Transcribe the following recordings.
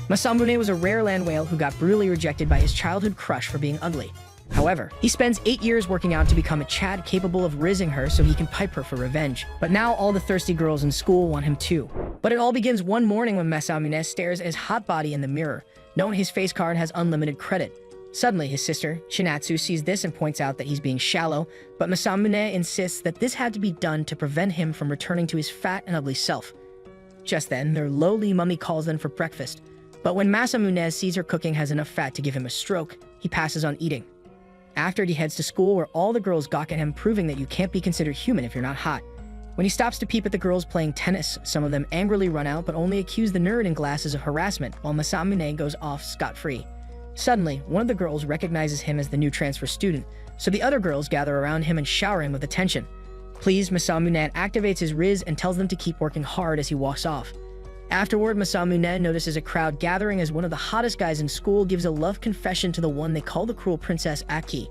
Masamune was a rare land whale who got brutally rejected by his childhood crush for being ugly. However, he spends 8 years working out to become a Chad capable of rizzing her so he can pipe her for revenge. But now all the thirsty girls in school want him too. But it all begins one morning when Masamune stares at his hot body in the mirror, knowing his face card has unlimited credit. Suddenly, his sister, Shinatsu, sees this and points out that he's being shallow, but Masamune insists that this had to be done to prevent him from returning to his fat and ugly self. Just then, their lowly mummy calls them for breakfast. But when Masamune sees her cooking has enough fat to give him a stroke, he passes on eating. After, he heads to school where all the girls gawk at him, proving that you can't be considered human if you're not hot. When he stops to peep at the girls playing tennis, some of them angrily run out but only accuse the nerd in glasses of harassment, while Masamune goes off scot-free. Suddenly, one of the girls recognizes him as the new transfer student, so the other girls gather around him and shower him with attention. Pleased, Masamune activates his Riz and tells them to keep working hard as he walks off. Afterward, Masamune notices a crowd gathering as one of the hottest guys in school gives a love confession to the one they call the cruel princess Aki.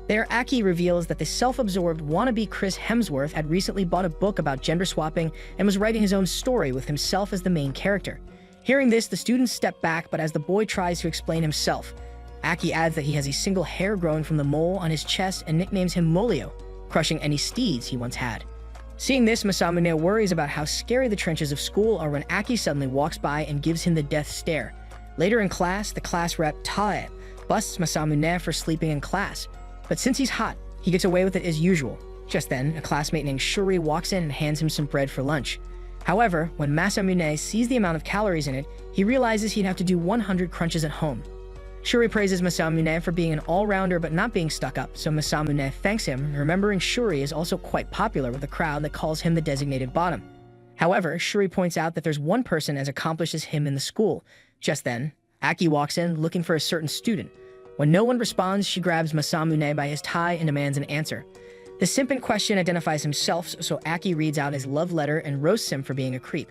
There, Aki reveals that the self-absorbed wannabe Chris Hemsworth had recently bought a book about gender swapping and was writing his own story with himself as the main character. Hearing this, the students step back, but as the boy tries to explain himself, Aki adds that he has a single hair growing from the mole on his chest and nicknames him Molio, crushing any steeds he once had. Seeing this, Masamune worries about how scary the trenches of school are when Aki suddenly walks by and gives him the death stare. Later in class, the class rep Tae busts Masamune for sleeping in class, but since he's hot, he gets away with it as usual. Just then, a classmate named Shuri walks in and hands him some bread for lunch. However, when Masamune sees the amount of calories in it, he realizes he'd have to do 100 crunches at home. Shuri praises Masamune for being an all-rounder but not being stuck up, so Masamune thanks him, remembering Shuri is also quite popular with a crowd that calls him the designated bottom. However, Shuri points out that there's one person as accomplished as him in the school. Just then, Aki walks in looking for a certain student. When no one responds, she grabs Masamune by his tie and demands an answer. The simp in question identifies himself, so Aki reads out his love letter and roasts him for being a creep.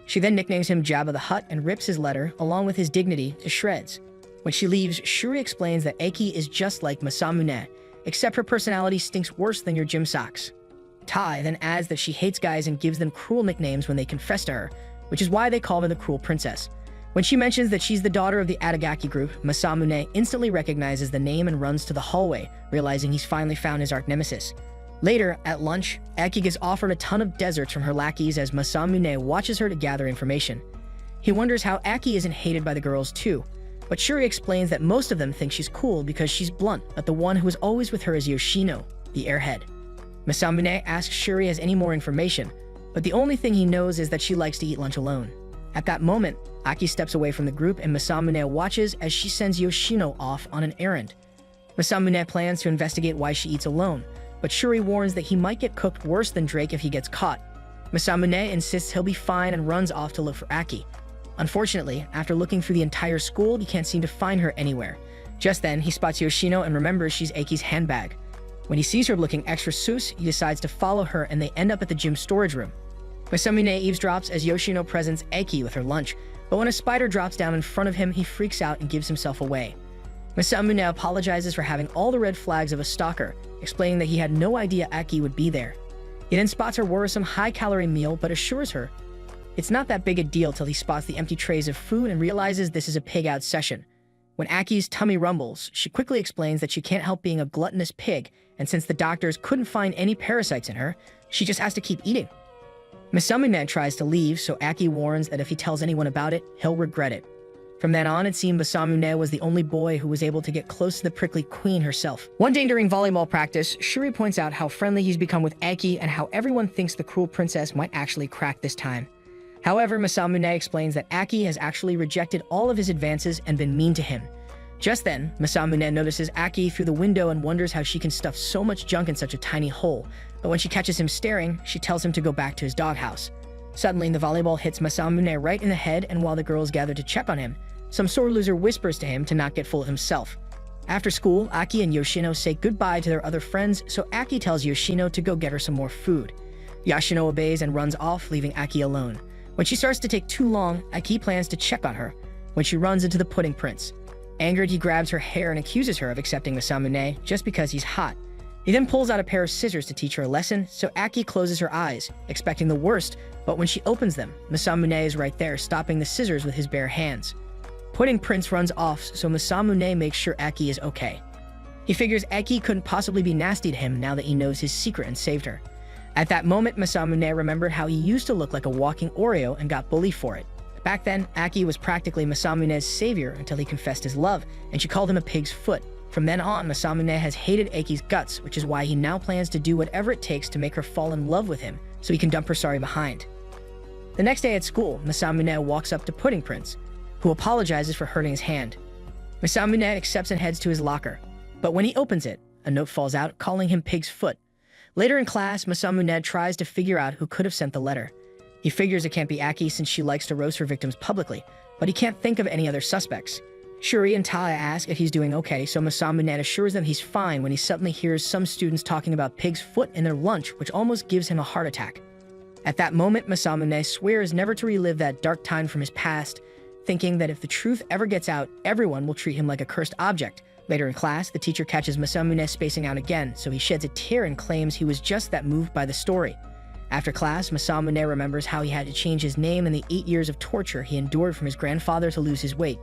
She then nicknames him Jabba the Hutt and rips his letter, along with his dignity, to shreds. When she leaves, Shuri explains that Aki is just like Masamune, except her personality stinks worse than your gym socks. Tai then adds that she hates guys and gives them cruel nicknames when they confess to her, which is why they call her the Cruel Princess. When she mentions that she's the daughter of the Adagaki group, Masamune instantly recognizes the name and runs to the hallway, realizing he's finally found his arch-nemesis. Later, at lunch, Aki gets offered a ton of desserts from her lackeys as Masamune watches her to gather information. He wonders how Aki isn't hated by the girls too, but Shuri explains that most of them think she's cool because she's blunt, but the one who is always with her is Yoshino, the airhead. Masamune asks Shuri has any more information, but the only thing he knows is that she likes to eat lunch alone. At that moment, Aki steps away from the group and Masamune watches as she sends Yoshino off on an errand. Masamune plans to investigate why she eats alone, but Shuri warns that he might get cooked worse than Drake if he gets caught. Masamune insists he'll be fine and runs off to look for Aki. Unfortunately, after looking through the entire school, he can't seem to find her anywhere. Just then, he spots Yoshino and remembers she's Aki's handbag. When he sees her looking extra sus, he decides to follow her and they end up at the gym storage room. Masamune eavesdrops as Yoshino presents Aki with her lunch, but when a spider drops down in front of him, he freaks out and gives himself away. Masamune apologizes for having all the red flags of a stalker, explaining that he had no idea Aki would be there. He then spots her worrisome high-calorie meal but assures her it's not that big a deal till he spots the empty trays of food and realizes this is a pig-out session. When Aki's tummy rumbles, she quickly explains that she can't help being a gluttonous pig, and since the doctors couldn't find any parasites in her, she just has to keep eating. Masamune tries to leave, so Aki warns that if he tells anyone about it, he'll regret it. From then on, it seemed Masamune was the only boy who was able to get close to the prickly queen herself. One day during volleyball practice, Shuri points out how friendly he's become with Aki and how everyone thinks the cruel princess might actually crack this time. However, Masamune explains that Aki has actually rejected all of his advances and been mean to him. Just then, Masamune notices Aki through the window and wonders how she can stuff so much junk in such a tiny hole, but when she catches him staring, she tells him to go back to his doghouse. Suddenly, the volleyball hits Masamune right in the head, and while the girls gather to check on him, some sore loser whispers to him to not get full of himself. After school, Aki and Yoshino say goodbye to their other friends, so Aki tells Yoshino to go get her some more food. Yoshino obeys and runs off, leaving Aki alone. When she starts to take too long, Aki plans to check on her, when she runs into the pudding prince. Angered, he grabs her hair and accuses her of accepting Masamune just because he's hot. He then pulls out a pair of scissors to teach her a lesson, so Aki closes her eyes, expecting the worst, but when she opens them, Masamune is right there, stopping the scissors with his bare hands. Pudding Prince runs off, so Masamune makes sure Aki is okay. He figures Aki couldn't possibly be nasty to him now that he knows his secret and saved her. At that moment, Masamune remembered how he used to look like a walking Oreo and got bullied for it. Back then, Aki was practically Masamune's savior until he confessed his love, and she called him a pig's foot. From then on, Masamune has hated Aki's guts, which is why he now plans to do whatever it takes to make her fall in love with him, so he can dump her sorry behind. The next day at school, Masamune walks up to Pudding Prince, who apologizes for hurting his hand. Masamune accepts and heads to his locker, but when he opens it, a note falls out calling him pig's foot. Later in class, Masamune tries to figure out who could have sent the letter. He figures it can't be Aki since she likes to roast her victims publicly, but he can't think of any other suspects. Shuri and Taya ask if he's doing okay, so Masamune assures them he's fine when he suddenly hears some students talking about pig's foot in their lunch, which almost gives him a heart attack. At that moment, Masamune swears never to relive that dark time from his past, thinking that if the truth ever gets out, everyone will treat him like a cursed object. Later in class, the teacher catches Masamune spacing out again, so he sheds a tear and claims he was just that moved by the story. After class, Masamune remembers how he had to change his name and the 8 years of torture he endured from his grandfather to lose his weight.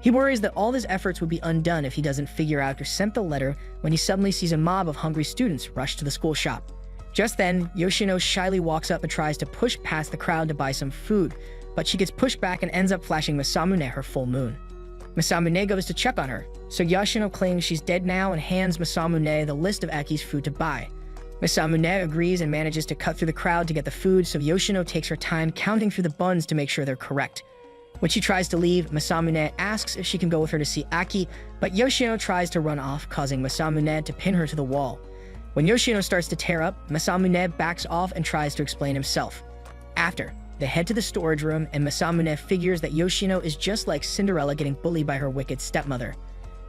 He worries that all his efforts would be undone if he doesn't figure out who sent the letter when he suddenly sees a mob of hungry students rush to the school shop. Just then, Yoshino shyly walks up and tries to push past the crowd to buy some food, but she gets pushed back and ends up flashing Masamune her full moon. Masamune goes to check on her, so Yoshino claims she's dead now and hands Masamune the list of Aki's food to buy. Masamune agrees and manages to cut through the crowd to get the food, so Yoshino takes her time counting through the buns to make sure they're correct. When she tries to leave, Masamune asks if she can go with her to see Aki, but Yoshino tries to run off, causing Masamune to pin her to the wall. When Yoshino starts to tear up, Masamune backs off and tries to explain himself. After, they head to the storage room, and Masamune figures that Yoshino is just like Cinderella getting bullied by her wicked stepmother.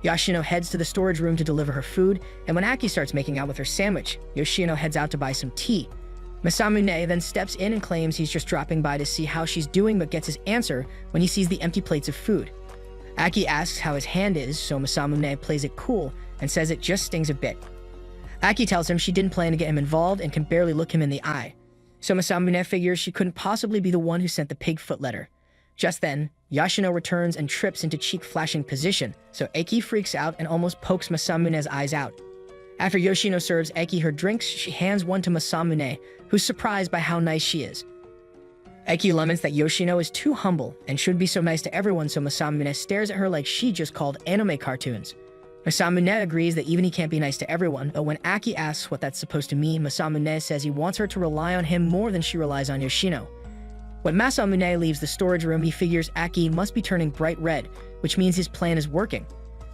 Yoshino heads to the storage room to deliver her food, and when Aki starts making out with her sandwich, Yoshino heads out to buy some tea. Masamune then steps in and claims he's just dropping by to see how she's doing, but gets his answer when he sees the empty plates of food. Aki asks how his hand is, so Masamune plays it cool and says it just stings a bit. Aki tells him she didn't plan to get him involved and can barely look him in the eye. So Masamune figures she couldn't possibly be the one who sent the pig foot letter. Just then, Yoshino returns and trips into cheek-flashing position, so Aki freaks out and almost pokes Masamune's eyes out. After Yoshino serves Aki her drinks, she hands one to Masamune, who's surprised by how nice she is. Aki laments that Yoshino is too humble and should be so nice to everyone, so Masamune stares at her like she just called anime cartoons. Masamune agrees that even he can't be nice to everyone, but when Aki asks what that's supposed to mean, Masamune says he wants her to rely on him more than she relies on Yoshino. When Masamune leaves the storage room, he figures Aki must be turning bright red, which means his plan is working.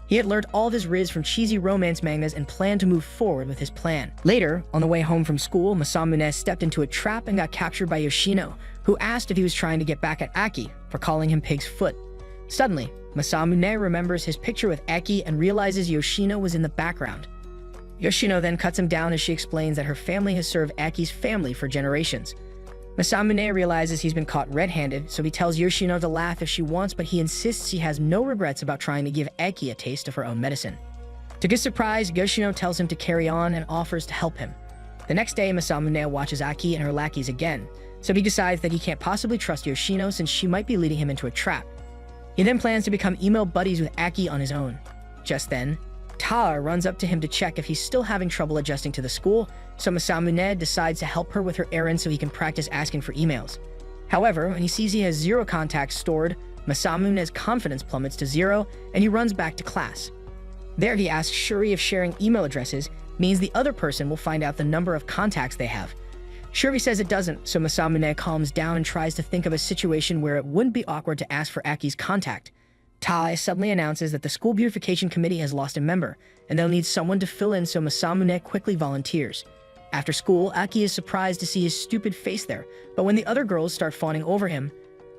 He had learned all of his riz from cheesy romance mangas and planned to move forward with his plan. Later, on the way home from school, Masamune stepped into a trap and got captured by Yoshino, who asked if he was trying to get back at Aki for calling him pig's foot. Suddenly, Masamune remembers his picture with Aki and realizes Yoshino was in the background. Yoshino then cuts him down as she explains that her family has served Aki's family for generations. Masamune realizes he's been caught red-handed, so he tells Yoshino to laugh if she wants, but he insists he has no regrets about trying to give Aki a taste of her own medicine. To his surprise, Yoshino tells him to carry on and offers to help him. The next day, Masamune watches Aki and her lackeys again, so he decides that he can't possibly trust Yoshino since she might be leading him into a trap. He then plans to become email buddies with Aki on his own. Just then, Taa runs up to him to check if he's still having trouble adjusting to the school, so Masamune decides to help her with her errand so he can practice asking for emails. However, when he sees he has 0 contacts stored, Masamune's confidence plummets to 0, and he runs back to class. There he asks Shuri if sharing email addresses means the other person will find out the number of contacts they have. Shuri says it doesn't, so Masamune calms down and tries to think of a situation where it wouldn't be awkward to ask for Aki's contact. Tai suddenly announces that the school beautification committee has lost a member, and they'll need someone to fill in, so Masamune quickly volunteers. After school, Aki is surprised to see his stupid face there, but when the other girls start fawning over him,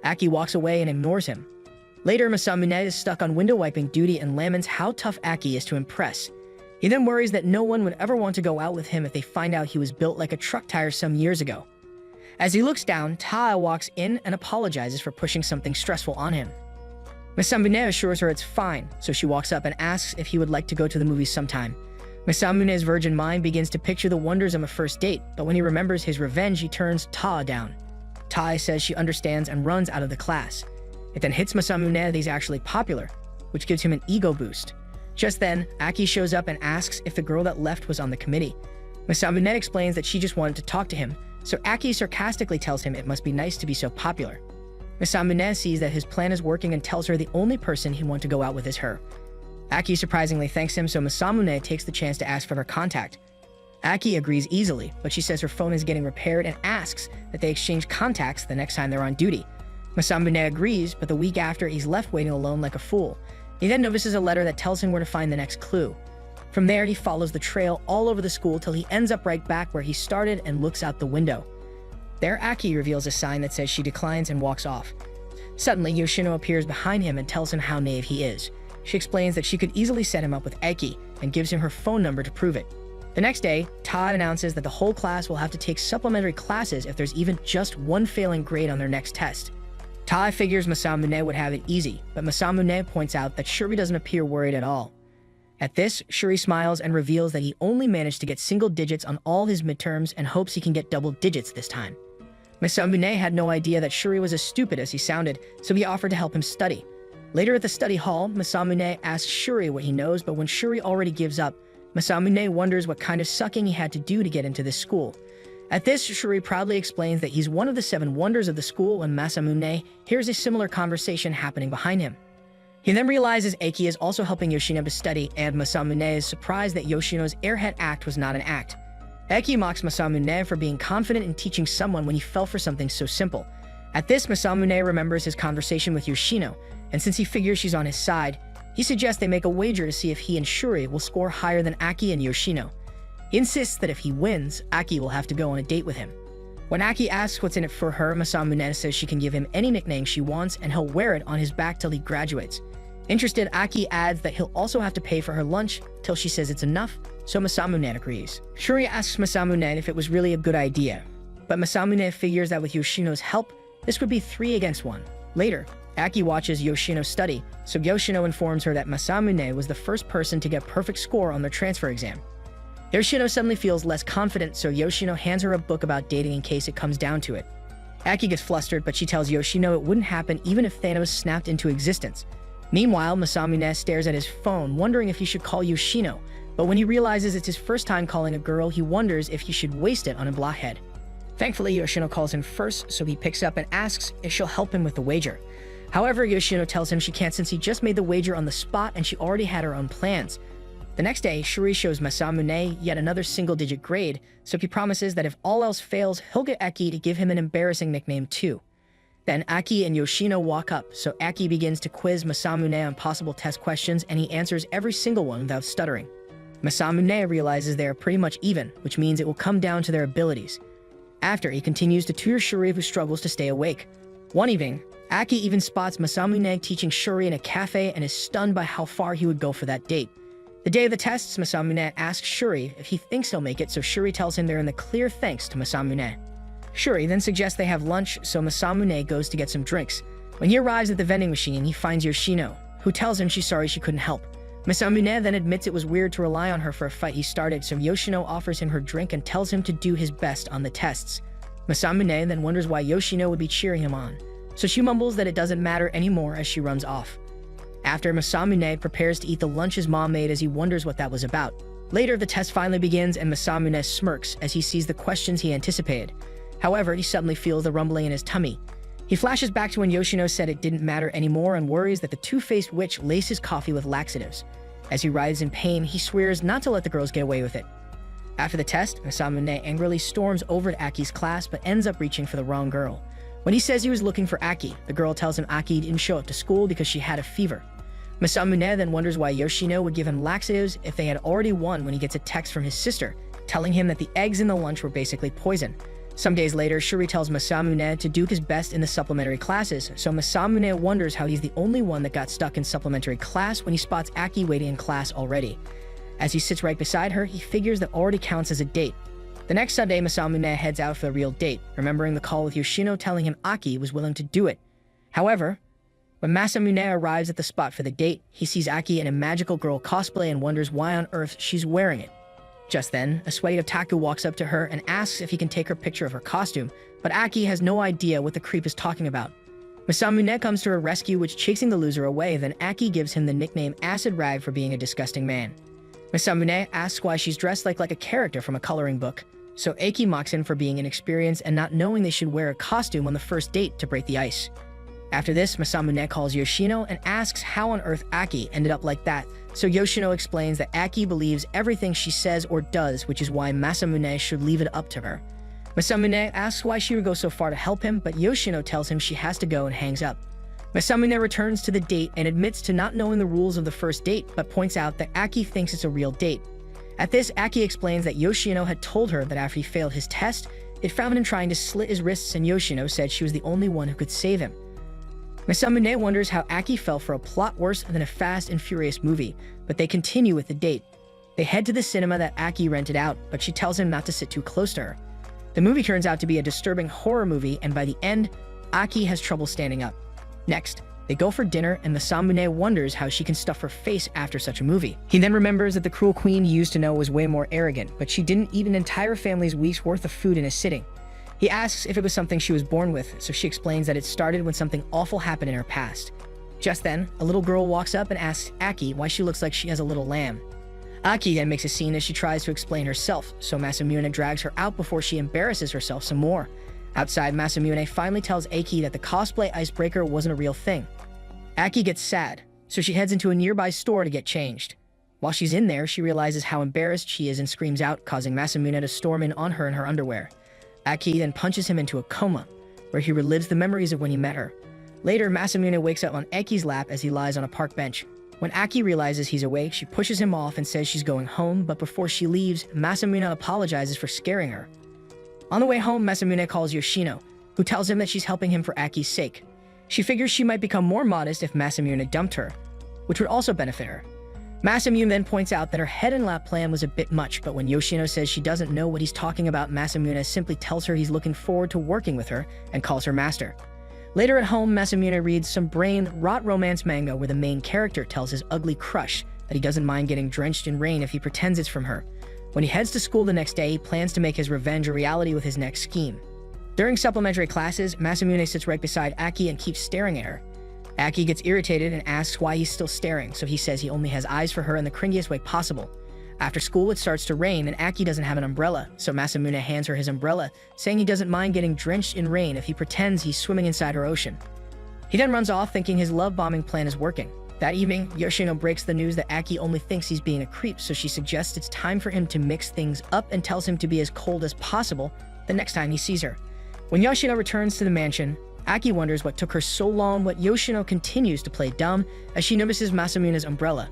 Aki walks away and ignores him. Later, Masamune is stuck on window wiping duty and laments how tough Aki is to impress. He then worries that no one would ever want to go out with him if they find out he was built like a truck tire some years ago. As he looks down, Taa walks in and apologizes for pushing something stressful on him. Masamune assures her it's fine, so she walks up and asks if he would like to go to the movies sometime. Masamune's virgin mind begins to picture the wonders of a first date, but when he remembers his revenge, he turns Taa down. Tai says she understands and runs out of the class. It then hits Masamune that he's actually popular, which gives him an ego boost. Just then, Aki shows up and asks if the girl that left was on the committee. Masamune explains that she just wanted to talk to him, so Aki sarcastically tells him it must be nice to be so popular. Masamune sees that his plan is working and tells her the only person he'd want to go out with is her. Aki surprisingly thanks him, so Masamune takes the chance to ask for her contact. Aki agrees easily, but she says her phone is getting repaired and asks that they exchange contacts the next time they're on duty. Masamune agrees, but the week after, he's left waiting alone like a fool. He then notices a letter that tells him where to find the next clue. From there, he follows the trail all over the school till he ends up right back where he started and looks out the window. There, Aki reveals a sign that says she declines and walks off. Suddenly, Yoshino appears behind him and tells him how naive he is. She explains that she could easily set him up with Eki and gives him her phone number to prove it. The next day, Todd announces that the whole class will have to take supplementary classes if there's even just one failing grade on their next test. Tai figures Masamune would have it easy, but Masamune points out that Shuri doesn't appear worried at all. At this, Shuri smiles and reveals that he only managed to get single digits on all his midterms and hopes he can get double digits this time. Masamune had no idea that Shuri was as stupid as he sounded, so he offered to help him study. Later at the study hall, Masamune asks Shuri what he knows, but when Shuri already gives up, Masamune wonders what kind of sucking he had to do to get into this school. At this, Shuri proudly explains that he's one of the 7 wonders of the school when Masamune hears a similar conversation happening behind him. He then realizes Eki is also helping Yoshino to study, and Masamune is surprised that Yoshino's airhead act was not an act. Eki mocks Masamune for being confident in teaching someone when he fell for something so simple. At this, Masamune remembers his conversation with Yoshino, and since he figures she's on his side, he suggests they make a wager to see if he and Shuri will score higher than Aki and Yoshino. He insists that if he wins, Aki will have to go on a date with him. When Aki asks what's in it for her, Masamune says she can give him any nickname she wants and he'll wear it on his back till he graduates. Interested, Aki adds that he'll also have to pay for her lunch till she says it's enough, so Masamune agrees. Shuri asks Masamune if it was really a good idea, but Masamune figures that with Yoshino's help, this would be 3 against 1. Later, Aki watches Yoshino study, so Yoshino informs her that Masamune was the first person to get perfect score on their transfer exam. Yoshino suddenly feels less confident, so Yoshino hands her a book about dating in case it comes down to it. Aki gets flustered, but she tells Yoshino it wouldn't happen even if Thanos snapped into existence. Meanwhile, Masamune stares at his phone, wondering if he should call Yoshino, but when he realizes it's his first time calling a girl, he wonders if he should waste it on a blockhead. Thankfully, Yoshino calls him first, so he picks up and asks if she'll help him with the wager. However, Yoshino tells him she can't since he just made the wager on the spot and she already had her own plans. The next day, Shuri shows Masamune yet another single-digit grade, so he promises that if all else fails, he'll get Eki to give him an embarrassing nickname too. Then Aki and Yoshino walk up, so Aki begins to quiz Masamune on possible test questions and he answers every single one without stuttering. Masamune realizes they are pretty much even, which means it will come down to their abilities. After, he continues to tutor Shuri, who struggles to stay awake. One evening, Aki even spots Masamune teaching Shuri in a cafe and is stunned by how far he would go for that date. The day of the tests, Masamune asks Shuri if he thinks he'll make it, so Shuri tells him they're in the clear thanks to Masamune. Shuri then suggests they have lunch, so Masamune goes to get some drinks. When he arrives at the vending machine, he finds Yoshino, who tells him she's sorry she couldn't help. Masamune then admits it was weird to rely on her for a fight he started, so Yoshino offers him her drink and tells him to do his best on the tests. Masamune then wonders why Yoshino would be cheering him on, so she mumbles that it doesn't matter anymore as she runs off. After, Masamune prepares to eat the lunch his mom made as he wonders what that was about. Later, the test finally begins and Masamune smirks as he sees the questions he anticipated. However, he suddenly feels the rumbling in his tummy. He flashes back to when Yoshino said it didn't matter anymore and worries that the two-faced witch laced his coffee with laxatives. As he writhes in pain, he swears not to let the girls get away with it. After the test, Masamune angrily storms over to Aki's class but ends up reaching for the wrong girl. When he says he was looking for Aki, the girl tells him Aki didn't show up to school because she had a fever. Masamune then wonders why Yoshino would give him laxatives if they had already won when he gets a text from his sister, telling him that the eggs in the lunch were basically poison. Some days later, Shuri tells Masamune to do his best in the supplementary classes, so Masamune wonders how he's the only one that got stuck in supplementary class when he spots Aki waiting in class already. As he sits right beside her, he figures that already counts as a date. The next Sunday, Masamune heads out for the real date, remembering the call with Yoshino telling him Aki was willing to do it. However, when Masamune arrives at the spot for the date, he sees Aki in a magical girl cosplay and wonders why on earth she's wearing it. Just then, a sweaty otaku walks up to her and asks if he can take her picture of her costume, but Aki has no idea what the creep is talking about. Masamune comes to her rescue, which chasing the loser away, then Aki gives him the nickname Acid Rag for being a disgusting man. Masamune asks why she's dressed like a character from a coloring book, so Aki mocks him for being inexperienced and not knowing they should wear a costume on the first date to break the ice. After this, Masamune calls Yoshino and asks how on earth Aki ended up like that, so Yoshino explains that Aki believes everything she says or does, which is why Masamune should leave it up to her. Masamune asks why she would go so far to help him, but Yoshino tells him she has to go and hangs up. Masamune returns to the date and admits to not knowing the rules of the first date, but points out that Aki thinks it's a real date. At this, Aki explains that Yoshino had told her that after he failed his test, it found him trying to slit his wrists, and Yoshino said she was the only one who could save him. Masamune wonders how Aki fell for a plot worse than a Fast and Furious movie, but they continue with the date. They head to the cinema that Aki rented out, but she tells him not to sit too close to her. The movie turns out to be a disturbing horror movie, and by the end, Aki has trouble standing up. Next, they go for dinner, and Masamune wonders how she can stuff her face after such a movie. He then remembers that the cruel queen he used to know was way more arrogant, but she didn't eat an entire family's week's worth of food in a sitting. He asks if it was something she was born with, so she explains that it started when something awful happened in her past. Just then, a little girl walks up and asks Aki why she looks like she has a little lamb. Aki then makes a scene as she tries to explain herself, so Masamune drags her out before she embarrasses herself some more. Outside, Masamune finally tells Aki that the cosplay icebreaker wasn't a real thing. Aki gets sad, so she heads into a nearby store to get changed. While she's in there, she realizes how embarrassed she is and screams out, causing Masamune to storm in on her in her underwear. Aki then punches him into a coma, where he relives the memories of when he met her. Later, Masamune wakes up on Aki's lap as he lies on a park bench. When Aki realizes he's awake, she pushes him off and says she's going home, but before she leaves, Masamune apologizes for scaring her. On the way home, Masamune calls Yoshino, who tells him that she's helping him for Aki's sake. She figures she might become more modest if Masamune dumped her, which would also benefit her. Masamune then points out that her head and lap plan was a bit much, but when Yoshino says she doesn't know what he's talking about, Masamune simply tells her he's looking forward to working with her and calls her master. Later at home, Masamune reads some brain-rot romance manga where the main character tells his ugly crush that he doesn't mind getting drenched in rain if he pretends it's from her. When he heads to school the next day, he plans to make his revenge a reality with his next scheme. During supplementary classes, Masamune sits right beside Aki and keeps staring at her. Aki gets irritated and asks why he's still staring, so he says he only has eyes for her in the cringiest way possible. After school, it starts to rain, and Aki doesn't have an umbrella, so Masamune hands her his umbrella, saying he doesn't mind getting drenched in rain if he pretends he's swimming inside her ocean. He then runs off thinking his love-bombing plan is working. That evening, Yoshino breaks the news that Aki only thinks he's being a creep, so she suggests it's time for him to mix things up and tells him to be as cold as possible the next time he sees her. When Yoshino returns to the mansion, Aki wonders what took her so long, but Yoshino continues to play dumb as she notices Masamune's umbrella.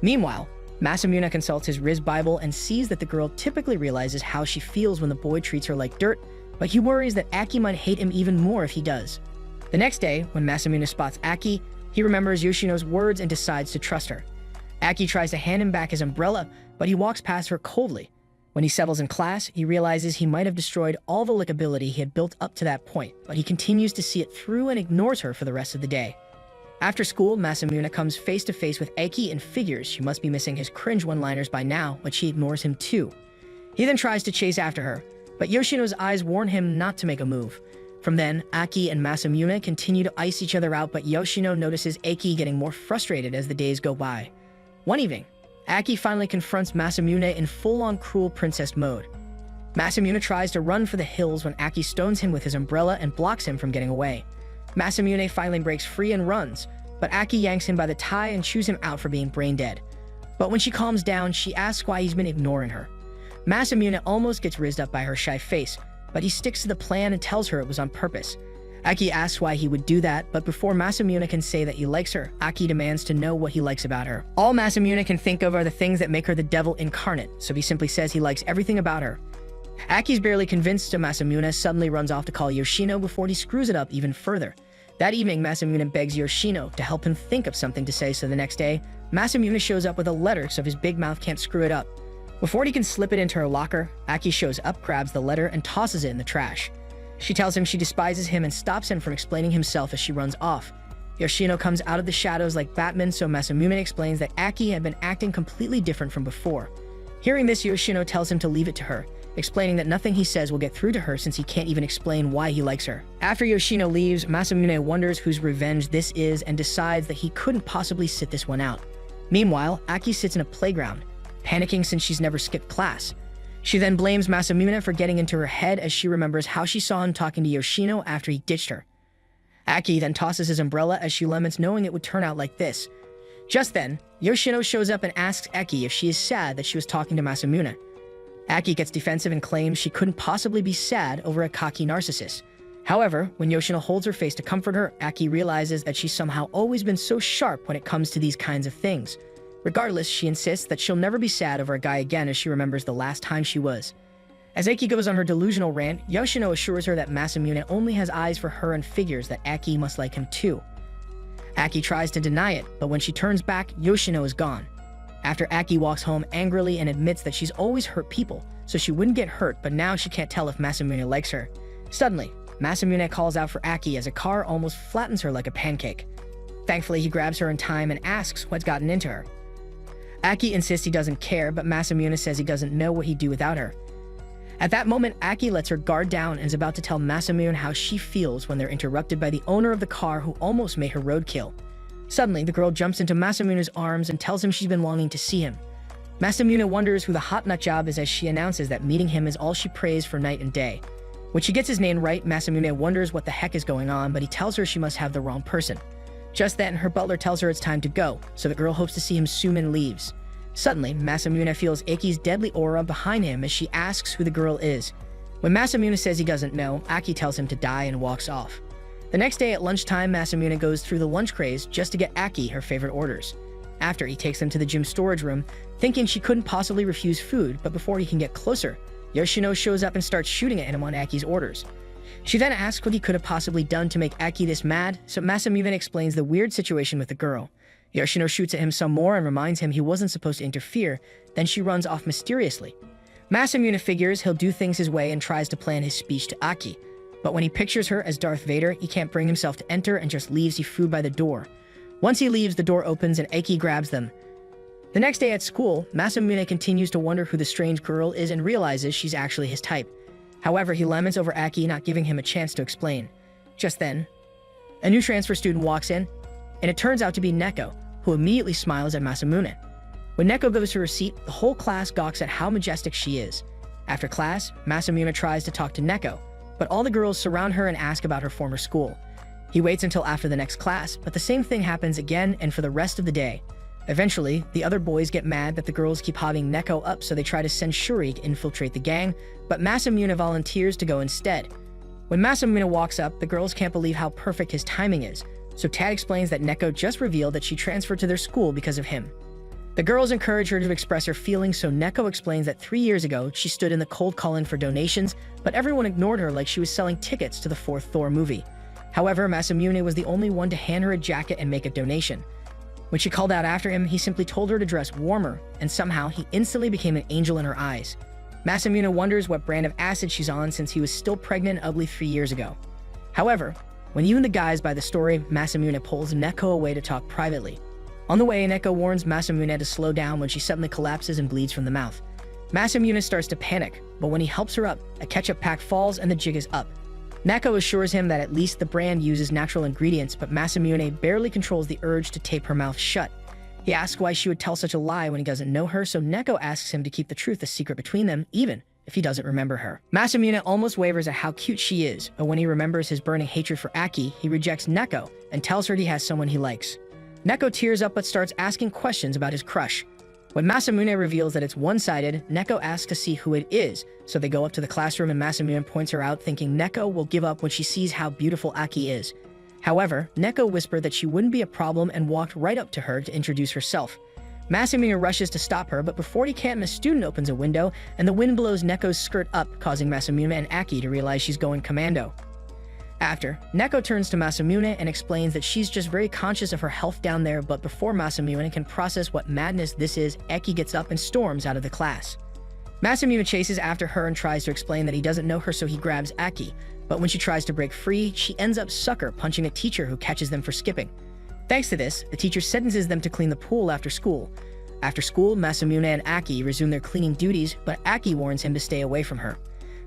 Meanwhile, Masamune consults his Riz Bible and sees that the girl typically realizes how she feels when the boy treats her like dirt, but he worries that Aki might hate him even more if he does. The next day, when Masamune spots Aki, he remembers Yoshino's words and decides to trust her. Aki tries to hand him back his umbrella, but he walks past her coldly. When he settles in class, he realizes he might have destroyed all the lickability he had built up to that point, but he continues to see it through and ignores her for the rest of the day. After school, Masamune comes face to face with Aki and figures she must be missing his cringe one-liners by now, but she ignores him too. He then tries to chase after her, but Yoshino's eyes warn him not to make a move. From then, Aki and Masamune continue to ice each other out, but Yoshino notices Aki getting more frustrated as the days go by. One evening, Aki finally confronts Masamune in full-on cruel princess mode. Masamune tries to run for the hills when Aki stones him with his umbrella and blocks him from getting away. Masamune finally breaks free and runs, but Aki yanks him by the tie and chews him out for being brain dead. But when she calms down, she asks why he's been ignoring her. Masamune almost gets rizzed up by her shy face, but he sticks to the plan and tells her it was on purpose. Aki asks why he would do that, but before Masamune can say that he likes her, Aki demands to know what he likes about her. All Masamune can think of are the things that make her the devil incarnate, so he simply says he likes everything about her. Aki's barely convinced, so Masamune suddenly runs off to call Yoshino before he screws it up even further. That evening, Masamune begs Yoshino to help him think of something to say, so the next day, Masamune shows up with a letter so his big mouth can't screw it up. Before he can slip it into her locker, Aki shows up, grabs the letter, and tosses it in the trash. She tells him she despises him and stops him from explaining himself as she runs off. Yoshino comes out of the shadows like Batman, so Masamune explains that Aki had been acting completely different from before. Hearing this, Yoshino tells him to leave it to her, explaining that nothing he says will get through to her since he can't even explain why he likes her. After Yoshino leaves, Masamune wonders whose revenge this is and decides that he couldn't possibly sit this one out. Meanwhile, Aki sits in a playground, panicking since she's never skipped class. She then blames Masamune for getting into her head as she remembers how she saw him talking to Yoshino after he ditched her. Aki then tosses his umbrella as she laments knowing it would turn out like this. Just then, Yoshino shows up and asks Aki if she is sad that she was talking to Masamune. Aki gets defensive and claims she couldn't possibly be sad over a cocky narcissist. However, when Yoshino holds her face to comfort her, Aki realizes that she's somehow always been so sharp when it comes to these kinds of things. Regardless, she insists that she'll never be sad over a guy again as she remembers the last time she was. As Aki goes on her delusional rant, Yoshino assures her that Masamune only has eyes for her and figures that Aki must like him too. Aki tries to deny it, but when she turns back, Yoshino is gone. After Aki walks home angrily and admits that she's always hurt people, so she wouldn't get hurt, but now she can't tell if Masamune likes her. Suddenly, Masamune calls out for Aki as a car almost flattens her like a pancake. Thankfully, he grabs her in time and asks what's gotten into her. Aki insists he doesn't care, but Masamune says he doesn't know what he'd do without her. At that moment, Aki lets her guard down and is about to tell Masamune how she feels when they're interrupted by the owner of the car who almost made her roadkill. Suddenly, the girl jumps into Masamune's arms and tells him she's been longing to see him. Masamune wonders who the hot nut job is as she announces that meeting him is all she prays for night and day. When she gets his name right, Masamune wonders what the heck is going on, but he tells her she must have the wrong person. Just then, her butler tells her it's time to go, so the girl hopes to see him soon and leaves. Suddenly, Masamune feels Aki's deadly aura behind him as she asks who the girl is. When Masamune says he doesn't know, Aki tells him to die and walks off. The next day at lunchtime, Masamune goes through the lunch craze just to get Aki her favorite orders. After, he takes them to the gym storage room, thinking she couldn't possibly refuse food, but before he can get closer, Yoshino shows up and starts shooting at him on Aki's orders. She then asks what he could have possibly done to make Aki this mad, so Masamune explains the weird situation with the girl. Yoshino shoots at him some more and reminds him he wasn't supposed to interfere, then she runs off mysteriously. Masamune figures he'll do things his way and tries to plan his speech to Aki, but when he pictures her as Darth Vader, he can't bring himself to enter and just leaves Ifu by the door. Once he leaves, the door opens and Aki grabs them. The next day at school, Masamune continues to wonder who the strange girl is and realizes she's actually his type. However, he laments over Aki not giving him a chance to explain. Just then, a new transfer student walks in, and it turns out to be Neko, who immediately smiles at Masamune. When Neko goes to her seat, the whole class gawks at how majestic she is. After class, Masamune tries to talk to Neko, but all the girls surround her and ask about her former school. He waits until after the next class, but the same thing happens again and for the rest of the day. Eventually, the other boys get mad that the girls keep hobbing Neko up, so they try to send Shuri to infiltrate the gang, but Masamune volunteers to go instead. When Masamune walks up, the girls can't believe how perfect his timing is, so Tad explains that Neko just revealed that she transferred to their school because of him. The girls encourage her to express her feelings, so Neko explains that 3 years ago, she stood in the cold call-in for donations, but everyone ignored her like she was selling tickets to the 4th Thor movie. However, Masamune was the only one to hand her a jacket and make a donation. When she called out after him, he simply told her to dress warmer, and somehow he instantly became an angel in her eyes. Masamune wonders what brand of acid she's on since he was still pregnant and ugly 3 years ago. However, when even the guys buy the story, Masamune pulls Neko away to talk privately. On the way, Neko warns Masamune to slow down when she suddenly collapses and bleeds from the mouth. Masamune starts to panic, but when he helps her up, a ketchup pack falls and the jig is up. Neko assures him that at least the brand uses natural ingredients, but Masamune barely controls the urge to tape her mouth shut. He asks why she would tell such a lie when he doesn't know her, so Neko asks him to keep the truth a secret between them, even if he doesn't remember her. Masamune almost wavers at how cute she is, but when he remembers his burning hatred for Aki, he rejects Neko and tells her he has someone he likes. Neko tears up but starts asking questions about his crush. When Masamune reveals that it's one-sided, Neko asks to see who it is, so they go up to the classroom and Masamune points her out, thinking Neko will give up when she sees how beautiful Aki is. However, Neko whispered that she wouldn't be a problem and walked right up to her to introduce herself. Masamune rushes to stop her, but before he can, a student opens a window, and the wind blows Neko's skirt up, causing Masamune and Aki to realize she's going commando. After, Neko turns to Masamune and explains that she's just very conscious of her health down there, but before Masamune can process what madness this is, Aki gets up and storms out of the class. Masamune chases after her and tries to explain that he doesn't know her, so he grabs Aki, but when she tries to break free, she ends up sucker punching a teacher who catches them for skipping. Thanks to this, the teacher sentences them to clean the pool after school. After school, Masamune and Aki resume their cleaning duties, but Aki warns him to stay away from her.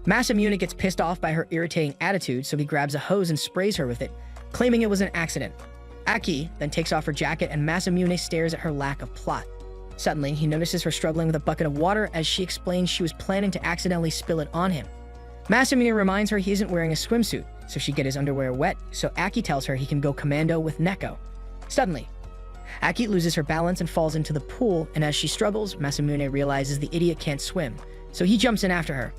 Masamune gets pissed off by her irritating attitude, so he grabs a hose and sprays her with it, claiming it was an accident. Aki then takes off her jacket and Masamune stares at her lack of plot. Suddenly, he notices her struggling with a bucket of water as she explains she was planning to accidentally spill it on him. Masamune reminds her he isn't wearing a swimsuit, so she get his underwear wet, so Aki tells her he can go commando with Neko. Suddenly, Aki loses her balance and falls into the pool, and as she struggles, Masamune realizes the idiot can't swim, so he jumps in after her.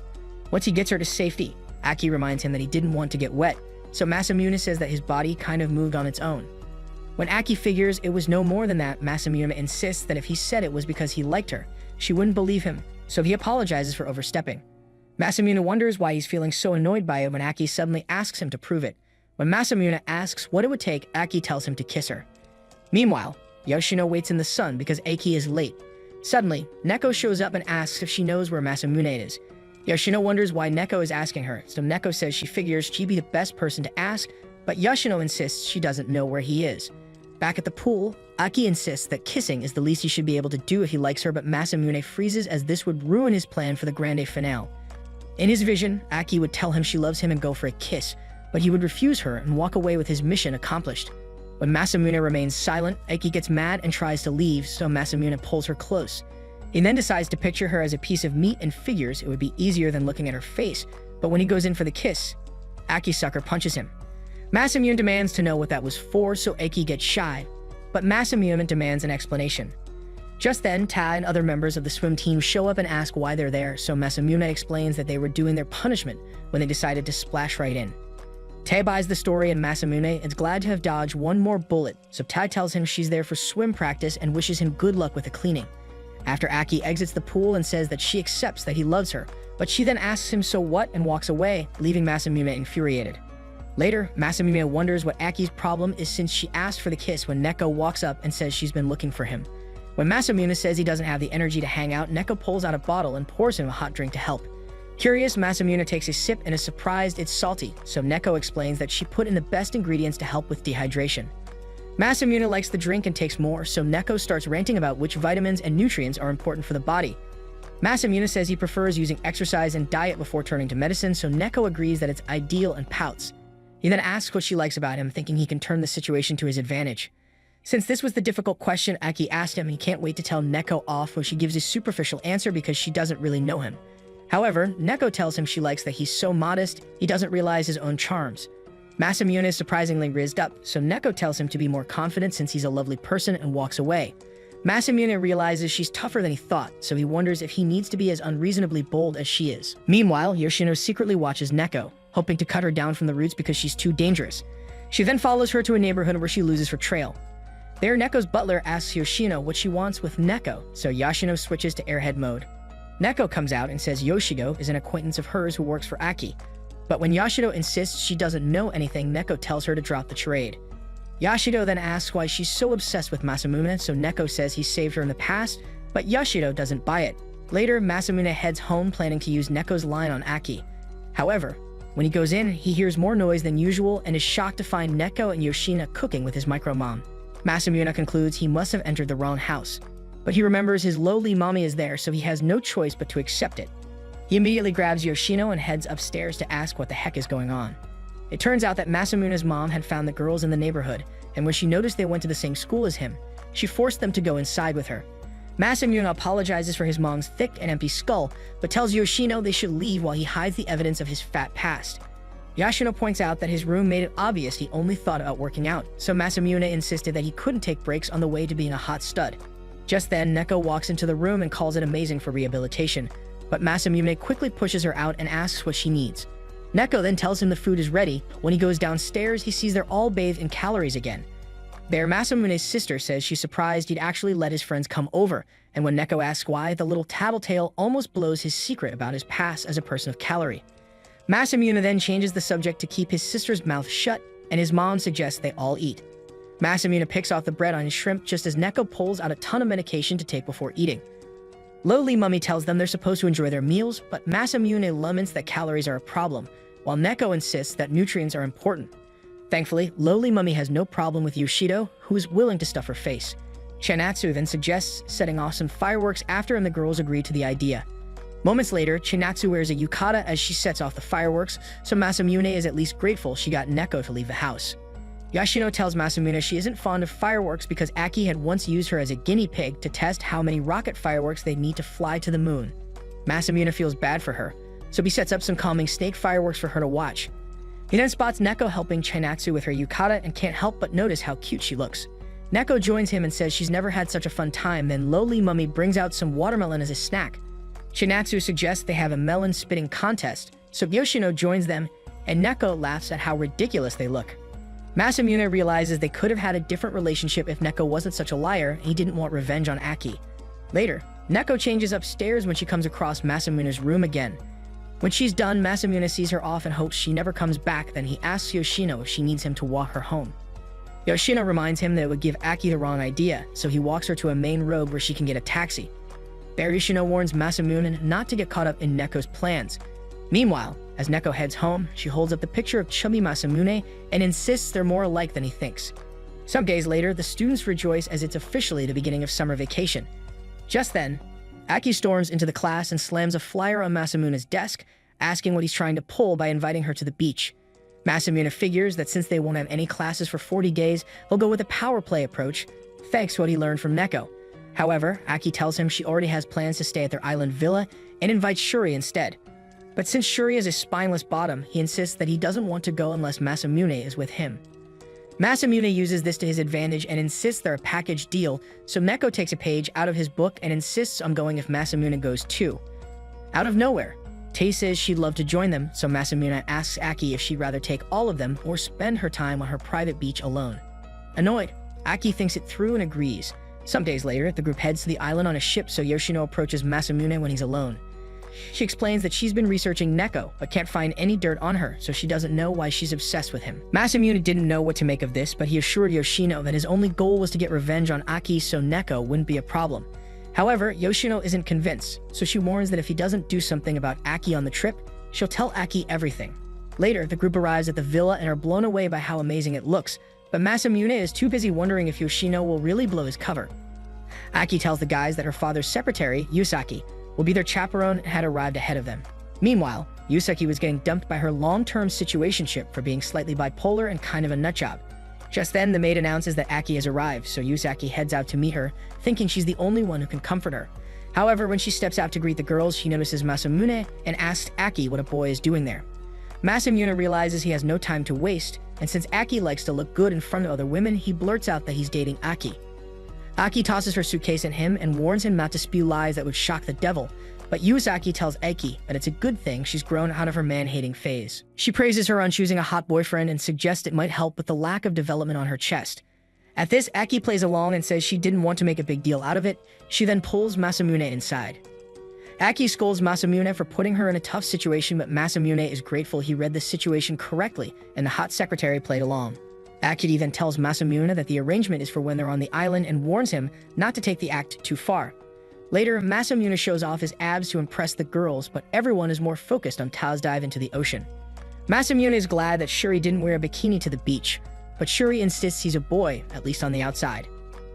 Once he gets her to safety, Aki reminds him that he didn't want to get wet, so Masamune says that his body kind of moved on its own. When Aki figures it was no more than that, Masamune insists that if he said it was because he liked her, she wouldn't believe him, so he apologizes for overstepping. Masamune wonders why he's feeling so annoyed by it when Aki suddenly asks him to prove it. When Masamune asks what it would take, Aki tells him to kiss her. Meanwhile, Yoshino waits in the sun because Aki is late. Suddenly, Neko shows up and asks if she knows where Masamune is. Yoshino wonders why Neko is asking her, so Neko says she figures she'd be the best person to ask, but Yoshino insists she doesn't know where he is. Back at the pool, Aki insists that kissing is the least he should be able to do if he likes her, but Masamune freezes as this would ruin his plan for the grande finale. In his vision, Aki would tell him she loves him and go for a kiss, but he would refuse her and walk away with his mission accomplished. When Masamune remains silent, Aki gets mad and tries to leave, so Masamune pulls her close. He then decides to picture her as a piece of meat and figures it would be easier than looking at her face, but when he goes in for the kiss, Aki sucker punches him. Masamune demands to know what that was for, so Aki gets shy, but Masamune demands an explanation. Just then, Ta and other members of the swim team show up and ask why they're there, so Masamune explains that they were doing their punishment when they decided to splash right in. Ta buys the story and Masamune is glad to have dodged one more bullet, so Ta tells him she's there for swim practice and wishes him good luck with the cleaning. After Aki exits the pool and says that she accepts that he loves her, but she then asks him so what and walks away, leaving Masamune infuriated. Later, Masamune wonders what Aki's problem is since she asked for the kiss when Neko walks up and says she's been looking for him. When Masamune says he doesn't have the energy to hang out, Neko pulls out a bottle and pours him a hot drink to help. Curious, Masamune takes a sip and is surprised it's salty, so Neko explains that she put in the best ingredients to help with dehydration. Masamune likes the drink and takes more, so Neko starts ranting about which vitamins and nutrients are important for the body. Masamune says he prefers using exercise and diet before turning to medicine, so Neko agrees that it's ideal and pouts. He then asks what she likes about him, thinking he can turn the situation to his advantage. Since this was the difficult question Aki asked him, he can't wait to tell Neko off when she gives a superficial answer because she doesn't really know him. However, Neko tells him she likes that he's so modest, he doesn't realize his own charms. Masamune is surprisingly rizzed up, so Neko tells him to be more confident since he's a lovely person and walks away. Masamune realizes she's tougher than he thought, so he wonders if he needs to be as unreasonably bold as she is. Meanwhile, Yoshino secretly watches Neko, hoping to cut her down from the roots because she's too dangerous. She then follows her to a neighborhood where she loses her trail. There, Neko's butler asks Yoshino what she wants with Neko, so Yoshino switches to airhead mode. Neko comes out and says Yoshido is an acquaintance of hers who works for Aki. But when Yoshido insists she doesn't know anything, Neko tells her to drop the charade. Yoshido then asks why she's so obsessed with Masamune, so Neko says he saved her in the past, but Yoshido doesn't buy it. Later, Masamune heads home planning to use Neko's line on Aki. However, when he goes in, he hears more noise than usual and is shocked to find Neko and Yoshina cooking with his micro-mom. Masamune concludes he must have entered the wrong house, but he remembers his lowly mommy is there, so he has no choice but to accept it. He immediately grabs Yoshino and heads upstairs to ask what the heck is going on. It turns out that Masamune's mom had found the girls in the neighborhood, and when she noticed they went to the same school as him, she forced them to go inside with her. Masamune apologizes for his mom's thick and empty skull, but tells Yoshino they should leave while he hides the evidence of his fat past. Yoshino points out that his room made it obvious he only thought about working out, so Masamune insisted that he couldn't take breaks on the way to being a hot stud. Just then, Neko walks into the room and calls it amazing for rehabilitation, but Masamune quickly pushes her out and asks what she needs. Neko then tells him the food is ready. When he goes downstairs, he sees they're all bathed in calories again. There, Masamune's sister says she's surprised he'd actually let his friends come over, and when Neko asks why, the little tattletale almost blows his secret about his past as a person of calorie. Masamune then changes the subject to keep his sister's mouth shut, and his mom suggests they all eat. Masamune picks off the bread on his shrimp just as Neko pulls out a ton of medication to take before eating. Lowly Mummy tells them they're supposed to enjoy their meals, but Masamune laments that calories are a problem, while Neko insists that nutrients are important. Thankfully, Lowly Mummy has no problem with Yoshido, who is willing to stuff her face. Chinatsu then suggests setting off some fireworks after, and the girls agree to the idea. Moments later, Chinatsu wears a yukata as she sets off the fireworks, so Masamune is at least grateful she got Neko to leave the house. Yoshino tells Masamune she isn't fond of fireworks because Aki had once used her as a guinea pig to test how many rocket fireworks they'd need to fly to the moon. Masamune feels bad for her, so he sets up some calming snake fireworks for her to watch. He then spots Neko helping Chinatsu with her yukata and can't help but notice how cute she looks. Neko joins him and says she's never had such a fun time. Then Lowly Mummy brings out some watermelon as a snack. Chinatsu suggests they have a melon spitting contest, so Yoshino joins them, and Neko laughs at how ridiculous they look. Masamune realizes they could have had a different relationship if Neko wasn't such a liar and he didn't want revenge on Aki. Later, Neko changes upstairs when she comes across Masamune's room again. When she's done, Masamune sees her off and hopes she never comes back. Then he asks Yoshino if she needs him to walk her home. Yoshino reminds him that it would give Aki the wrong idea, so he walks her to a main road where she can get a taxi. There, Yoshino warns Masamune not to get caught up in Neko's plans. Meanwhile, as Neko heads home, she holds up the picture of chubby Masamune and insists they're more alike than he thinks. Some days later, the students rejoice as it's officially the beginning of summer vacation. Just then, Aki storms into the class and slams a flyer on Masamune's desk, asking what he's trying to pull by inviting her to the beach. Masamune figures that since they won't have any classes for 40 days, he'll go with a power play approach, thanks to what he learned from Neko. However, Aki tells him she already has plans to stay at their island villa and invites Shuri instead. But since Shuri is a spineless bottom, he insists that he doesn't want to go unless Masamune is with him. Masamune uses this to his advantage and insists they're a package deal, so Neko takes a page out of his book and insists on going if Masamune goes too. Out of nowhere, Tae says she'd love to join them, so Masamune asks Aki if she'd rather take all of them or spend her time on her private beach alone. Annoyed, Aki thinks it through and agrees. Some days later, the group heads to the island on a ship, so Yoshino approaches Masamune when he's alone. She explains that she's been researching Neko, but can't find any dirt on her, so she doesn't know why she's obsessed with him. Masamune didn't know what to make of this, but he assured Yoshino that his only goal was to get revenge on Aki so Neko wouldn't be a problem. However, Yoshino isn't convinced, so she warns that if he doesn't do something about Aki on the trip, she'll tell Aki everything. Later, the group arrives at the villa and are blown away by how amazing it looks, but Masamune is too busy wondering if Yoshino will really blow his cover. Aki tells the guys that her father's secretary, Yusaki, will be their chaperone and had arrived ahead of them. Meanwhile, Yusaki was getting dumped by her long-term situationship for being slightly bipolar and kind of a nutjob. Just then, the maid announces that Aki has arrived, so Yusaki heads out to meet her, thinking she's the only one who can comfort her. However, when she steps out to greet the girls, she notices Masamune and asks Aki what a boy is doing there. Masamune realizes he has no time to waste, and since Aki likes to look good in front of other women, he blurts out that he's dating Aki. Aki tosses her suitcase at him and warns him not to spew lies that would shock the devil, but Yusaki tells Aki that it's a good thing she's grown out of her man-hating phase. She praises her on choosing a hot boyfriend and suggests it might help with the lack of development on her chest. At this, Aki plays along and says she didn't want to make a big deal out of it. She then pulls Masamune inside. Aki scolds Masamune for putting her in a tough situation, but Masamune is grateful he read the situation correctly and the hot secretary played along. Aki then tells Masamune that the arrangement is for when they're on the island and warns him not to take the act too far. Later, Masamune shows off his abs to impress the girls, but everyone is more focused on Tao's dive into the ocean. Masamune is glad that Shuri didn't wear a bikini to the beach, but Shuri insists he's a boy, at least on the outside.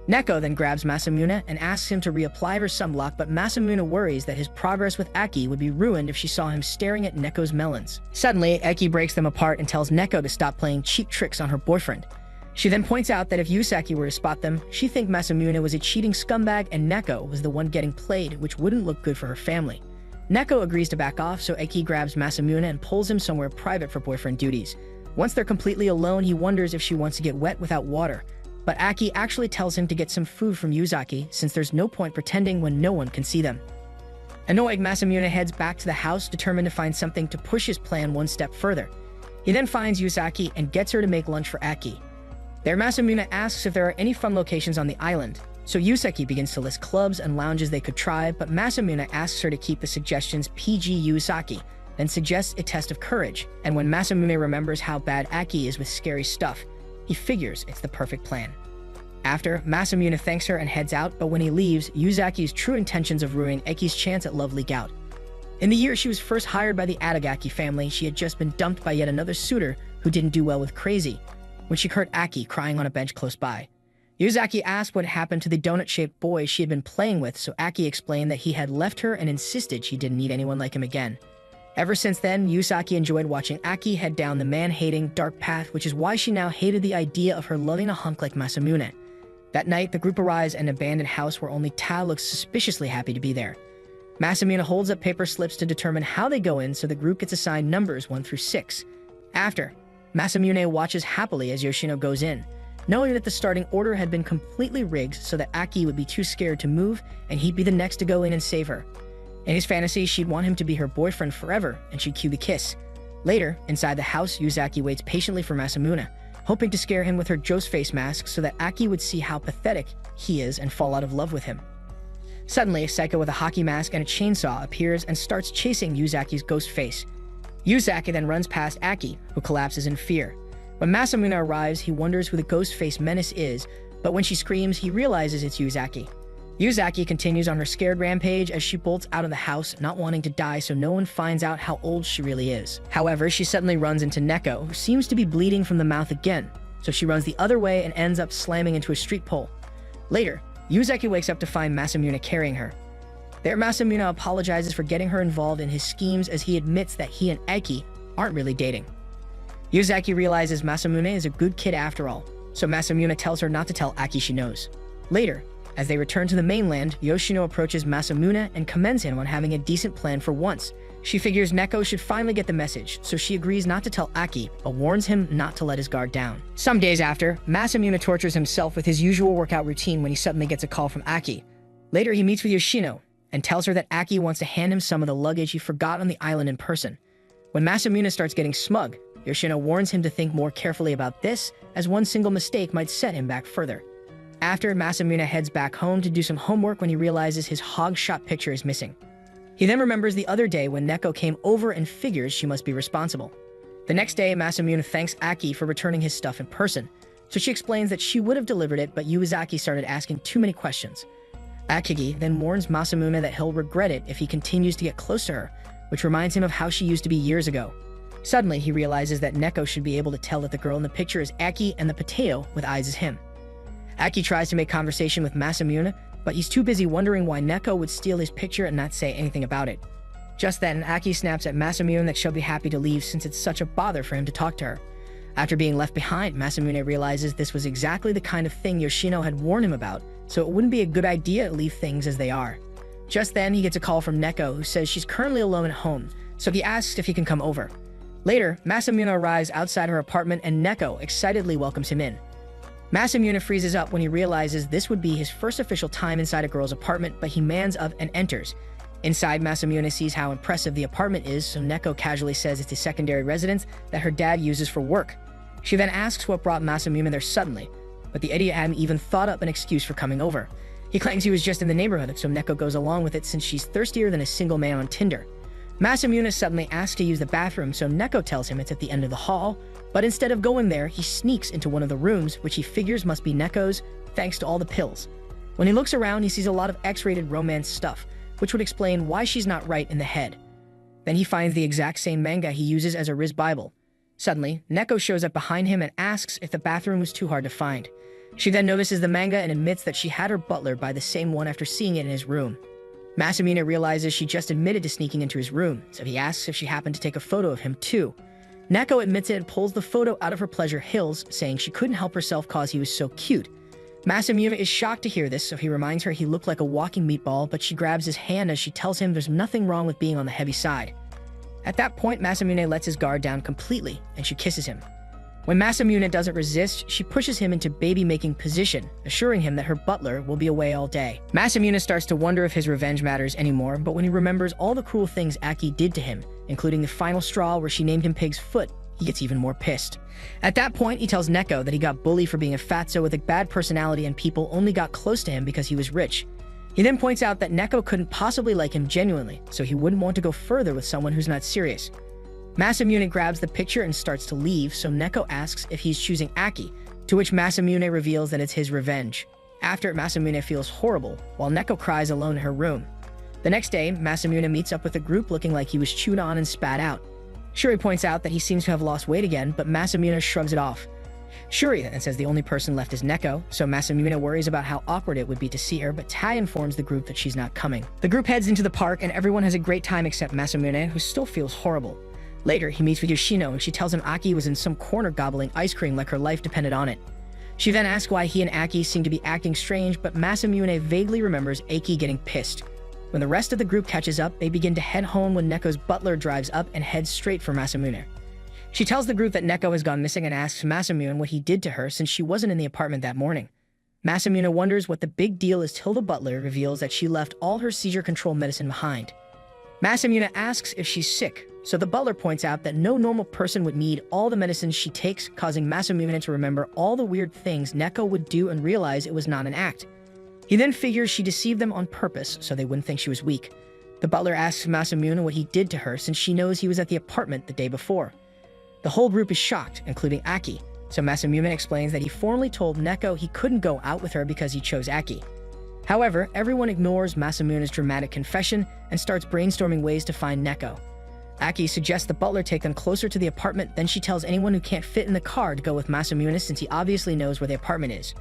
Neko then grabs Masamune and asks him to reapply her sunblock, but Masamune worries that his progress with Aki would be ruined if she saw him staring at Neko's melons. Suddenly, Aki breaks them apart and tells Neko to stop playing cheap tricks on her boyfriend. She then points out that if Yusaki were to spot them, she'd think Masamune was a cheating scumbag and Neko was the one getting played, which wouldn't look good for her family. Neko agrees to back off, so Aki grabs Masamune and pulls him somewhere private for boyfriend duties. Once they're completely alone, he wonders if she wants to get wet without water. But Aki actually tells him to get some food from Yusaki, since there's no point pretending when no one can see them. Annoyed, Masamune heads back to the house, determined to find something to push his plan one step further. He then finds Yusaki and gets her to make lunch for Aki. There, Masamune asks if there are any fun locations on the island, so Yusaki begins to list clubs and lounges they could try, but Masamune asks her to keep the suggestions PG Yusaki, then suggests a test of courage, and when Masamune remembers how bad Aki is with scary stuff, he figures it's the perfect plan. After, Masamune thanks her and heads out, but when he leaves, Yusaki's true intentions of ruining Aki's chance at love leak out. In the year she was first hired by the Adagaki family, she had just been dumped by yet another suitor who didn't do well with Crazy, when she heard Aki crying on a bench close by. Yuzaki asked what happened to the donut-shaped boy she had been playing with, so Aki explained that he had left her and insisted she didn't need anyone like him again. Ever since then, Yuzaki enjoyed watching Aki head down the man-hating, dark path, which is why she now hated the idea of her loving a hunk like Masamune. That night, the group arrives at an abandoned house where only Ta looks suspiciously happy to be there. Masamune holds up paper slips to determine how they go in, so the group gets assigned numbers 1 through 6. After, Masamune watches happily as Yoshino goes in, knowing that the starting order had been completely rigged so that Aki would be too scared to move and he'd be the next to go in and save her. In his fantasy, she'd want him to be her boyfriend forever, and she'd cue the kiss. Later, inside the house, Yuzaki waits patiently for Masamune, hoping to scare him with her Joe's face mask so that Aki would see how pathetic he is and fall out of love with him. Suddenly, a psycho with a hockey mask and a chainsaw appears and starts chasing Yuzaki's ghost face. Yuzaki then runs past Aki, who collapses in fear. When Masamune arrives, he wonders who the ghost face menace is, but when she screams, he realizes it's Yuzaki. Yuzaki continues on her scared rampage as she bolts out of the house, not wanting to die so no one finds out how old she really is. However, she suddenly runs into Neko, who seems to be bleeding from the mouth again, so she runs the other way and ends up slamming into a street pole. Later, Yuzaki wakes up to find Masamune carrying her. There, Masamune apologizes for getting her involved in his schemes as he admits that he and Aki aren't really dating. Yuzaki realizes Masamune is a good kid after all, so Masamune tells her not to tell Aki she knows. Later, as they return to the mainland, Yoshino approaches Masamune and commends him on having a decent plan for once. She figures Neko should finally get the message, so she agrees not to tell Aki, but warns him not to let his guard down. Some days after, Masamune tortures himself with his usual workout routine when he suddenly gets a call from Aki. Later, he meets with Yoshino and tells her that Aki wants to hand him some of the luggage he forgot on the island in person. When Masamune starts getting smug, Yoshino warns him to think more carefully about this, as one single mistake might set him back further. After, Masamune heads back home to do some homework when he realizes his hog-shot picture is missing. He then remembers the other day when Neko came over and figures she must be responsible. The next day, Masamune thanks Aki for returning his stuff in person, so she explains that she would have delivered it, but Yuzaki started asking too many questions. Akigi then warns Masamune that he'll regret it if he continues to get close to her, which reminds him of how she used to be years ago. Suddenly, he realizes that Neko should be able to tell that the girl in the picture is Aki and the potato with eyes is him. Aki tries to make conversation with Masamune, but he's too busy wondering why Neko would steal his picture and not say anything about it. Just then, Aki snaps at Masamune that she'll be happy to leave since it's such a bother for him to talk to her. After being left behind, Masamune realizes this was exactly the kind of thing Yoshino had warned him about, so it wouldn't be a good idea to leave things as they are. Just then, he gets a call from Neko, who says she's currently alone at home, so he asks if he can come over. Later, Masamune arrives outside her apartment and Neko excitedly welcomes him in. Masamune freezes up when he realizes this would be his first official time inside a girl's apartment, but he mans up and enters. Inside, Masamune sees how impressive the apartment is, so Neko casually says it's a secondary residence that her dad uses for work. She then asks what brought Masamune there suddenly, but the idiot hadn't even thought up an excuse for coming over. He claims he was just in the neighborhood, so Neko goes along with it since she's thirstier than a single man on Tinder. Masamune suddenly asks to use the bathroom, so Neko tells him it's at the end of the hall, but instead of going there, he sneaks into one of the rooms, which he figures must be Neko's, thanks to all the pills. When he looks around, he sees a lot of X-rated romance stuff, which would explain why she's not right in the head. Then he finds the exact same manga he uses as a Riz Bible. Suddenly, Neko shows up behind him and asks if the bathroom was too hard to find. She then notices the manga and admits that she had her butler buy the same one after seeing it in his room. Masamune realizes she just admitted to sneaking into his room, so he asks if she happened to take a photo of him too. Neko admits it and pulls the photo out of her pleasure hills, saying she couldn't help herself cause he was so cute. Masamune is shocked to hear this, so he reminds her he looked like a walking meatball, but she grabs his hand as she tells him there's nothing wrong with being on the heavy side. At that point, Masamune lets his guard down completely, and she kisses him. When Masamune doesn't resist, she pushes him into baby-making position, assuring him that her butler will be away all day. Masamune starts to wonder if his revenge matters anymore, but when he remembers all the cruel things Aki did to him, including the final straw where she named him Pig's Foot, he gets even more pissed. At that point, he tells Neko that he got bullied for being a fatso with a bad personality and people only got close to him because he was rich. He then points out that Neko couldn't possibly like him genuinely, so he wouldn't want to go further with someone who's not serious. Masamune grabs the picture and starts to leave, so Neko asks if he's choosing Aki, to which Masamune reveals that it's his revenge. After, Masamune feels horrible, while Neko cries alone in her room. The next day, Masamune meets up with the group looking like he was chewed on and spat out. Shuri points out that he seems to have lost weight again, but Masamune shrugs it off. Shuri then says the only person left is Neko, so Masamune worries about how awkward it would be to see her, but Tai informs the group that she's not coming. The group heads into the park and everyone has a great time except Masamune, who still feels horrible. Later, he meets with Yoshino and she tells him Aki was in some corner gobbling ice cream like her life depended on it. She then asks why he and Aki seem to be acting strange, but Masamune vaguely remembers Aki getting pissed. When the rest of the group catches up, they begin to head home when Neko's butler drives up and heads straight for Masamune. She tells the group that Neko has gone missing and asks Masamune what he did to her since she wasn't in the apartment that morning. Masamune wonders what the big deal is till the butler reveals that she left all her seizure control medicine behind. Masamune asks if she's sick, so the butler points out that no normal person would need all the medicines she takes, causing Masamune to remember all the weird things Neko would do and realize it was not an act. He then figures she deceived them on purpose so they wouldn't think she was weak. The butler asks Masamune what he did to her since she knows he was at the apartment the day before. The whole group is shocked, including Aki, so Masamune explains that he formally told Neko he couldn't go out with her because he chose Aki. However, everyone ignores Masamune's dramatic confession and starts brainstorming ways to find Neko. Aki suggests the butler take them closer to the apartment, then she tells anyone who can't fit in the car to go with Masamune since he obviously knows where the apartment is.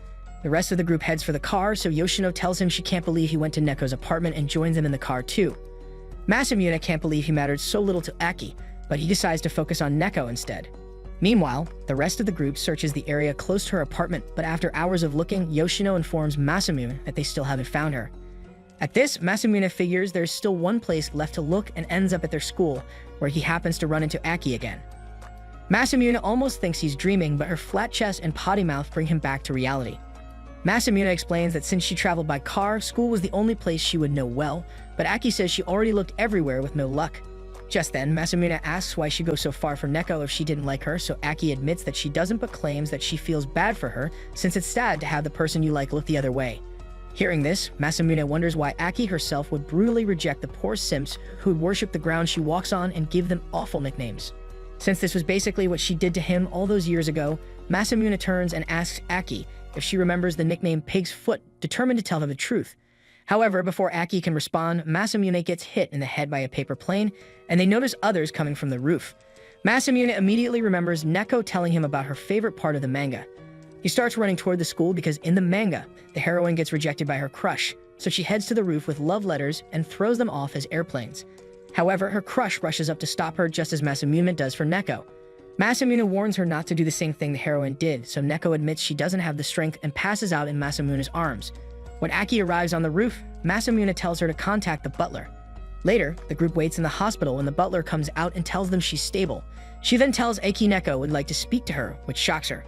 The rest of the group heads for the car, so Yoshino tells him she can't believe he went to Neko's apartment and joins them in the car too. Masamune can't believe he mattered so little to Aki, but he decides to focus on Neko instead. Meanwhile, the rest of the group searches the area close to her apartment, but after hours of looking, Yoshino informs Masamune that they still haven't found her. At this, Masamune figures there's still one place left to look and ends up at their school, where he happens to run into Aki again. Masamune almost thinks he's dreaming, but her flat chest and potty mouth bring him back to reality. Masamune explains that since she traveled by car, school was the only place she would know well, but Aki says she already looked everywhere with no luck. Just then, Masamune asks why she goes so far for Neko if she didn't like her, so Aki admits that she doesn't but claims that she feels bad for her since it's sad to have the person you like look the other way. Hearing this, Masamune wonders why Aki herself would brutally reject the poor simps who would worship the ground she walks on and give them awful nicknames. Since this was basically what she did to him all those years ago, Masamune turns and asks Aki if she remembers the nickname Pig's Foot, determined to tell her the truth. However, before Aki can respond, Masamune gets hit in the head by a paper plane, and they notice others coming from the roof. Masamune immediately remembers Neko telling him about her favorite part of the manga. He starts running toward the school because in the manga, the heroine gets rejected by her crush, so she heads to the roof with love letters and throws them off as airplanes. However, her crush rushes up to stop her just as Masamune does for Neko. Masamune warns her not to do the same thing the heroine did, so Neko admits she doesn't have the strength and passes out in Masamune's arms. When Aki arrives on the roof, Masamune tells her to contact the butler. Later, the group waits in the hospital when the butler comes out and tells them she's stable. She then tells Aki Neko would like to speak to her, which shocks her.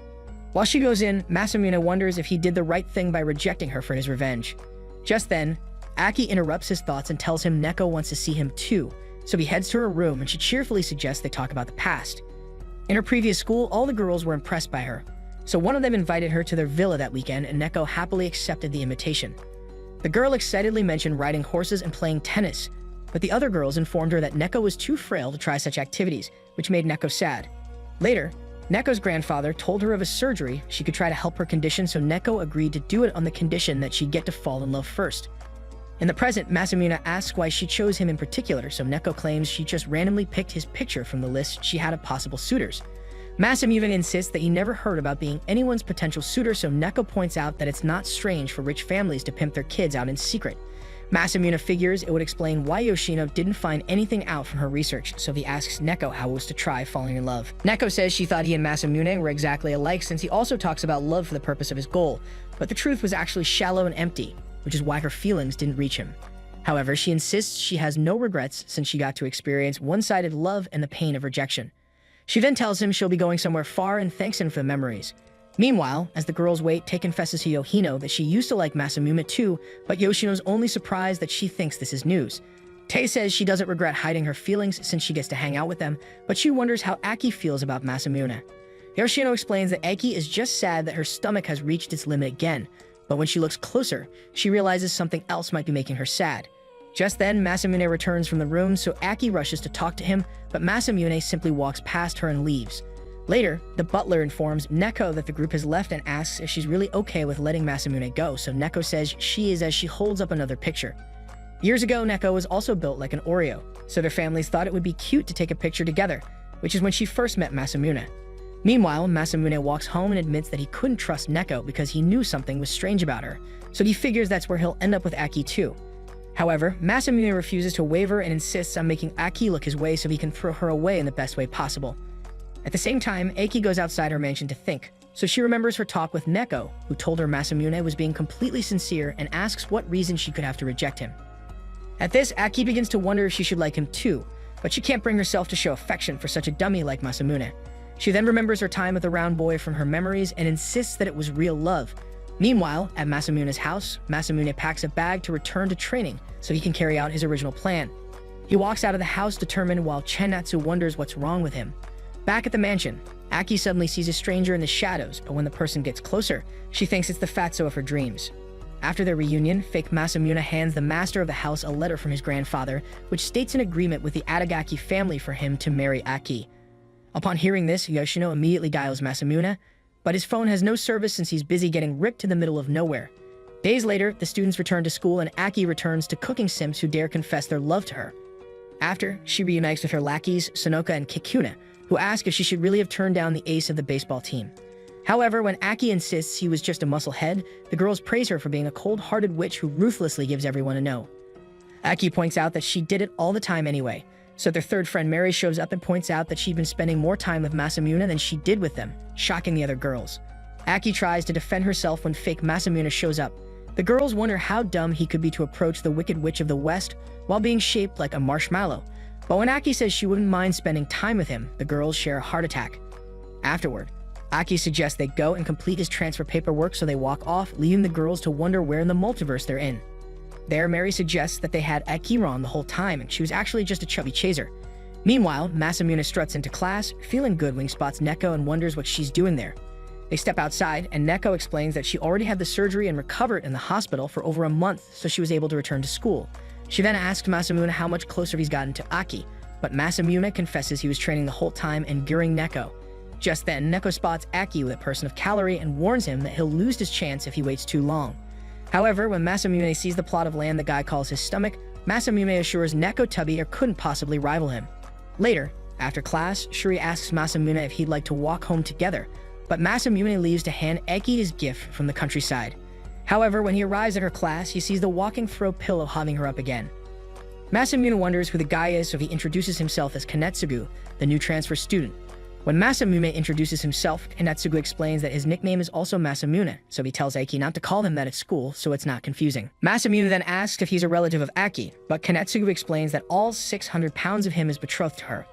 While she goes in, Masamune wonders if he did the right thing by rejecting her for his revenge. Just then, Aki interrupts his thoughts and tells him Neko wants to see him too, so he heads to her room and she cheerfully suggests they talk about the past. In her previous school, all the girls were impressed by her, so one of them invited her to their villa that weekend and Neko happily accepted the invitation. The girl excitedly mentioned riding horses and playing tennis, but the other girls informed her that Neko was too frail to try such activities, which made Neko sad. Later, Neko's grandfather told her of a surgery she could try to help her condition, so Neko agreed to do it on the condition that she'd get to fall in love first. In the present, Masamune asks why she chose him in particular, so Neko claims she just randomly picked his picture from the list she had of possible suitors. Masamune insists that he never heard about being anyone's potential suitor, so Neko points out that it's not strange for rich families to pimp their kids out in secret. Masamune figures it would explain why Yoshino didn't find anything out from her research, so he asks Neko how it was to try falling in love. Neko says she thought he and Masamune were exactly alike since he also talks about love for the purpose of his goal, but the truth was actually shallow and empty, which is why her feelings didn't reach him. However, she insists she has no regrets since she got to experience one-sided love and the pain of rejection. She then tells him she'll be going somewhere far and thanks him for the memories. Meanwhile, as the girls wait, Tay confesses to Yoshino that she used to like Masamune too, but Yoshino's only surprised that she thinks this is news. Tay says she doesn't regret hiding her feelings since she gets to hang out with them, but she wonders how Aki feels about Masamune. Yoshino explains that Aki is just sad that her stomach has reached its limit again, but when she looks closer, she realizes something else might be making her sad. Just then, Masamune returns from the room, so Aki rushes to talk to him, but Masamune simply walks past her and leaves. Later, the butler informs Neko that the group has left and asks if she's really okay with letting Masamune go, so Neko says she is as she holds up another picture. Years ago, Neko was also built like an Oreo, so their families thought it would be cute to take a picture together, which is when she first met Masamune. Meanwhile, Masamune walks home and admits that he couldn't trust Neko because he knew something was strange about her, so he figures that's where he'll end up with Aki too. However, Masamune refuses to waver and insists on making Aki look his way so he can throw her away in the best way possible. At the same time, Aki goes outside her mansion to think, so she remembers her talk with Neko, who told her Masamune was being completely sincere and asks what reason she could have to reject him. At this, Aki begins to wonder if she should like him too, but she can't bring herself to show affection for such a dummy like Masamune. She then remembers her time with the round boy from her memories and insists that it was real love. Meanwhile, at Masamune's house, Masamune packs a bag to return to training so he can carry out his original plan. He walks out of the house determined while Chenatsu wonders what's wrong with him. Back at the mansion, Aki suddenly sees a stranger in the shadows, but when the person gets closer, she thinks it's the fatso of her dreams. After their reunion, fake Masamune hands the master of the house a letter from his grandfather, which states an agreement with the Adagaki family for him to marry Aki. Upon hearing this, Yoshino immediately dials Masamune, but his phone has no service since he's busy getting ripped to the middle of nowhere. Days later, the students return to school and Aki returns to cooking simps who dare confess their love to her. After, she reunites with her lackeys, Sonoka and Kikune, who ask if she should really have turned down the ace of the baseball team. However, when Aki insists he was just a musclehead, the girls praise her for being a cold-hearted witch who ruthlessly gives everyone a no. Aki points out that she did it all the time anyway, so their third friend Mary shows up and points out that she'd been spending more time with Masamune than she did with them, shocking the other girls. Aki tries to defend herself when fake Masamune shows up. The girls wonder how dumb he could be to approach the Wicked Witch of the West while being shaped like a marshmallow. But when Aki says she wouldn't mind spending time with him, the girls share a heart attack. Afterward, Aki suggests they go and complete his transfer paperwork, so they walk off, leaving the girls to wonder where in the multiverse they're in. There, Mary suggests that they had Aki wrong the whole time and she was actually just a chubby chaser. Meanwhile, Masamune struts into class, feeling good when he spots Neko and wonders what she's doing there. They step outside, and Neko explains that she already had the surgery and recovered in the hospital for over a month, so she was able to return to school. She then asks Masamune how much closer he's gotten to Aki, but Masamune confesses he was training the whole time, enduring Neko. Just then, Neko spots Aki with a person of calorie and warns him that he'll lose his chance if he waits too long. However, when Masamune sees the plot of land the guy calls his stomach, Masamune assures Neko Tubby couldn't possibly rival him. Later, after class, Shuri asks Masamune if he'd like to walk home together, but Masamune leaves to hand Aki his gift from the countryside. However, when he arrives at her class, he sees the walking throw pillow hobbing her up again. Masamune wonders who the guy is, so he introduces himself as Kanetsugu, the new transfer student. When Masamune introduces himself, Kanetsugu explains that his nickname is also Masamune, so he tells Aki not to call him that at school so it's not confusing. Masamune then asks if he's a relative of Aki, but Kanetsugu explains that all 600 pounds of him is betrothed to her.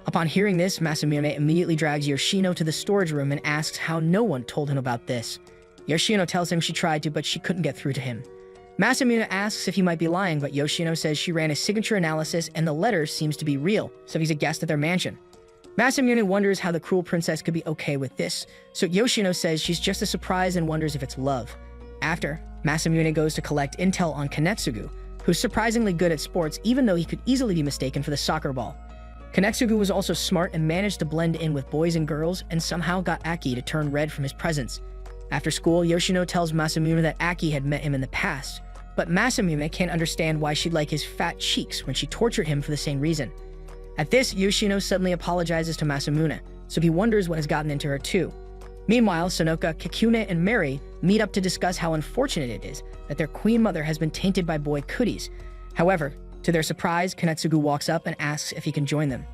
Upon hearing this, Masamune immediately drags Yoshino to the storage room and asks how no one told him about this. Yoshino tells him she tried to, but she couldn't get through to him. Masamune asks if he might be lying, but Yoshino says she ran a signature analysis and the letter seems to be real, so he's a guest at their mansion. Masamune wonders how the cruel princess could be okay with this, so Yoshino says she's just a surprise and wonders if it's love. After, Masamune goes to collect intel on Kanetsugu, who's surprisingly good at sports even though he could easily be mistaken for the soccer ball. Kanetsugu was also smart and managed to blend in with boys and girls and somehow got Aki to turn red from his presence. After school, Yoshino tells Masamune that Aki had met him in the past, but Masamune can't understand why she'd like his fat cheeks when she tortured him for the same reason. At this, Yoshino suddenly apologizes to Masamune, so he wonders what has gotten into her too. Meanwhile, Sonoka, Kikune, and Mary meet up to discuss how unfortunate it is that their queen mother has been tainted by boy cooties. However, to their surprise, Kanetsugu walks up and asks if he can join them.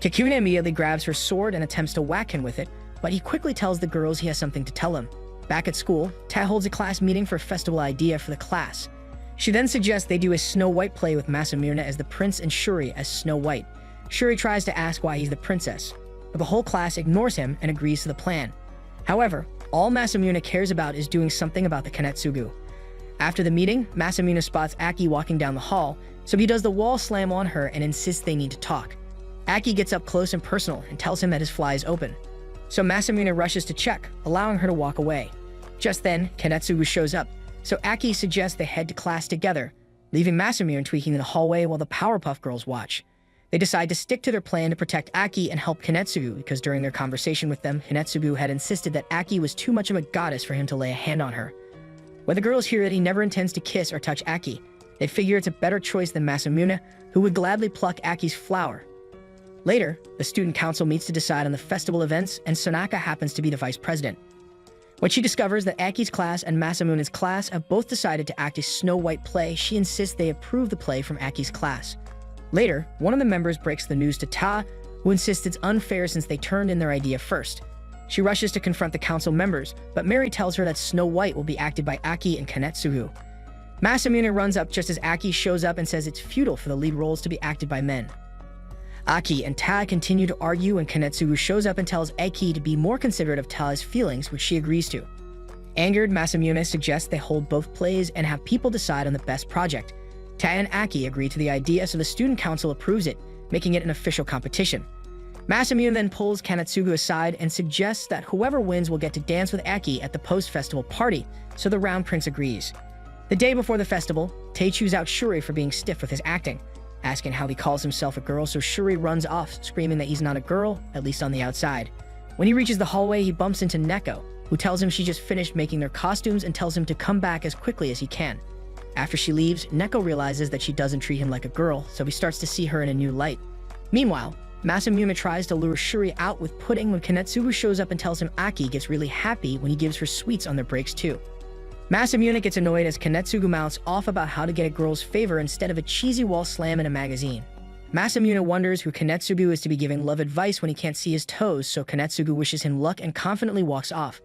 Kikune immediately grabs her sword and attempts to whack him with it, but he quickly tells the girls he has something to tell them. Back at school, Ta holds a class meeting for a festival idea for the class. She then suggests they do a Snow White play with Masamune as the prince and Shuri as Snow White. Shuri tries to ask why he's the princess, but the whole class ignores him and agrees to the plan. However, all Masamune cares about is doing something about the Kanetsugu. After the meeting, Masamune spots Aki walking down the hall, so he does the wall slam on her and insists they need to talk. Aki gets up close and personal and tells him that his fly is open. So Masamune rushes to check, allowing her to walk away. Just then, Kanetsugu shows up, so Aki suggests they head to class together, leaving Masamune tweaking in the hallway while the Powerpuff Girls watch. They decide to stick to their plan to protect Aki and help Kanetsugu because during their conversation with them, Kanetsugu had insisted that Aki was too much of a goddess for him to lay a hand on her. When the girls hear that he never intends to kiss or touch Aki, they figure it's a better choice than Masamune, who would gladly pluck Aki's flower. Later, the student council meets to decide on the festival events, and Sonaka happens to be the vice president. When she discovers that Aki's class and Masamune's class have both decided to act a Snow White play, she insists they approve the play from Aki's class. Later, one of the members breaks the news to Ta, who insists it's unfair since they turned in their idea first. She rushes to confront the council members, but Mary tells her that Snow White will be acted by Aki and Kanetsugu. Masamune runs up just as Aki shows up and says it's futile for the lead roles to be acted by men. Aki and Ta continue to argue, and Kanetsugu shows up and tells Aki to be more considerate of Ta's feelings, which she agrees to. Angered, Masamune suggests they hold both plays and have people decide on the best project. Ta and Aki agree to the idea, so the student council approves it, making it an official competition. Masamune then pulls Kanetsugu aside and suggests that whoever wins will get to dance with Aki at the post-festival party, so the Round Prince agrees. The day before the festival, Tae chews out Shuri for being stiff with his acting, asking how he calls himself a girl, so Shuri runs off, screaming that he's not a girl, at least on the outside. When he reaches the hallway, he bumps into Neko, who tells him she just finished making their costumes and tells him to come back as quickly as he can. After she leaves, Neko realizes that she doesn't treat him like a girl, so he starts to see her in a new light. Meanwhile, Masamune tries to lure Shuri out with pudding when Kanetsugu shows up and tells him Aki gets really happy when he gives her sweets on their breaks too. Masamune gets annoyed as Kanetsugu mouths off about how to get a girl's favor instead of a cheesy wall slam in a magazine. Masamune wonders who Kanetsugu is to be giving love advice when he can't see his toes, so Kanetsugu wishes him luck and confidently walks off.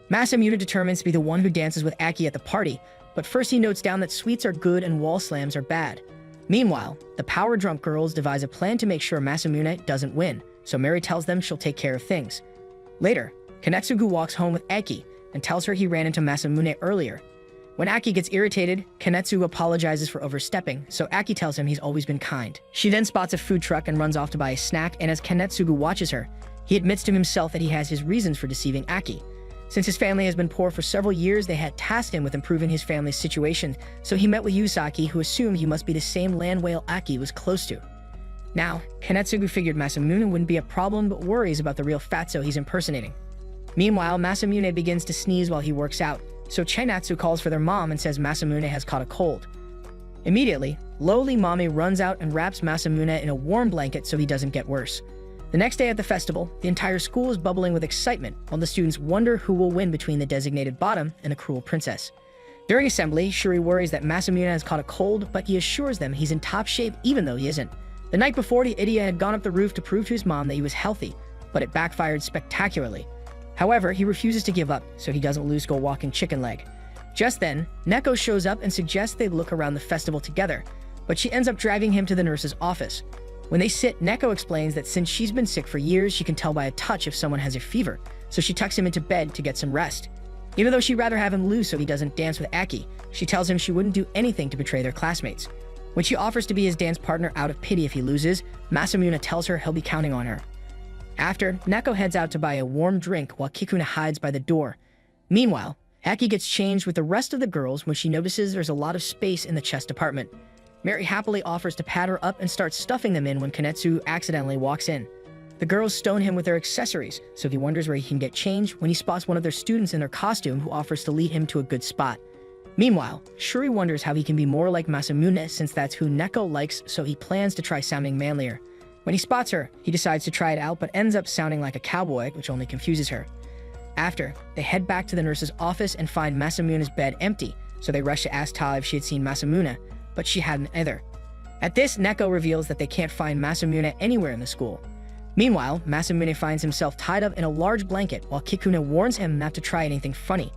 Masamune determines to be the one who dances with Aki at the party, but first he notes down that sweets are good and wall slams are bad. Meanwhile, the power-drunk girls devise a plan to make sure Masamune doesn't win, so Mary tells them she'll take care of things. Later, Kanetsugu walks home with Aki and tells her he ran into Masamune earlier. When Aki gets irritated, Kanetsugu apologizes for overstepping, so Aki tells him he's always been kind. She then spots a food truck and runs off to buy a snack, and as Kanetsugu watches her, he admits to himself that he has his reasons for deceiving Aki. Since his family has been poor for several years, they had tasked him with improving his family's situation, so he met with Yusaki, who assumed he must be the same land whale Aki was close to. Now, Kanetsugu figured Masamune wouldn't be a problem, but worries about the real fatso he's impersonating. Meanwhile, Masamune begins to sneeze while he works out, so Chinatsu calls for their mom and says Masamune has caught a cold. Immediately, lowly mommy runs out and wraps Masamune in a warm blanket so he doesn't get worse. The next day at the festival, the entire school is bubbling with excitement, while the students wonder who will win between the designated bottom and a cruel princess. During assembly, Shuri worries that Masamune has caught a cold, but he assures them he's in top shape even though he isn't. The night before, the idiot had gone up the roof to prove to his mom that he was healthy, but it backfired spectacularly. However, he refuses to give up, so he doesn't lose go walking chicken leg. Just then, Neko shows up and suggests they look around the festival together, but she ends up dragging him to the nurse's office. When they sit, Neko explains that since she's been sick for years, she can tell by a touch if someone has a fever, so she tucks him into bed to get some rest. Even though she'd rather have him lose so he doesn't dance with Aki, she tells him she wouldn't do anything to betray their classmates. When she offers to be his dance partner out of pity if he loses, Masamune tells her he'll be counting on her. After, Neko heads out to buy a warm drink while Kikuna hides by the door. Meanwhile, Aki gets changed with the rest of the girls when she notices there's a lot of space in the chess department. Mary happily offers to pad her up and starts stuffing them in when Kanetsu accidentally walks in. The girls stone him with their accessories, so he wonders where he can get change when he spots one of their students in their costume who offers to lead him to a good spot. Meanwhile, Shuri wonders how he can be more like Masamune since that's who Neko likes, so he plans to try sounding manlier. When he spots her, he decides to try it out but ends up sounding like a cowboy, which only confuses her. After, they head back to the nurse's office and find Masamune's bed empty, so they rush to ask Ta if she had seen Masamune, but she hadn't either. At this, Neko reveals that they can't find Masamune anywhere in the school. Meanwhile, Masamune finds himself tied up in a large blanket while Kikuna warns him not to try anything funny.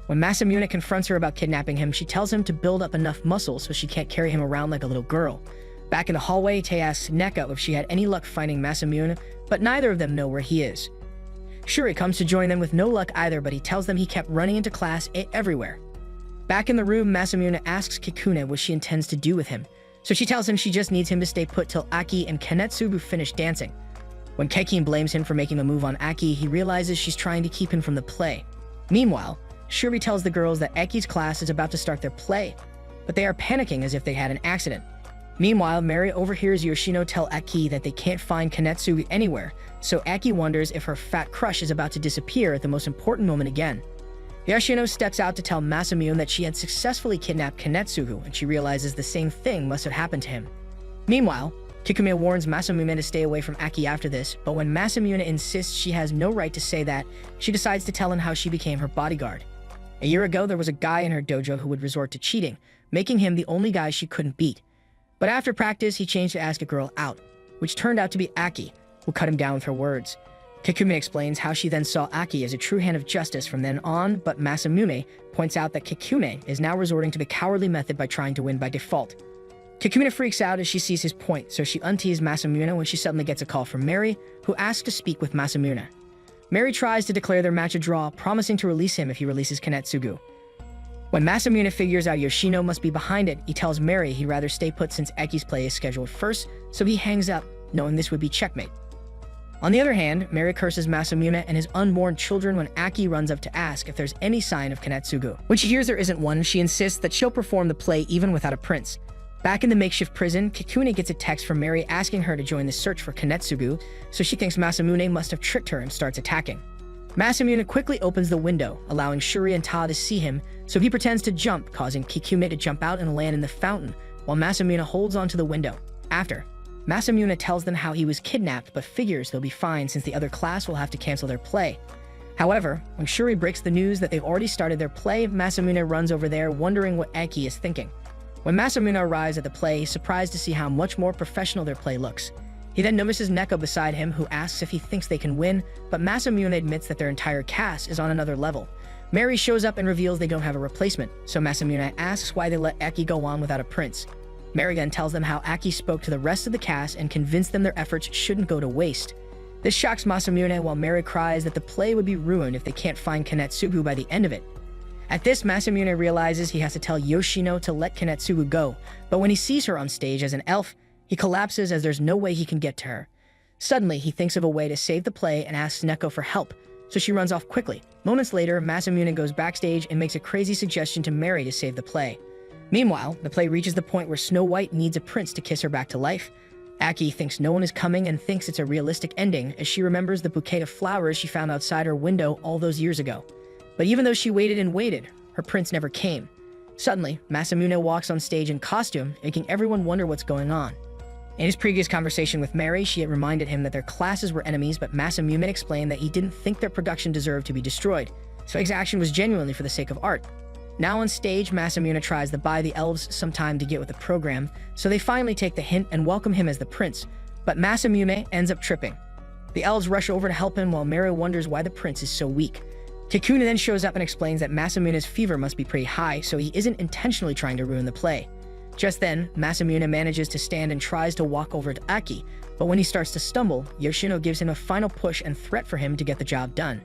When Masamune confronts her about kidnapping him, she tells him to build up enough muscle so she can't carry him around like a little girl. Back in the hallway, Tae asks Neko if she had any luck finding Masamune, but neither of them know where he is. Shuri comes to join them with no luck either, but he tells them he kept running into class everywhere. Back in the room, Masamune asks Kikuna what she intends to do with him, so she tells him she just needs him to stay put till Aki and Kanetsugu finish dancing. When Kekin blames him for making a move on Aki, he realizes she's trying to keep him from the play. Meanwhile, Shuri tells the girls that Aki's class is about to start their play, but they are panicking as if they had an accident. Meanwhile, Mary overhears Yoshino tell Aki that they can't find Kanetsugu anywhere, so Aki wonders if her fat crush is about to disappear at the most important moment again. Yoshino steps out to tell Masamune that she had successfully kidnapped Kanetsugu, and she realizes the same thing must have happened to him. Meanwhile, Kikume warns Masamune to stay away from Aki after this, but when Masamune insists she has no right to say that, she decides to tell him how she became her bodyguard. A year ago, there was a guy in her dojo who would resort to cheating, making him the only guy she couldn't beat. But after practice, he changed to ask a girl out, which turned out to be Aki, who cut him down with her words. Kikume explains how she then saw Aki as a true hand of justice from then on, but Masamune points out that Kikume is now resorting to the cowardly method by trying to win by default. Kikume freaks out as she sees his point, so she untees Masamune when she suddenly gets a call from Mary, who asks to speak with Masamune. Mary tries to declare their match a draw, promising to release him if he releases Kanetsugu. When Masamune figures out Yoshino must be behind it, he tells Mary he'd rather stay put since Aki's play is scheduled first, so he hangs up, knowing this would be checkmate. On the other hand, Mary curses Masamune and his unborn children when Aki runs up to ask if there's any sign of Kanetsugu. When she hears there isn't one, she insists that she'll perform the play even without a prince. Back in the makeshift prison, Kikume gets a text from Mary asking her to join the search for Kanetsugu, so she thinks Masamune must have tricked her and starts attacking. Masamune quickly opens the window, allowing Shuri and Ta to see him, so he pretends to jump, causing Kikume to jump out and land in the fountain, while Masamune holds onto the window. After, Masamune tells them how he was kidnapped but figures they'll be fine since the other class will have to cancel their play. However, when Shuri breaks the news that they've already started their play, Masamune runs over there wondering what Aki is thinking. When Masamune arrives at the play, he's surprised to see how much more professional their play looks. He then notices Neko beside him, who asks if he thinks they can win, but Masamune admits that their entire cast is on another level. Mary shows up and reveals they don't have a replacement, so Masamune asks why they let Aki go on without a prince. Mary then tells them how Aki spoke to the rest of the cast and convinced them their efforts shouldn't go to waste. This shocks Masamune while Mary cries that the play would be ruined if they can't find Kanetsugu by the end of it. At this, Masamune realizes he has to tell Yoshino to let Kanetsugu go, but when he sees her on stage as an elf, he collapses as there's no way he can get to her. Suddenly, he thinks of a way to save the play and asks Neko for help, so she runs off quickly. Moments later, Masamune goes backstage and makes a crazy suggestion to Mary to save the play. Meanwhile, the play reaches the point where Snow White needs a prince to kiss her back to life. Aki thinks no one is coming and thinks it's a realistic ending as she remembers the bouquet of flowers she found outside her window all those years ago. But even though she waited and waited, her prince never came. Suddenly, Masamune walks on stage in costume, making everyone wonder what's going on. In his previous conversation with Mary, she had reminded him that their classes were enemies, but Masamune explained that he didn't think their production deserved to be destroyed, so his action was genuinely for the sake of art. Now on stage, Masamune tries to buy the elves some time to get with the program, so they finally take the hint and welcome him as the prince, but Masamune ends up tripping. The elves rush over to help him while Mary wonders why the prince is so weak. Kikume then shows up and explains that Masamune's fever must be pretty high, so he isn't intentionally trying to ruin the play. Just then, Masamune manages to stand and tries to walk over to Aki, but when he starts to stumble, Yoshino gives him a final push and threat for him to get the job done.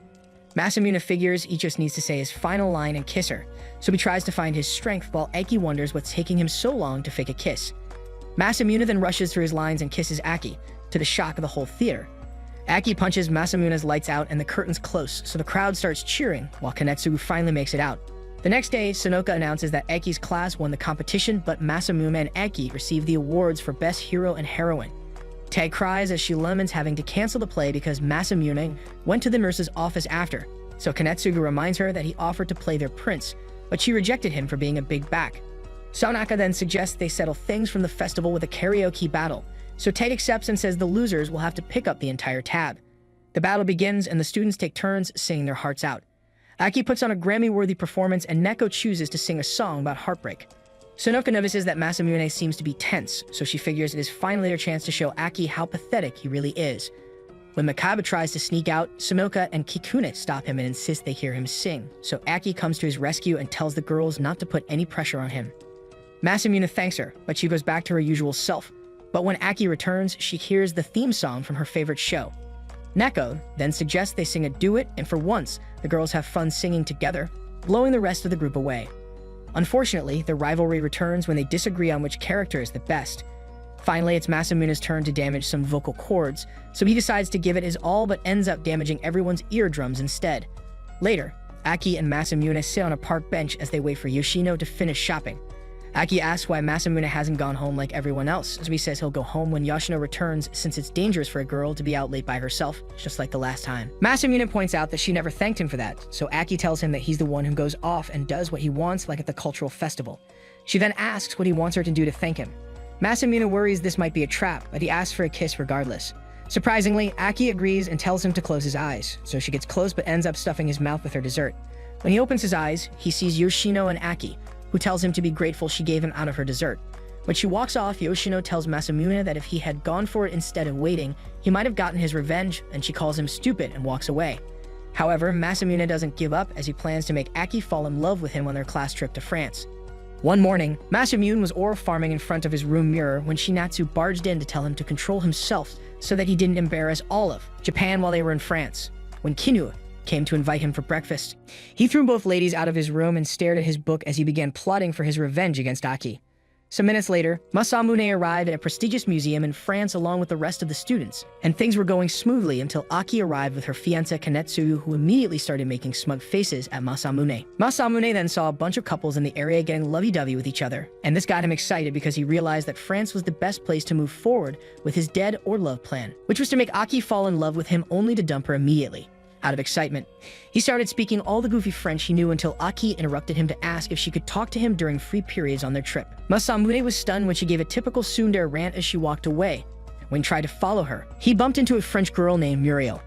Masamune figures he just needs to say his final line and kiss her, so he tries to find his strength while Aki wonders what's taking him so long to fake a kiss. Masamune then rushes through his lines and kisses Aki, to the shock of the whole theater. Aki punches Masamune's lights out and the curtains close, so the crowd starts cheering while Kanetsugu finally makes it out. The next day, Sonoka announces that Aki's class won the competition, but Masamune and Aki received the awards for Best Hero and Heroine. Tag cries as she laments having to cancel the play because Masamune went to the nurse's office after, so Kanetsugu reminds her that he offered to play their prince, but she rejected him for being a big back. Sonaka then suggests they settle things from the festival with a karaoke battle, so Tate accepts and says the losers will have to pick up the entire tab. The battle begins and the students take turns singing their hearts out. Aki puts on a Grammy-worthy performance and Neko chooses to sing a song about heartbreak. Sonoka notices that Masamune seems to be tense, so she figures it is finally their chance to show Aki how pathetic he really is. When Makaba tries to sneak out, Sonoka and Kikume stop him and insist they hear him sing, so Aki comes to his rescue and tells the girls not to put any pressure on him. Masamune thanks her, but she goes back to her usual self. But when Aki returns, she hears the theme song from her favorite show. Neko then suggests they sing a duet, and for once, the girls have fun singing together, blowing the rest of the group away. Unfortunately, the rivalry returns when they disagree on which character is the best. Finally, it's Masamune's turn to damage some vocal cords, so he decides to give it his all but ends up damaging everyone's eardrums instead. Later, Aki and Masamune sit on a park bench as they wait for Yoshino to finish shopping. Aki asks why Masamune hasn't gone home like everyone else, so he says he'll go home when Yoshino returns since it's dangerous for a girl to be out late by herself, just like the last time. Masamune points out that she never thanked him for that, so Aki tells him that he's the one who goes off and does what he wants like at the cultural festival. She then asks what he wants her to do to thank him. Masamune worries this might be a trap, but he asks for a kiss regardless. Surprisingly, Aki agrees and tells him to close his eyes, so she gets close but ends up stuffing his mouth with her dessert. When he opens his eyes, he sees Yoshino and Aki, who tells him to be grateful she gave him out of her dessert. When she walks off, Yoshino tells Masamune that if he had gone for it instead of waiting, he might have gotten his revenge, and she calls him stupid and walks away. However, Masamune doesn't give up as he plans to make Aki fall in love with him on their class trip to France. One morning, Masamune was oral farming in front of his room mirror when Shinatsu barged in to tell him to control himself so that he didn't embarrass all of Japan while they were in France. When Kinu came to invite him for breakfast, he threw both ladies out of his room and stared at his book as he began plotting for his revenge against Aki. Some minutes later, Masamune arrived at a prestigious museum in France along with the rest of the students, and things were going smoothly until Aki arrived with her fiancé Kanetsugu, who immediately started making smug faces at Masamune. Masamune then saw a bunch of couples in the area getting lovey-dovey with each other, and this got him excited because he realized that France was the best place to move forward with his dead or love plan, which was to make Aki fall in love with him only to dump her immediately. Out of excitement, he started speaking all the goofy French he knew until Aki interrupted him to ask if she could talk to him during free periods on their trip. Masamune was stunned when she gave a typical tsundere rant as she walked away. When he tried to follow her, he bumped into a French girl named Muriel.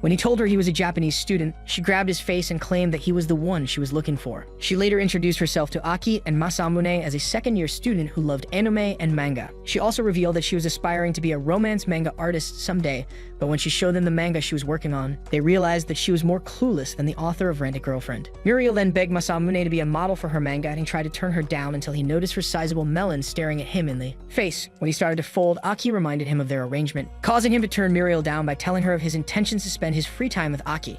When he told her he was a Japanese student, she grabbed his face and claimed that he was the one she was looking for. She later introduced herself to Aki and Masamune as a second-year student who loved anime and manga. She also revealed that she was aspiring to be a romance manga artist someday, but when she showed them the manga she was working on, they realized that she was more clueless than the author of Rent-a-Girlfriend. Muriel then begged Masamune to be a model for her manga, and he tried to turn her down until he noticed her sizable melon staring at him in the face. When he started to fold, Aki reminded him of their arrangement, causing him to turn Muriel down by telling her of his intentions to spend his free time with Aki.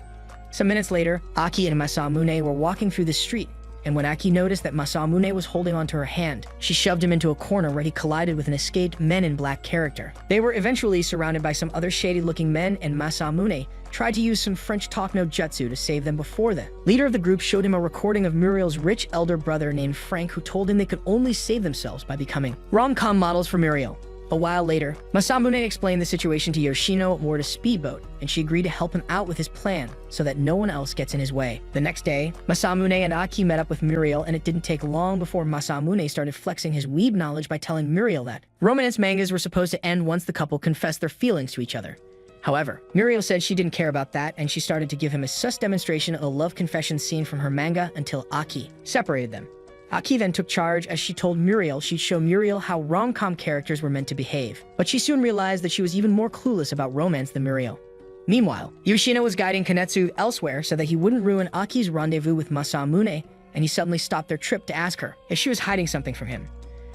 Some minutes later, Aki and Masamune were walking through the street, and when Aki noticed that Masamune was holding onto her hand, she shoved him into a corner where he collided with an escaped Men in Black character. They were eventually surrounded by some other shady-looking men, and Masamune tried to use some French talk no jutsu to save them before the leader of the group showed him a recording of Muriel's rich elder brother named Frank, who told him they could only save themselves by becoming rom-com models for Muriel. A while later, Masamune explained the situation to Yoshino aboard a speedboat, and she agreed to help him out with his plan so that no one else gets in his way. The next day, Masamune and Aki met up with Muriel, and it didn't take long before Masamune started flexing his weeb knowledge by telling Muriel that romance mangas were supposed to end once the couple confessed their feelings to each other. However, Muriel said she didn't care about that, and she started to give him a sus demonstration of a love confession scene from her manga until Aki separated them. Aki then took charge as she told Muriel she'd show Muriel how rom-com characters were meant to behave, but she soon realized that she was even more clueless about romance than Muriel. Meanwhile, Yoshino was guiding Kanetsu elsewhere so that he wouldn't ruin Aki's rendezvous with Masamune, and he suddenly stopped their trip to ask her if she was hiding something from him.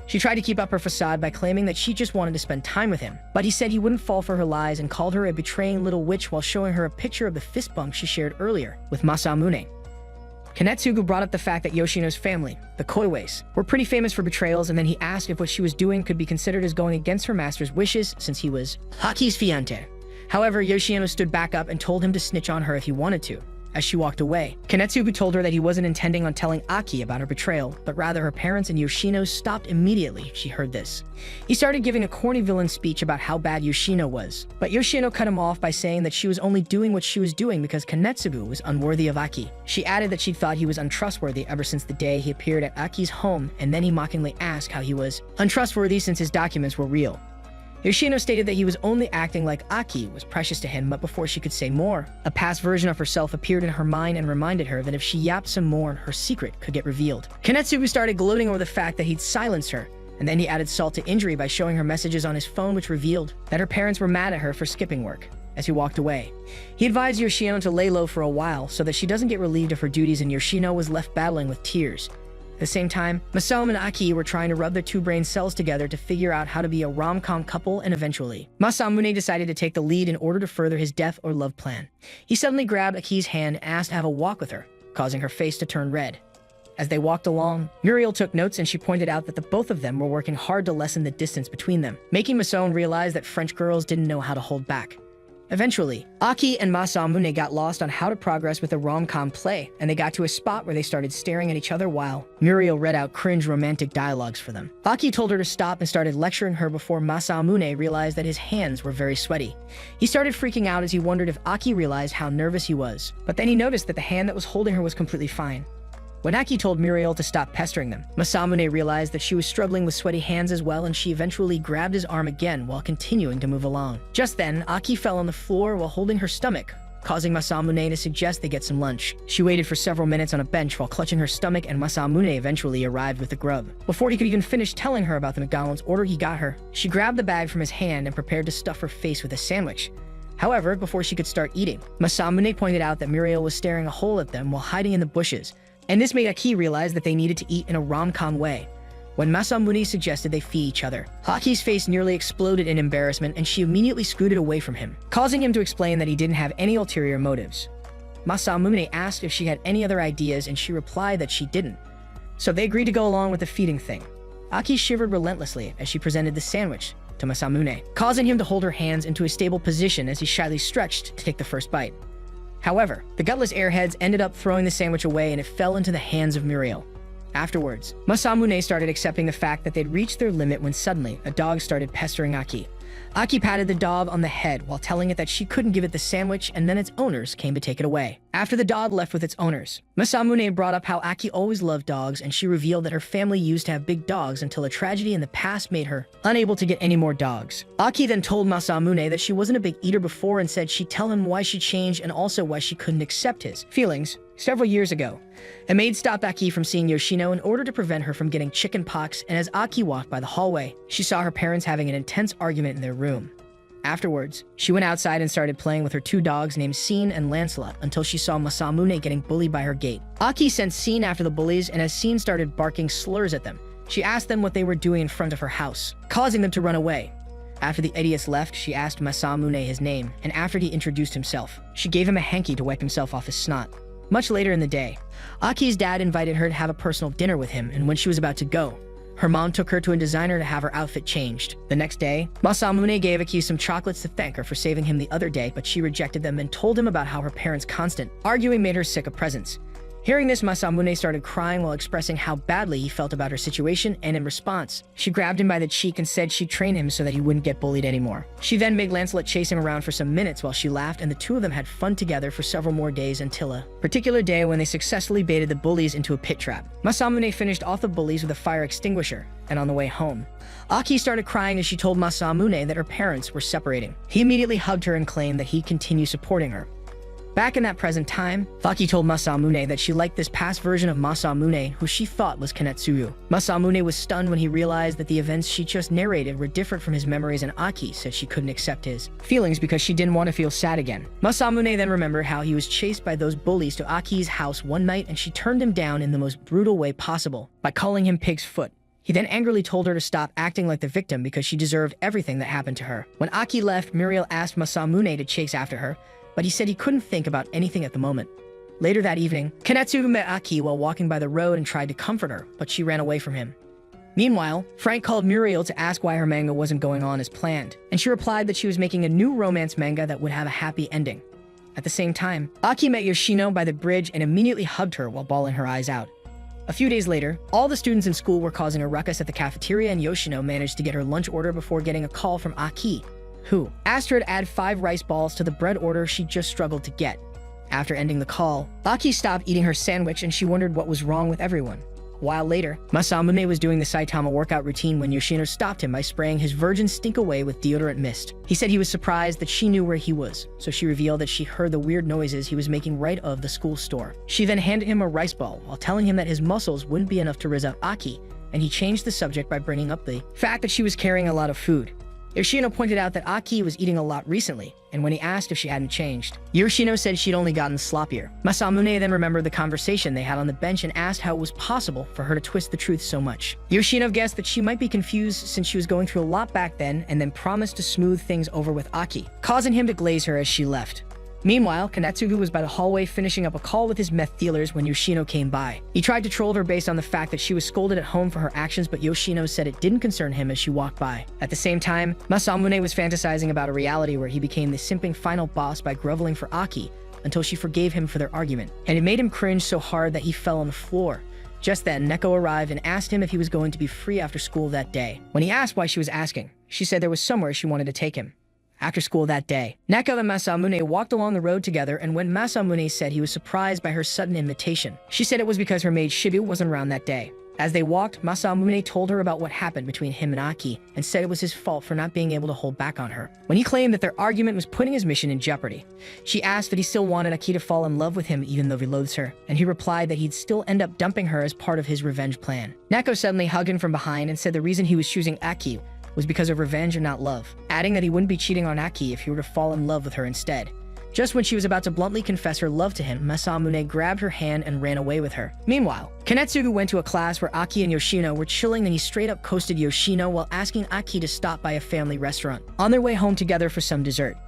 She tried to keep up her facade by claiming that she just wanted to spend time with him, but he said he wouldn't fall for her lies and called her a betraying little witch while showing her a picture of the fist bump she shared earlier with Masamune. Kanetsugu brought up the fact that Yoshino's family, the Koiwais, were pretty famous for betrayals, and then he asked if what she was doing could be considered as going against her master's wishes since he was Aki's fiancé. However, Yoshino stood back up and told him to snitch on her if he wanted to. As she walked away, Kanetsugu told her that he wasn't intending on telling Aki about her betrayal, but rather her parents and Yoshino stopped immediately she heard this. He started giving a corny villain speech about how bad Yoshino was, but Yoshino cut him off by saying that she was only doing what she was doing because Kanetsugu was unworthy of Aki. She added that she thought he was untrustworthy ever since the day he appeared at Aki's home, and then he mockingly asked how he was untrustworthy since his documents were real. Yoshino stated that he was only acting like Aki was precious to him, but before she could say more, a past version of herself appeared in her mind and reminded her that if she yapped some more, her secret could get revealed. Kanetsugu started gloating over the fact that he'd silenced her, and then he added salt to injury by showing her messages on his phone, which revealed that her parents were mad at her for skipping work. As he walked away, he advised Yoshino to lay low for a while so that she doesn't get relieved of her duties, and Yoshino was left battling with tears. At the same time, Masao and Aki were trying to rub their two brain cells together to figure out how to be a rom-com couple, and eventually, Masamune decided to take the lead in order to further his death or love plan. He suddenly grabbed Aki's hand and asked to have a walk with her, causing her face to turn red. As they walked along, Muriel took notes, and she pointed out that the both of them were working hard to lessen the distance between them, making Masao realize that French girls didn't know how to hold back. Eventually, Aki and Masamune got lost on how to progress with a rom-com play, and they got to a spot where they started staring at each other while Muriel read out cringe romantic dialogues for them. Aki told her to stop and started lecturing her before Masamune realized that his hands were very sweaty. He started freaking out as he wondered if Aki realized how nervous he was, but then he noticed that the hand that was holding her was completely fine. When Aki told Muriel to stop pestering them, Masamune realized that she was struggling with sweaty hands as well, and she eventually grabbed his arm again while continuing to move along. Just then, Aki fell on the floor while holding her stomach, causing Masamune to suggest they get some lunch. She waited for several minutes on a bench while clutching her stomach, and Masamune eventually arrived with the grub. Before he could even finish telling her about the McDonald's order he got her, she grabbed the bag from his hand and prepared to stuff her face with a sandwich. However, before she could start eating, Masamune pointed out that Muriel was staring a hole at them while hiding in the bushes, and this made Aki realize that they needed to eat in a rom-com way. When Masamune suggested they feed each other, Aki's face nearly exploded in embarrassment, and she immediately scooted away from him, causing him to explain that he didn't have any ulterior motives. Masamune asked if she had any other ideas, and she replied that she didn't. So they agreed to go along with the feeding thing. Aki shivered relentlessly as she presented the sandwich to Masamune, causing him to hold her hands into a stable position as he shyly stretched to take the first bite. However, the gutless airheads ended up throwing the sandwich away, and it fell into the hands of Muriel. Afterwards, Masamune started accepting the fact that they'd reached their limit when suddenly a dog started pestering Aki. Aki patted the dog on the head while telling it that she couldn't give it the sandwich, and then its owners came to take it away. After the dog left with its owners, Masamune brought up how Aki always loved dogs, and she revealed that her family used to have big dogs until a tragedy in the past made her unable to get any more dogs. Aki then told Masamune that she wasn't a big eater before and said she'd tell him why she changed and also why she couldn't accept his feelings. Several years ago, a maid stopped Aki from seeing Yoshino in order to prevent her from getting chicken pox, and as Aki walked by the hallway, she saw her parents having an intense argument in their room. Afterwards, she went outside and started playing with her two dogs named Scene and Lancelot until she saw Masamune getting bullied by her gate. Aki sent Scene after the bullies, and as Scene started barking slurs at them, she asked them what they were doing in front of her house, causing them to run away. After the idiots left, she asked Masamune his name, and after he introduced himself, she gave him a hanky to wipe himself off his snot. Much later in the day, Aki's dad invited her to have a personal dinner with him, and when she was about to go, her mom took her to a designer to have her outfit changed. The next day, Masamune gave Aki some chocolates to thank her for saving him the other day, but she rejected them and told him about how her parents' constant arguing made her sick of presents. Hearing this, Masamune started crying while expressing how badly he felt about her situation, and in response, she grabbed him by the cheek and said she'd train him so that he wouldn't get bullied anymore. She then made Lancelot chase him around for some minutes while she laughed, and the two of them had fun together for several more days until a particular day when they successfully baited the bullies into a pit trap. Masamune finished off the bullies with a fire extinguisher, and on the way home, Aki started crying as she told Masamune that her parents were separating. He immediately hugged her and claimed that he'd continue supporting her. Back in that present time, Aki told Masamune that she liked this past version of Masamune, who she thought was Kanetsuyu. Masamune was stunned when he realized that the events she just narrated were different from his memories, and Aki said she couldn't accept his feelings because she didn't want to feel sad again. Masamune then remembered how he was chased by those bullies to Aki's house one night, and she turned him down in the most brutal way possible by calling him pig's foot. He then angrily told her to stop acting like the victim because she deserved everything that happened to her. When Aki left, Muriel asked Masamune to chase after her, but he said he couldn't think about anything at the moment. Later that evening, Kanetsuyu met Aki while walking by the road and tried to comfort her, but she ran away from him. Meanwhile, Frank called Muriel to ask why her manga wasn't going on as planned, and she replied that she was making a new romance manga that would have a happy ending. At the same time, Aki met Yoshino by the bridge and immediately hugged her while bawling her eyes out. A few days later, all the students in school were causing a ruckus at the cafeteria, and Yoshino managed to get her lunch order before getting a call from Aki, who asked her to add 5 rice balls to the bread order she just struggled to get. After ending the call, Aki stopped eating her sandwich and she wondered what was wrong with everyone. A while later, Masamune was doing the Saitama workout routine when Yoshino stopped him by spraying his virgin stink away with deodorant mist. He said he was surprised that she knew where he was, so she revealed that she heard the weird noises he was making right of the school store. She then handed him a rice ball while telling him that his muscles wouldn't be enough to rizz up Aki, and he changed the subject by bringing up the fact that she was carrying a lot of food. Yoshino pointed out that Aki was eating a lot recently, and when he asked if she hadn't changed, Yoshino said she'd only gotten sloppier. Masamune then remembered the conversation they had on the bench and asked how it was possible for her to twist the truth so much. Yoshino guessed that she might be confused since she was going through a lot back then, and then promised to smooth things over with Aki, causing him to glaze her as she left. Meanwhile, Kanetsugu was by the hallway finishing up a call with his meth dealers when Yoshino came by. He tried to troll her based on the fact that she was scolded at home for her actions, but Yoshino said it didn't concern him as she walked by. At the same time, Masamune was fantasizing about a reality where he became the simping final boss by groveling for Aki until she forgave him for their argument, and it made him cringe so hard that he fell on the floor. Just then, Neko arrived and asked him if he was going to be free after school that day. When he asked why she was asking, she said there was somewhere she wanted to take him. After school that day, Neko and Masamune walked along the road together, and when Masamune said he was surprised by her sudden invitation, she said it was because her maid Shibu wasn't around that day. As they walked, Masamune told her about what happened between him and Aki and said it was his fault for not being able to hold back on her. When he claimed that their argument was putting his mission in jeopardy, she asked that he still wanted Aki to fall in love with him even though he loathes her, and he replied that he'd still end up dumping her as part of his revenge plan. Neko suddenly hugged him from behind and said the reason he was choosing Aki was because of revenge and not love, adding that he wouldn't be cheating on Aki if he were to fall in love with her instead. Just when she was about to bluntly confess her love to him, Masamune grabbed her hand and ran away with her. Meanwhile, Kanetsugu went to a class where Aki and Yoshino were chilling, and he straight up coasted Yoshino while asking Aki to stop by a family restaurant on their way home together for some dessert.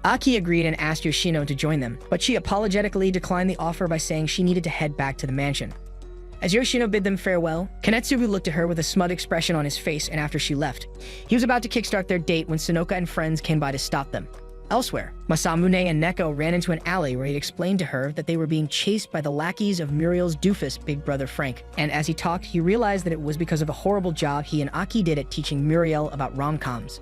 Aki agreed and asked Yoshino to join them, but she apologetically declined the offer by saying she needed to head back to the mansion. As Yoshino bid them farewell, Kanetsugu looked at her with a smug expression on his face, and after she left, he was about to kickstart their date when Sonoka and friends came by to stop them. Elsewhere, Masamune and Neko ran into an alley where he explained to her that they were being chased by the lackeys of Muriel's doofus big brother Frank, and as he talked, he realized that it was because of the horrible job he and Aki did at teaching Muriel about rom-coms.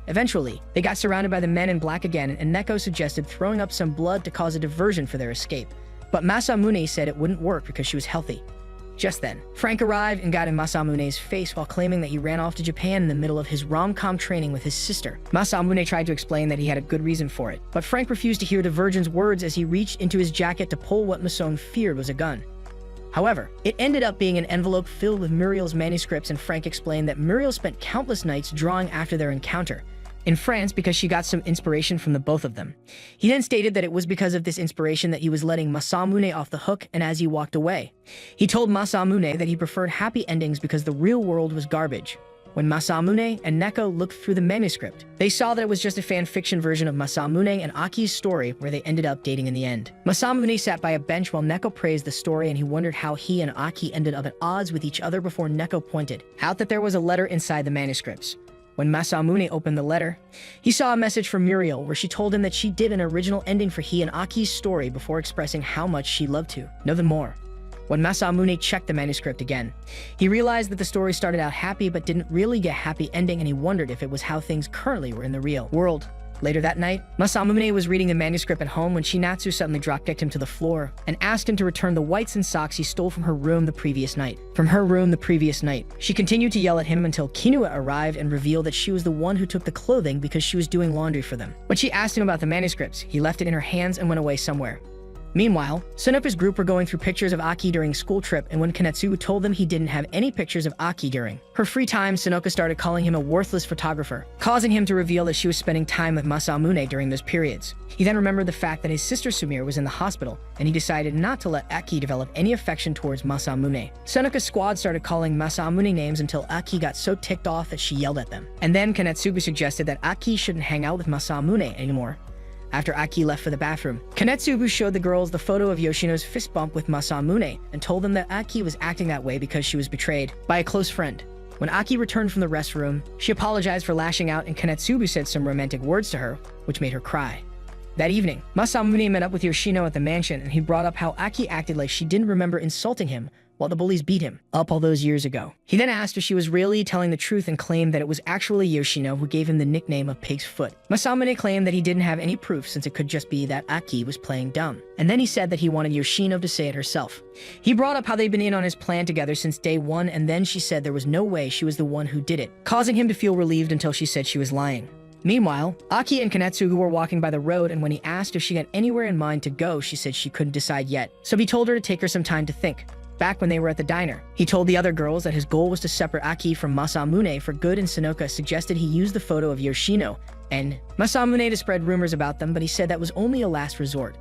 Eventually, they got surrounded by the men in black again, and Neko suggested throwing up some blood to cause a diversion for their escape, but Masamune said it wouldn't work because she was healthy. Just then, Frank arrived and got in Masamune's face while claiming that he ran off to Japan in the middle of his rom-com training with his sister. Masamune tried to explain that he had a good reason for it, but Frank refused to hear the virgin's words as he reached into his jacket to pull what Masone feared was a gun. However, it ended up being an envelope filled with Muriel's manuscripts, and Frank explained that Muriel spent countless nights drawing after their encounter in France because she got some inspiration from the both of them. He then stated that it was because of this inspiration that he was letting Masamune off the hook, and as he walked away, he told Masamune that he preferred happy endings because the real world was garbage. When Masamune and Neko looked through the manuscript, they saw that it was just a fan fiction version of Masamune and Aki's story where they ended up dating in the end. Masamune sat by a bench while Neko praised the story, and he wondered how he and Aki ended up at odds with each other before Neko pointed out that there was a letter inside the manuscripts. When Masamune opened the letter, he saw a message from Muriel where she told him that she did an original ending for he and Aki's story before expressing how much she loved to know them more. When Masamune checked the manuscript again, he realized that the story started out happy but didn't really get a happy ending, and he wondered if it was how things currently were in the real world. Later that night, Masamune was reading the manuscript at home when Shinatsu suddenly drop-kicked him to the floor and asked him to return the whites and socks he stole from her room the previous night. She continued to yell at him until Kinua arrived and revealed that she was the one who took the clothing because she was doing laundry for them. When she asked him about the manuscripts, he left it in her hands and went away somewhere. Meanwhile, Sonoka's group were going through pictures of Aki during school trip, and when Kanetsugu told them he didn't have any pictures of Aki during her free time, Sonoka started calling him a worthless photographer, causing him to reveal that she was spending time with Masamune during those periods. He then remembered the fact that his sister Sumire was in the hospital, and he decided not to let Aki develop any affection towards Masamune. Sonoka's squad started calling Masamune names until Aki got so ticked off that she yelled at them. And then Kanetsugu suggested that Aki shouldn't hang out with Masamune anymore. After Aki left for the bathroom, Kanetsugu showed the girls the photo of Yoshino's fist bump with Masamune and told them that Aki was acting that way because she was betrayed by a close friend. When Aki returned from the restroom, she apologized for lashing out, and Kanetsugu said some romantic words to her, which made her cry. That evening, Masamune met up with Yoshino at the mansion, and he brought up how Aki acted like she didn't remember insulting him while the bullies beat him up all those years ago. He then asked if she was really telling the truth and claimed that it was actually Yoshino who gave him the nickname of Pig's Foot. Masamune claimed that he didn't have any proof since it could just be that Aki was playing dumb. And then he said that he wanted Yoshino to say it herself. He brought up how they'd been in on his plan together since day one, and then she said there was no way she was the one who did it, causing him to feel relieved until she said she was lying. Meanwhile, Aki and Kanetsugu were walking by the road, and when he asked if she had anywhere in mind to go, she said she couldn't decide yet. So he told her to take her some time to think. Back when they were at the diner, he told the other girls that his goal was to separate Aki from Masamune for good, and Sonoka suggested he use the photo of Yoshino and Masamune to spread rumors about them, but he said that was only a last resort.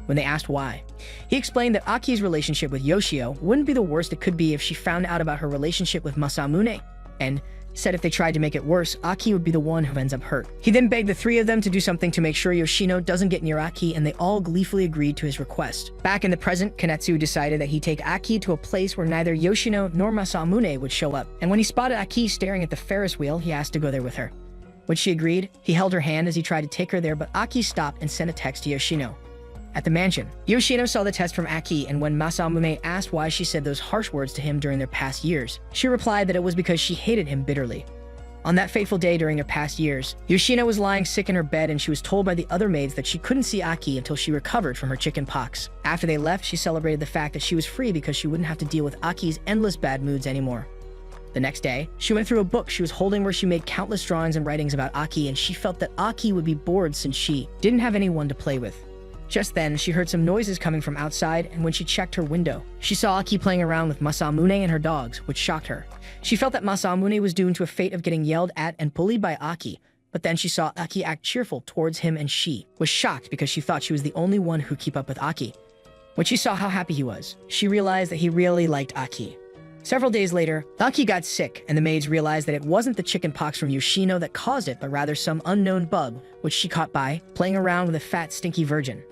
When they asked why, he explained that Aki's relationship with Yoshio wouldn't be the worst it could be if she found out about her relationship with Masamune, and said if they tried to make it worse, Aki would be the one who ends up hurt. He then begged the three of them to do something to make sure Yoshino doesn't get near Aki, and they all gleefully agreed to his request. Back in the present, Kanetsugu decided that he'd take Aki to a place where neither Yoshino nor Masamune would show up, and when he spotted Aki staring at the Ferris wheel, he asked to go there with her. When she agreed, he held her hand as he tried to take her there, but Aki stopped and sent a text to Yoshino. At the mansion, Yoshino saw the test from Aki, and when Masamune asked why she said those harsh words to him during their past years, she replied that it was because she hated him bitterly. On that fateful day during their past years, Yoshino was lying sick in her bed and she was told by the other maids that she couldn't see Aki until she recovered from her chicken pox. After they left, she celebrated the fact that she was free because she wouldn't have to deal with Aki's endless bad moods anymore. The next day, she went through a book she was holding where she made countless drawings and writings about Aki, and she felt that Aki would be bored since she didn't have anyone to play with. Just then, she heard some noises coming from outside, and when she checked her window, she saw Aki playing around with Masamune and her dogs, which shocked her. She felt that Masamune was doomed to a fate of getting yelled at and bullied by Aki, but then she saw Aki act cheerful towards him and she was shocked because she thought she was the only one who keep up with Aki. When she saw how happy he was, she realized that he really liked Aki. Several days later, Aki got sick, and the maids realized that it wasn't the chicken pox from Yoshino that caused it, but rather some unknown bug, which she caught by playing around with a fat, stinky virgin.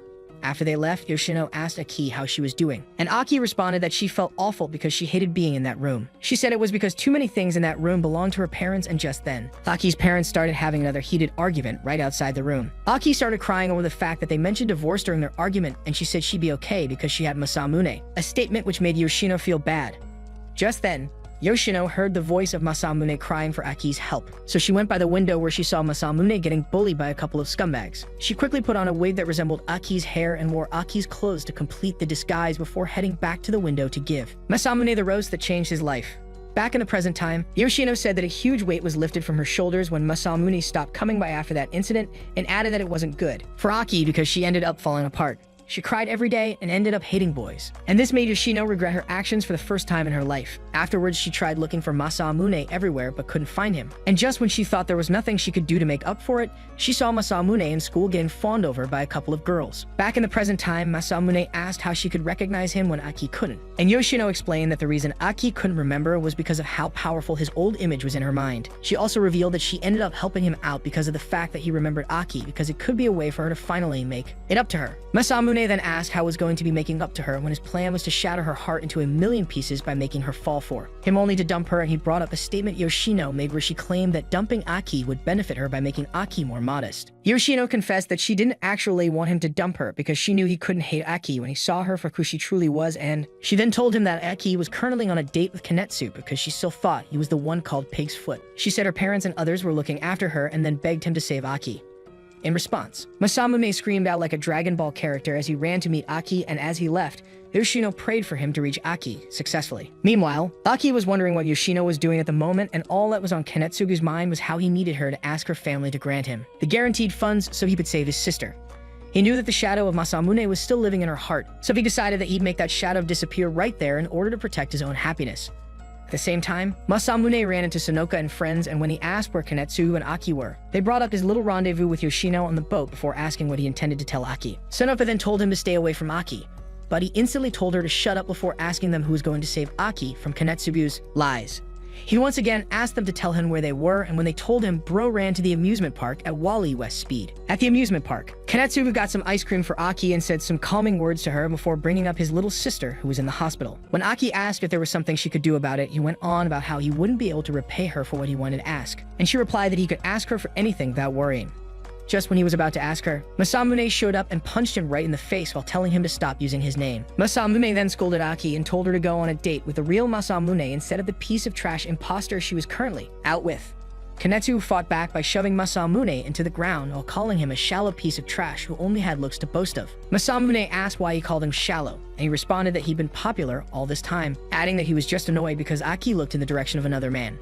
After they left, Yoshino asked Aki how she was doing, and Aki responded that she felt awful because she hated being in that room. She said it was because too many things in that room belonged to her parents, and just then, Aki's parents started having another heated argument right outside the room. Aki started crying over the fact that they mentioned divorce during their argument, and she said she'd be okay because she had Masamune, a statement which made Yoshino feel bad. Just then, Yoshino heard the voice of Masamune crying for Aki's help, so she went by the window where she saw Masamune getting bullied by a couple of scumbags. She quickly put on a wig that resembled Aki's hair and wore Aki's clothes to complete the disguise before heading back to the window to give Masamune the roast that changed his life. Back in the present time, Yoshino said that a huge weight was lifted from her shoulders when Masamune stopped coming by after that incident, and added that it wasn't good for Aki because she ended up falling apart. She cried every day and ended up hating boys. And this made Yoshino regret her actions for the first time in her life. Afterwards, she tried looking for Masamune everywhere but couldn't find him. And just when she thought there was nothing she could do to make up for it, she saw Masamune in school getting fawned over by a couple of girls. Back in the present time, Masamune asked how she could recognize him when Aki couldn't. And Yoshino explained that the reason Aki couldn't remember was because of how powerful his old image was in her mind. She also revealed that she ended up helping him out because of the fact that he remembered Aki, because it could be a way for her to finally make it up to her. Masamune then asked how he was going to be making up to her when his plan was to shatter her heart into a million pieces by making her fall for him only to dump her, and he brought up a statement Yoshino made where she claimed that dumping Aki would benefit her by making Aki more modest. Yoshino confessed that she didn't actually want him to dump her because she knew he couldn't hate Aki when he saw her for who she truly was, and she then told him that Aki was currently on a date with Kanetsu because she still thought he was the one called Pig's Foot. She said her parents and others were looking after her and then begged him to save Aki. In response, Masamune screamed out like a Dragon Ball character as he ran to meet Aki, and as he left, Yoshino prayed for him to reach Aki successfully. Meanwhile, Aki was wondering what Yoshino was doing at the moment, and all that was on Kanetsugu's mind was how he needed her to ask her family to grant him the guaranteed funds so he could save his sister. He knew that the shadow of Masamune was still living in her heart, so he decided that he'd make that shadow disappear right there in order to protect his own happiness. At the same time, Masamune ran into Sonoka and friends, and when he asked where Kanetsu and Aki were, they brought up his little rendezvous with Yoshino on the boat before asking what he intended to tell Aki. Sonoka then told him to stay away from Aki, but he instantly told her to shut up before asking them who was going to save Aki from Kanetsugu's lies. He once again asked them to tell him where they were, and when they told him, Bro ran to the amusement park at Wally West Speed. At the amusement park, Kanetsugu got some ice cream for Aki and said some calming words to her before bringing up his little sister who was in the hospital. When Aki asked if there was something she could do about it, he went on about how he wouldn't be able to repay her for what he wanted to ask, and she replied that he could ask her for anything without worrying. Just when he was about to ask her, Masamune showed up and punched him right in the face while telling him to stop using his name. Masamune then scolded Aki and told her to go on a date with the real Masamune instead of the piece of trash imposter she was currently out with. Kanetsu fought back by shoving Masamune into the ground while calling him a shallow piece of trash who only had looks to boast of. Masamune asked why he called him shallow, and he responded that he'd been popular all this time, adding that he was just annoyed because Aki looked in the direction of another man.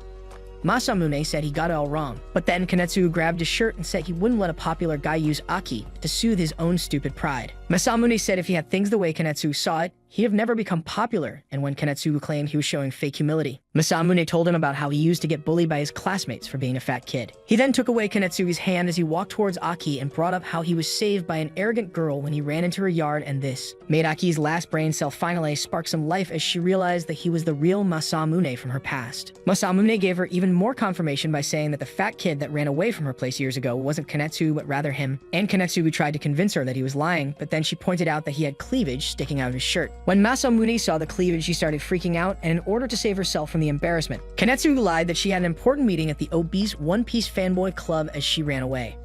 Masamune said he got it all wrong, but then Kanetsu grabbed his shirt and said he wouldn't let a popular guy use Aki to soothe his own stupid pride. Masamune said if he had things the way Kanetsu saw it, he'd have never become popular, and when Kanetsu claimed he was showing fake humility, Masamune told him about how he used to get bullied by his classmates for being a fat kid. He then took away Kanetsu's hand as he walked towards Aki and brought up how he was saved by an arrogant girl when he ran into her yard, and this made Aki's last brain cell finally spark some life as she realized that he was the real Masamune from her past. Masamune gave her even more confirmation by saying that the fat kid that ran away from her place years ago wasn't Kanetsu but rather him, and Kanetsu tried to convince her that he was lying, but then she pointed out that he had cleavage sticking out of his shirt. When Masamune saw the cleavage, she started freaking out, and in order to save herself from the embarrassment, Kanetsu lied that she had an important meeting at the obese One Piece fanboy club as she ran away.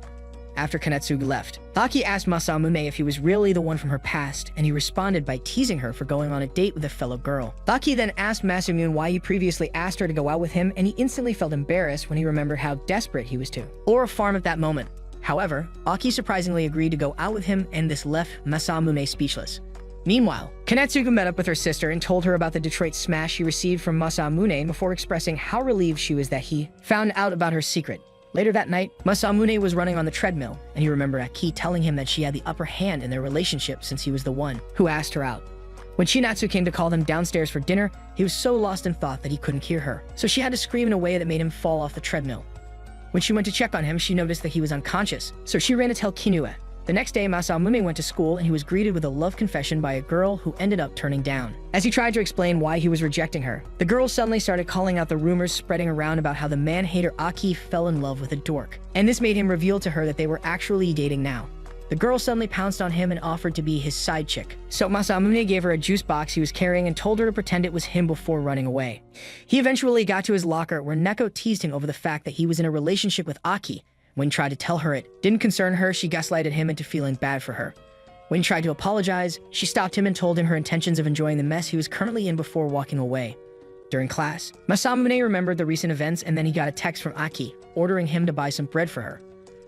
after Kanetsugu left. Aki asked Masamune if he was really the one from her past, and he responded by teasing her for going on a date with a fellow girl. Aki then asked Masamune why he previously asked her to go out with him, and he instantly felt embarrassed when he remembered how desperate he was to or farm at that moment. However, Aki surprisingly agreed to go out with him, and this left Masamune speechless. Meanwhile, Kanetsugu met up with her sister and told her about the Detroit smash she received from Masamune before expressing how relieved she was that he found out about her secret. Later that night, Masamune was running on the treadmill, and he remembered Aki telling him that she had the upper hand in their relationship since he was the one who asked her out. When Chinatsu came to call them downstairs for dinner, he was so lost in thought that he couldn't hear her, so she had to scream in a way that made him fall off the treadmill. When she went to check on him, she noticed that he was unconscious, so she ran to tell Kinue. The next day, Masamune went to school and he was greeted with a love confession by a girl who ended up turning down. As he tried to explain why he was rejecting her, the girl suddenly started calling out the rumors spreading around about how the man-hater Aki fell in love with a dork. And this made him reveal to her that they were actually dating now. The girl suddenly pounced on him and offered to be his side chick. So Masamune gave her a juice box he was carrying and told her to pretend it was him before running away. He eventually got to his locker where Neko teased him over the fact that he was in a relationship with Aki. When he tried to tell her it didn't concern her, she gaslighted him into feeling bad for her. When he tried to apologize, she stopped him and told him her intentions of enjoying the mess he was currently in before walking away. During class, Masamune remembered the recent events, and then he got a text from Aki, ordering him to buy some bread for her.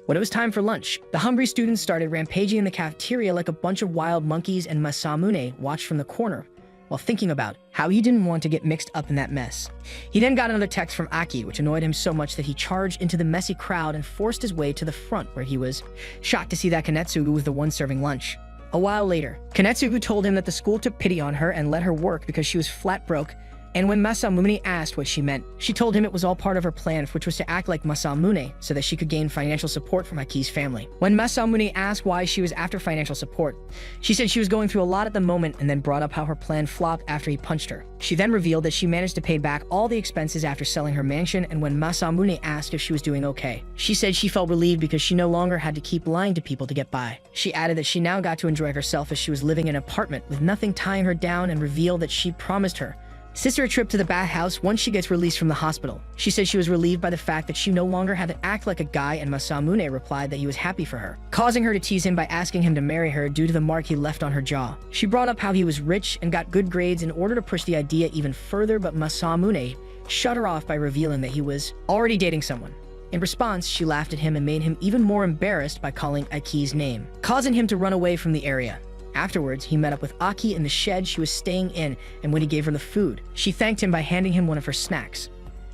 When it was time for lunch, the hungry students started rampaging in the cafeteria like a bunch of wild monkeys, and Masamune watched from the corner while thinking about how he didn't want to get mixed up in that mess. He then got another text from Aki, which annoyed him so much that he charged into the messy crowd and forced his way to the front, where he was shocked to see that Kanetsugu was the one serving lunch. A while later, Kanetsugu told him that the school took pity on her and let her work because she was flat broke, and when Masamune asked what she meant, she told him it was all part of her plan, which was to act like Masamune so that she could gain financial support from Aki's family. When Masamune asked why she was after financial support, she said she was going through a lot at the moment, and then brought up how her plan flopped after he punched her. She then revealed that she managed to pay back all the expenses after selling her mansion, and when Masamune asked if she was doing okay, she said she felt relieved because she no longer had to keep lying to people to get by. She added that she now got to enjoy herself as she was living in an apartment with nothing tying her down, and revealed that she promised her sister a trip to the bathhouse once she gets released from the hospital. She said she was relieved by the fact that she no longer had to act like a guy, and Masamune replied that he was happy for her, causing her to tease him by asking him to marry her due to the mark he left on her jaw. She brought up how he was rich and got good grades in order to push the idea even further, but Masamune shut her off by revealing that he was already dating someone. In response, she laughed at him and made him even more embarrassed by calling Aki's name, causing him to run away from the area. Afterwards, he met up with Aki in the shed she was staying in, and when he gave her the food, she thanked him by handing him one of her snacks.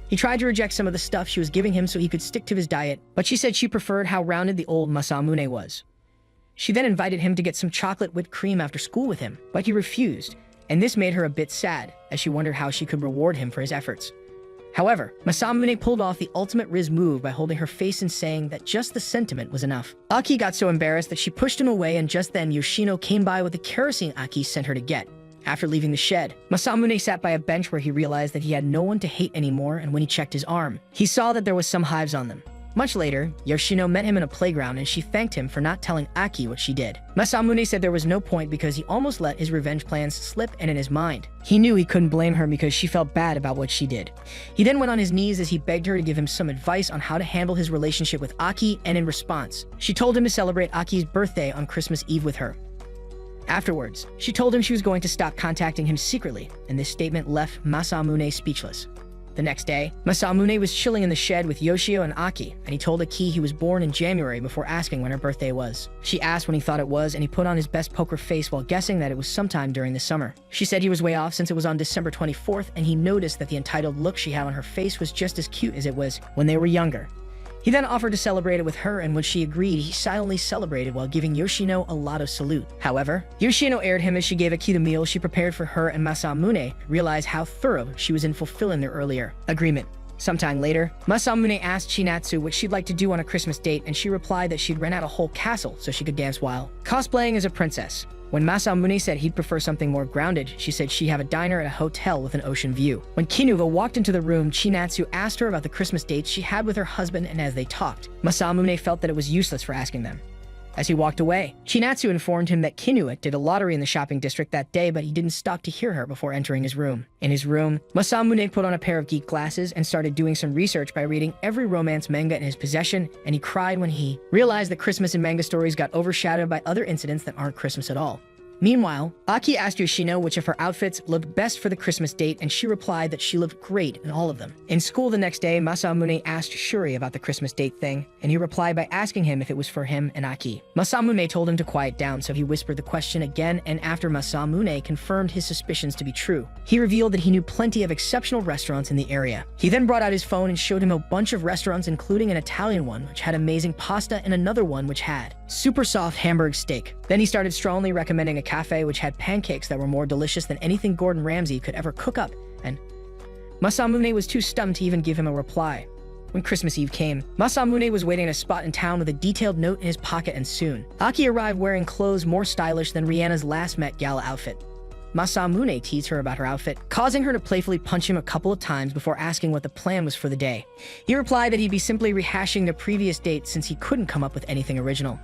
He tried to reject some of the stuff she was giving him so he could stick to his diet, but she said she preferred how rounded the old Masamune was. She then invited him to get some chocolate whipped cream after school with him, but he refused, and this made her a bit sad, as she wondered how she could reward him for his efforts. However, Masamune pulled off the ultimate Riz move by holding her face and saying that just the sentiment was enough. Aki got so embarrassed that she pushed him away, and just then Yoshino came by with the kerosene Aki sent her to get. After leaving the shed, Masamune sat by a bench where he realized that he had no one to hate anymore, and when he checked his arm, he saw that there was some hives on them. Much later, Yoshino met him in a playground, and she thanked him for not telling Aki what she did. Masamune said there was no point because he almost let his revenge plans slip, and in his mind, he knew he couldn't blame her because she felt bad about what she did. He then went on his knees as he begged her to give him some advice on how to handle his relationship with Aki, and in response, she told him to celebrate Aki's birthday on Christmas Eve with her. Afterwards, she told him she was going to stop contacting him secretly, and this statement left Masamune speechless. The next day, Masamune was chilling in the shed with Yoshio and Aki, and he told Aki he was born in January before asking when her birthday was. She asked when he thought it was, and he put on his best poker face while guessing that it was sometime during the summer. She said he was way off since it was on December 24th, and he noticed that the entitled look she had on her face was just as cute as it was when they were younger. He then offered to celebrate it with her, and when she agreed, he silently celebrated while giving Yoshino a lot of salute. However, Yoshino aired him as she gave Aki the meal she prepared for her, and Masamune realized how thorough she was in fulfilling their earlier agreement. Sometime later, Masamune asked Chinatsu what she'd like to do on a Christmas date, and she replied that she'd rent out a whole castle so she could dance while cosplaying as a princess. When Masamune said he'd prefer something more grounded, she said she'd have a diner at a hotel with an ocean view. When Kinuga walked into the room, Chinatsu asked her about the Christmas dates she had with her husband, and as they talked, Masamune felt that it was useless for asking them. As he walked away, Chinatsu informed him that Kinua did a lottery in the shopping district that day, but he didn't stop to hear her before entering his room. In his room, Masamune put on a pair of geek glasses and started doing some research by reading every romance manga in his possession, and he cried when he realized that Christmas in manga stories got overshadowed by other incidents that aren't Christmas at all. Meanwhile, Aki asked Yoshino which of her outfits looked best for the Christmas date, and she replied that she looked great in all of them. In school the next day, Masamune asked Shuri about the Christmas date thing, and he replied by asking him if it was for him and Aki. Masamune told him to quiet down, so he whispered the question again, and after Masamune confirmed his suspicions to be true, he revealed that he knew plenty of exceptional restaurants in the area. He then brought out his phone and showed him a bunch of restaurants, including an Italian one which had amazing pasta and another one which had super soft Hamburg steak. Then he started strongly recommending a cafe which had pancakes that were more delicious than anything Gordon Ramsay could ever cook up, and Masamune was too stunned to even give him a reply. When Christmas Eve came, Masamune was waiting at a spot in town with a detailed note in his pocket, and soon, Aki arrived wearing clothes more stylish than Rihanna's last Met Gala outfit. Masamune teased her about her outfit, causing her to playfully punch him a couple of times before asking what the plan was for the day. He replied that he'd be simply rehashing the previous date since he couldn't come up with anything original.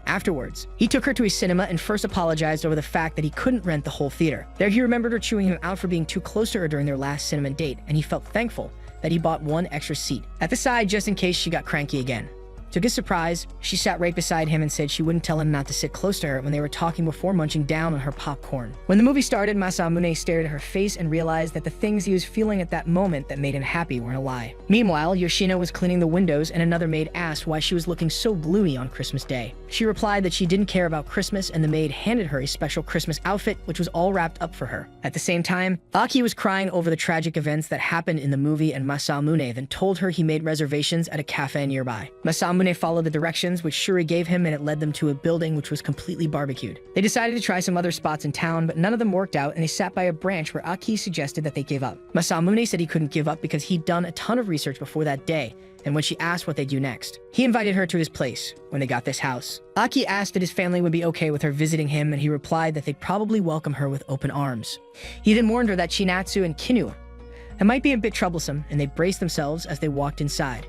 Afterwards, he took her to a cinema and first apologized over the fact that he couldn't rent the whole theater. There he remembered her chewing him out for being too close to her during their last cinema date, and he felt thankful that he bought one extra seat at the side just in case she got cranky again. To his surprise, she sat right beside him and said she wouldn't tell him not to sit close to her when they were talking before munching down on her popcorn. When the movie started, Masamune stared at her face and realized that the things he was feeling at that moment that made him happy weren't a lie. Meanwhile, Yoshino was cleaning the windows, and another maid asked why she was looking so gloomy on Christmas Day. She replied that she didn't care about Christmas, and the maid handed her a special Christmas outfit which was all wrapped up for her. At the same time, Aki was crying over the tragic events that happened in the movie, and Masamune then told her he made reservations at a cafe nearby. Masamune followed the directions which Shuri gave him, and it led them to a building which was completely barbecued. They decided to try some other spots in town, but none of them worked out, and they sat by a branch where Aki suggested that they give up. Masamune said he couldn't give up because he'd done a ton of research before that day, and when she asked what they'd do next, he invited her to his place. When they got this house, Aki asked that his family would be okay with her visiting him, and he replied that they'd probably welcome her with open arms. He then warned her that Chinatsu and Kinua might be a bit troublesome, and they braced themselves as they walked inside.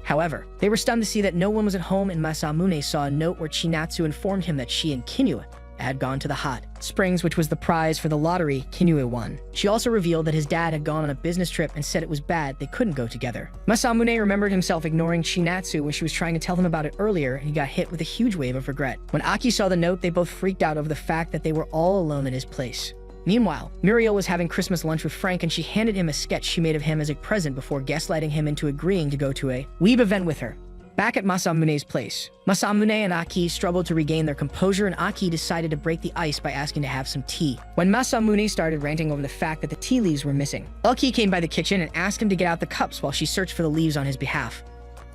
However, they were stunned to see that no one was at home, and Masamune saw a note where Chinatsu informed him that she and Kinua had gone to the hot springs, which was the prize for the lottery Kinua won. She also revealed that his dad had gone on a business trip and said it was bad they couldn't go together. Masamune remembered himself ignoring Chinatsu when she was trying to tell him about it earlier, and he got hit with a huge wave of regret. When Aki saw the note, they both freaked out over the fact that they were all alone in his place. Meanwhile, Muriel was having Christmas lunch with Frank, and she handed him a sketch she made of him as a present before gaslighting him into agreeing to go to a weeb event with her. Back at Masamune's place, Masamune and Aki struggled to regain their composure, and Aki decided to break the ice by asking to have some tea. When Masamune started ranting over the fact that the tea leaves were missing, Aki came by the kitchen and asked him to get out the cups while she searched for the leaves on his behalf.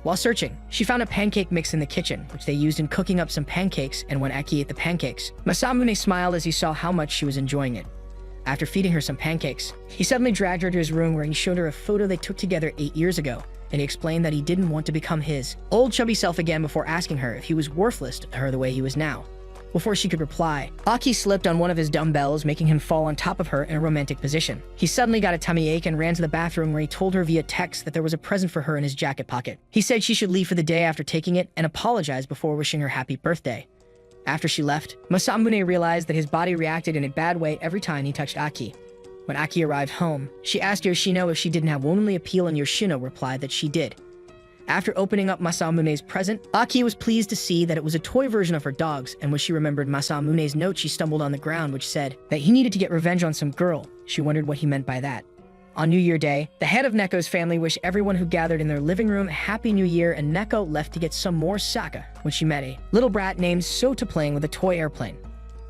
While searching, she found a pancake mix in the kitchen, which they used in cooking up some pancakes, and when Aki ate the pancakes, Masamune smiled as he saw how much she was enjoying it. After feeding her some pancakes, he suddenly dragged her to his room where he showed her a photo they took together 8 years ago, and he explained that he didn't want to become his old chubby self again before asking her if he was worthless to her the way he was now. Before she could reply, Aki slipped on one of his dumbbells, making him fall on top of her in a romantic position. He suddenly got a tummy ache and ran to the bathroom, where he told her via text that there was a present for her in his jacket pocket. He said she should leave for the day after taking it and apologized before wishing her happy birthday. After she left, Masamune realized that his body reacted in a bad way every time he touched Aki. When Aki arrived home, she asked Yoshino if she didn't have womanly appeal, and Yoshino replied that she did. After opening up Masamune's present, Aki was pleased to see that it was a toy version of her dogs, and when she remembered Masamune's note, she stumbled on the ground which said that he needed to get revenge on some girl. She wondered what he meant by that. On New Year Day, the head of Neko's family wished everyone who gathered in their living room a Happy New Year, and Neko left to get some more sake when she met a little brat named Sota playing with a toy airplane.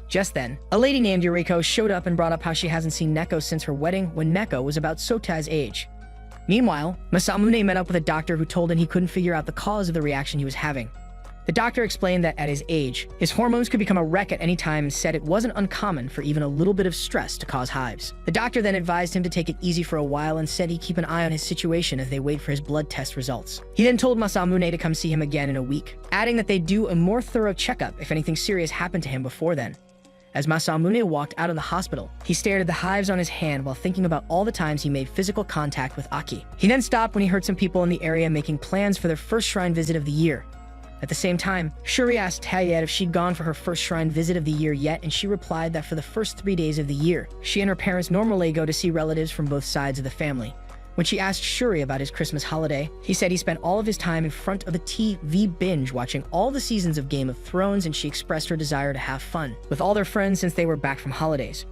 Just then, a lady named Yuriko showed up and brought up how she hasn't seen Neko since her wedding, when Neko was about Sota's age. Meanwhile, Masamune met up with a doctor who told him he couldn't figure out the cause of the reaction he was having. The doctor explained that at his age, his hormones could become a wreck at any time, and said it wasn't uncommon for even a little bit of stress to cause hives. The doctor then advised him to take it easy for a while and said he'd keep an eye on his situation as they wait for his blood test results. He then told Masamune to come see him again in a week, adding that they'd do a more thorough checkup if anything serious happened to him before then. As Masamune walked out of the hospital, he stared at the hives on his hand while thinking about all the times he made physical contact with Aki. He then stopped when he heard some people in the area making plans for their first shrine visit of the year. At the same time, Shuri asked Talia if she'd gone for her first shrine visit of the year yet, and she replied that for the first 3 days of the year, she and her parents normally go to see relatives from both sides of the family. When she asked Shuri about his Christmas holiday, he said he spent all of his time in front of a TV binge watching all the seasons of Game of Thrones, and she expressed her desire to have fun with all their friends since they were back from holidays.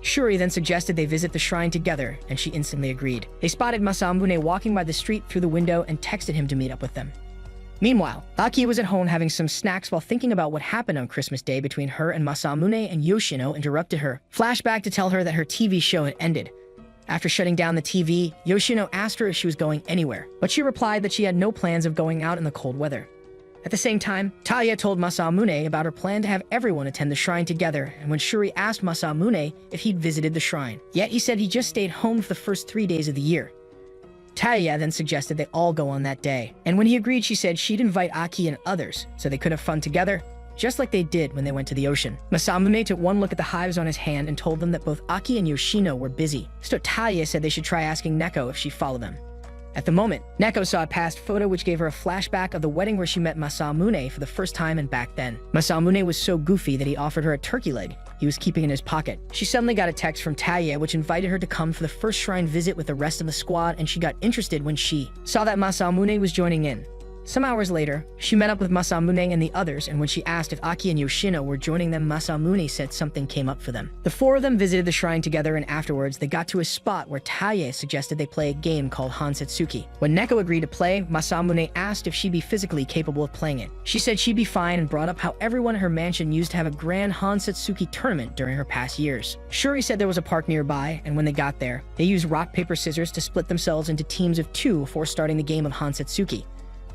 Shuri then suggested they visit the shrine together, and she instantly agreed. They spotted Masamune walking by the street through the window and texted him to meet up with them. Meanwhile, Aki was at home having some snacks while thinking about what happened on Christmas Day between her and Masamune, and Yoshino interrupted her flashback to tell her that her TV show had ended. After shutting down the TV, Yoshino asked her if she was going anywhere, but she replied that she had no plans of going out in the cold weather. At the same time, Talia told Masamune about her plan to have everyone attend the shrine together, and when Shuri asked Masamune if he'd visited the shrine, yet he said he just stayed home for the first 3 days of the year. Talia then suggested they all go on that day, and when he agreed, she said she'd invite Aki and others so they could have fun together, just like they did when they went to the ocean. Masamune took one look at the hives on his hand and told them that both Aki and Yoshino were busy, so Talia said they should try asking Neko if she'd follow them. At the moment, Neko saw a past photo which gave her a flashback of the wedding where she met Masamune for the first time, and back then, Masamune was so goofy that he offered her a turkey leg he was keeping in his pocket. She suddenly got a text from Talia which invited her to come for the first shrine visit with the rest of the squad, and she got interested when she saw that Masamune was joining in. Some hours later, she met up with Masamune and the others, and when she asked if Aki and Yoshino were joining them, Masamune said something came up for them. The four of them visited the shrine together, and afterwards they got to a spot where Talia suggested they play a game called Hansetsuki. When Neko agreed to play, Masamune asked if she'd be physically capable of playing it. She said she'd be fine and brought up how everyone in her mansion used to have a grand Hansetsuki tournament during her past years. Shuri said there was a park nearby, and when they got there, they used rock, paper, scissors to split themselves into teams of 2 before starting the game of Hansetsuki.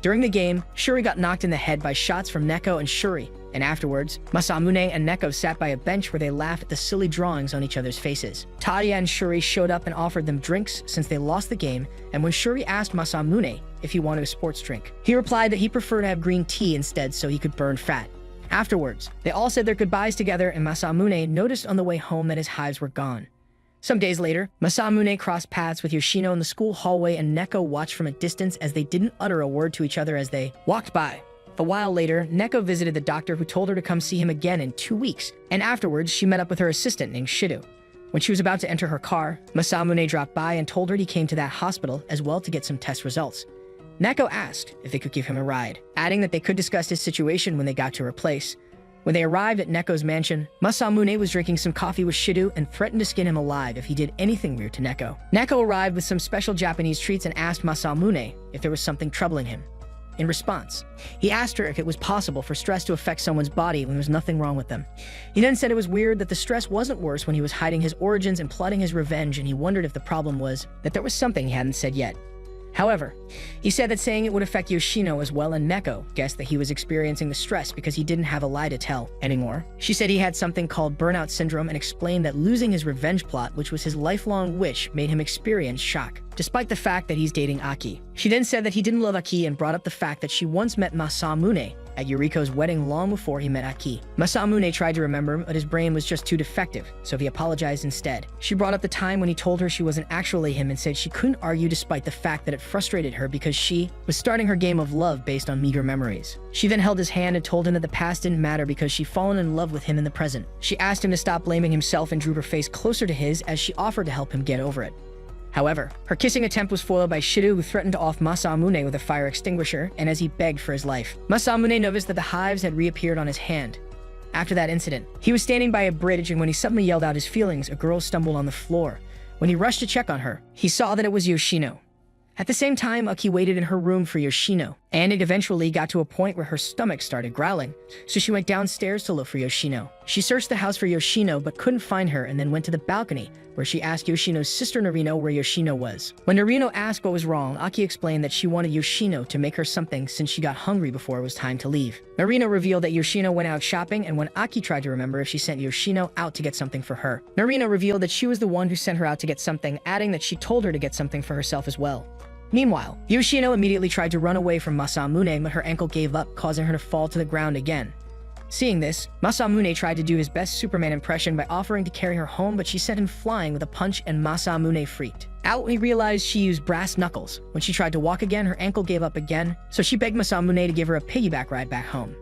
During the game, Shuri got knocked in the head by shots from Neko and Shuri, and afterwards, Masamune and Neko sat by a bench where they laughed at the silly drawings on each other's faces. Talia and Shuri showed up and offered them drinks since they lost the game, and when Shuri asked Masamune if he wanted a sports drink, he replied that he preferred to have green tea instead so he could burn fat. Afterwards, they all said their goodbyes together, and Masamune noticed on the way home that his hives were gone. Some days later, Masamune crossed paths with Yoshino in the school hallway, and Neko watched from a distance as they didn't utter a word to each other as they walked by. A while later, Neko visited the doctor, who told her to come see him again in 2 weeks, and afterwards she met up with her assistant named Shido. When she was about to enter her car, Masamune dropped by and told her he came to that hospital as well to get some test results. Neko asked if they could give him a ride, adding that they could discuss his situation when they got to her place. When they arrived at Neko's mansion, Masamune was drinking some coffee with Shido and threatened to skin him alive if he did anything weird to Neko. Neko arrived with some special Japanese treats and asked Masamune if there was something troubling him. In response, he asked her if it was possible for stress to affect someone's body when there was nothing wrong with them. He then said it was weird that the stress wasn't worse when he was hiding his origins and plotting his revenge, and he wondered if the problem was that there was something he hadn't said yet. However, he said that saying it would affect Yoshino as well, and Neko guessed that he was experiencing the stress because he didn't have a lie to tell anymore. She said he had something called burnout syndrome and explained that losing his revenge plot, which was his lifelong wish, made him experience shock, despite the fact that he's dating Aki. She then said that he didn't love Aki and brought up the fact that she once met Masamune at Yuriko's wedding long before he met Aki. Masamune tried to remember, but his brain was just too defective, so he apologized instead. She brought up the time when he told her she wasn't actually him and said she couldn't argue despite the fact that it frustrated her because she was starting her game of love based on meager memories. She then held his hand and told him that the past didn't matter because she'd fallen in love with him in the present. She asked him to stop blaming himself and drew her face closer to his as she offered to help him get over it. However, her kissing attempt was foiled by Shido, who threatened to off Masamune with a fire extinguisher, and as he begged for his life, Masamune noticed that the hives had reappeared on his hand. After that incident, he was standing by a bridge, and when he suddenly yelled out his feelings, a girl stumbled on the floor. When he rushed to check on her, he saw that it was Yoshino. At the same time, Aki waited in her room for Yoshino, and it eventually got to a point where her stomach started growling, so she went downstairs to look for Yoshino. She searched the house for Yoshino but couldn't find her, and then went to the balcony, where she asked Yoshino's sister Narino where Yoshino was. When Narino asked what was wrong, Aki explained that she wanted Yoshino to make her something since she got hungry before it was time to leave. Narino revealed that Yoshino went out shopping, and when Aki tried to remember if she sent Yoshino out to get something for her, Narino revealed that she was the one who sent her out to get something, adding that she told her to get something for herself as well. Meanwhile, Yoshino immediately tried to run away from Masamune, but her ankle gave up, causing her to fall to the ground again. Seeing this, Masamune tried to do his best Superman impression by offering to carry her home, but she sent him flying with a punch and Masamune freaked out when he realized she used brass knuckles. When she tried to walk again, her ankle gave up again, so she begged Masamune to give her a piggyback ride back home.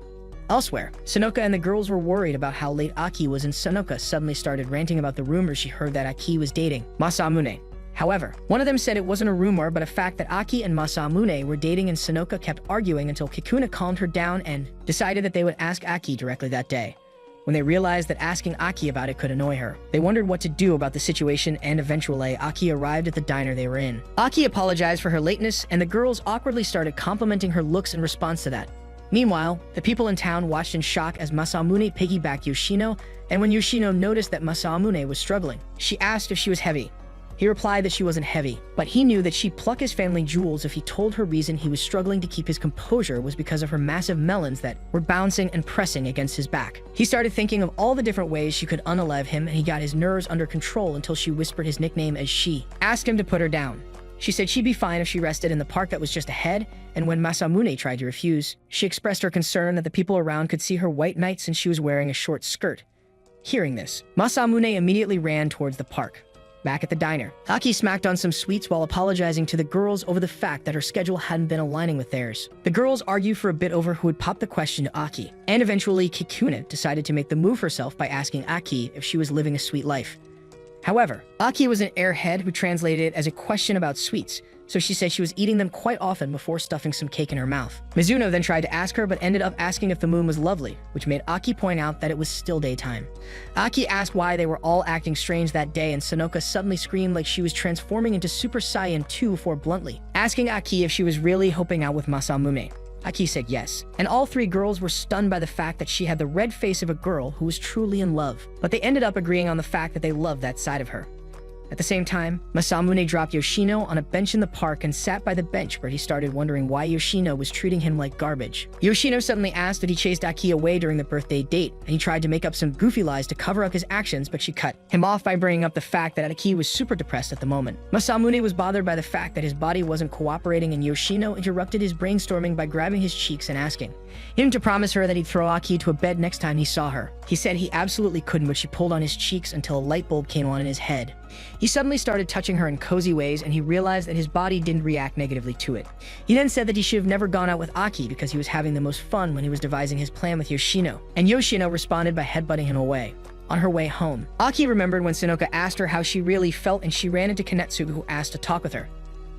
Elsewhere, Sonoka and the girls were worried about how late Aki was, and Sonoka suddenly started ranting about the rumors she heard that Aki was dating Masamune. However, one of them said it wasn't a rumor but a fact that Aki and Masamune were dating, and Sonoka kept arguing until Kikuna calmed her down and decided that they would ask Aki directly that day. When they realized that asking Aki about it could annoy her, they wondered what to do about the situation, and eventually Aki arrived at the diner they were in. Aki apologized for her lateness, and the girls awkwardly started complimenting her looks in response to that. Meanwhile, the people in town watched in shock as Masamune piggybacked Yoshino, and when Yoshino noticed that Masamune was struggling, she asked if she was heavy. He replied that she wasn't heavy, but he knew that she'd pluck his family jewels if he told her reason he was struggling to keep his composure was because of her massive melons that were bouncing and pressing against his back. He started thinking of all the different ways she could unalive him, and he got his nerves under control until she whispered his nickname as she asked him to put her down. She said she'd be fine if she rested in the park that was just ahead, and when Masamune tried to refuse, she expressed her concern that the people around could see her white night since she was wearing a short skirt. Hearing this, Masamune immediately ran towards the park. Back at the diner, Aki smacked on some sweets while apologizing to the girls over the fact that her schedule hadn't been aligning with theirs. The girls argue for a bit over who would pop the question to Aki, and eventually Kikuna decided to make the move herself by asking Aki if she was living a sweet life. However, Aki was an airhead who translated it as a question about sweets, so she said she was eating them quite often before stuffing some cake in her mouth. Mizuno then tried to ask her but ended up asking if the moon was lovely, which made Aki point out that it was still daytime. Aki asked why they were all acting strange that day, and Sonoka suddenly screamed like she was transforming into Super Saiyan 2 for bluntly, asking Aki if she was really hoping out with Masamune. Aki said yes, and all three girls were stunned by the fact that she had the red face of a girl who was truly in love, but they ended up agreeing on the fact that they loved that side of her. At the same time, Masamune dropped Yoshino on a bench in the park and sat by the bench where he started wondering why Yoshino was treating him like garbage. Yoshino suddenly asked if he chased Aki away during the birthday date, and he tried to make up some goofy lies to cover up his actions, but she cut him off by bringing up the fact that Aki was super depressed at the moment. Masamune was bothered by the fact that his body wasn't cooperating, and Yoshino interrupted his brainstorming by grabbing his cheeks and asking him to promise her that he'd throw Aki to a bed next time he saw her. He said he absolutely couldn't, but she pulled on his cheeks until a light bulb came on in his head. He suddenly started touching her in cozy ways, and he realized that his body didn't react negatively to it. He then said that he should have never gone out with Aki because he was having the most fun when he was devising his plan with Yoshino, and Yoshino responded by headbutting him away. On her way home, Aki remembered when Sonoka asked her how she really felt, and she ran into Kanetsugu, who asked to talk with her.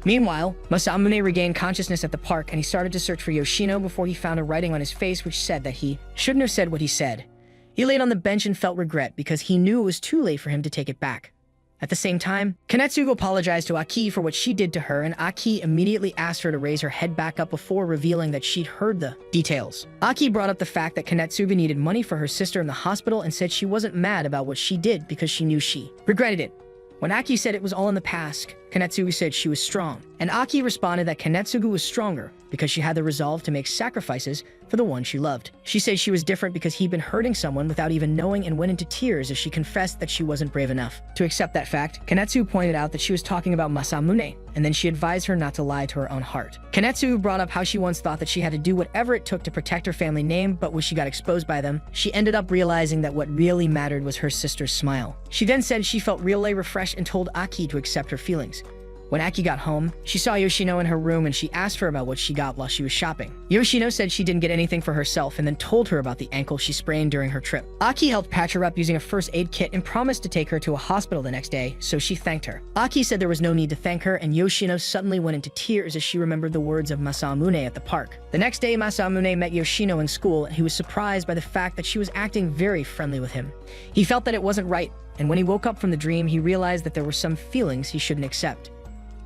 Meanwhile, Masamune regained consciousness at the park, and he started to search for Yoshino before he found a writing on his face which said that he shouldn't have said what he said. He laid on the bench and felt regret because he knew it was too late for him to take it back. At the same time, Kanetsugu apologized to Aki for what she did to her, and Aki immediately asked her to raise her head back up before revealing that she'd heard the details. Aki brought up the fact that Kanetsugu needed money for her sister in the hospital and said she wasn't mad about what she did because she knew she regretted it. When Aki said it was all in the past, Kanetsugu said she was strong, and Aki responded that Kanetsugu was stronger because she had the resolve to make sacrifices for the one she loved. She said she was different because he'd been hurting someone without even knowing, and went into tears as she confessed that she wasn't brave enough to accept that fact. Kanetsugu pointed out that she was talking about Masamune, and then she advised her not to lie to her own heart. Kanetsugu brought up how she once thought that she had to do whatever it took to protect her family name, but when she got exposed by them, she ended up realizing that what really mattered was her sister's smile. She then said she felt really refreshed and told Aki to accept her feelings. When Aki got home, she saw Yoshino in her room, and she asked her about what she got while she was shopping. Yoshino said she didn't get anything for herself and then told her about the ankle she sprained during her trip. Aki helped patch her up using a first aid kit and promised to take her to a hospital the next day, so she thanked her. Aki said there was no need to thank her, and Yoshino suddenly went into tears as she remembered the words of Masamune at the park. The next day, Masamune met Yoshino in school, and he was surprised by the fact that she was acting very friendly with him. He felt that it wasn't right, and when he woke up from the dream, he realized that there were some feelings he shouldn't accept.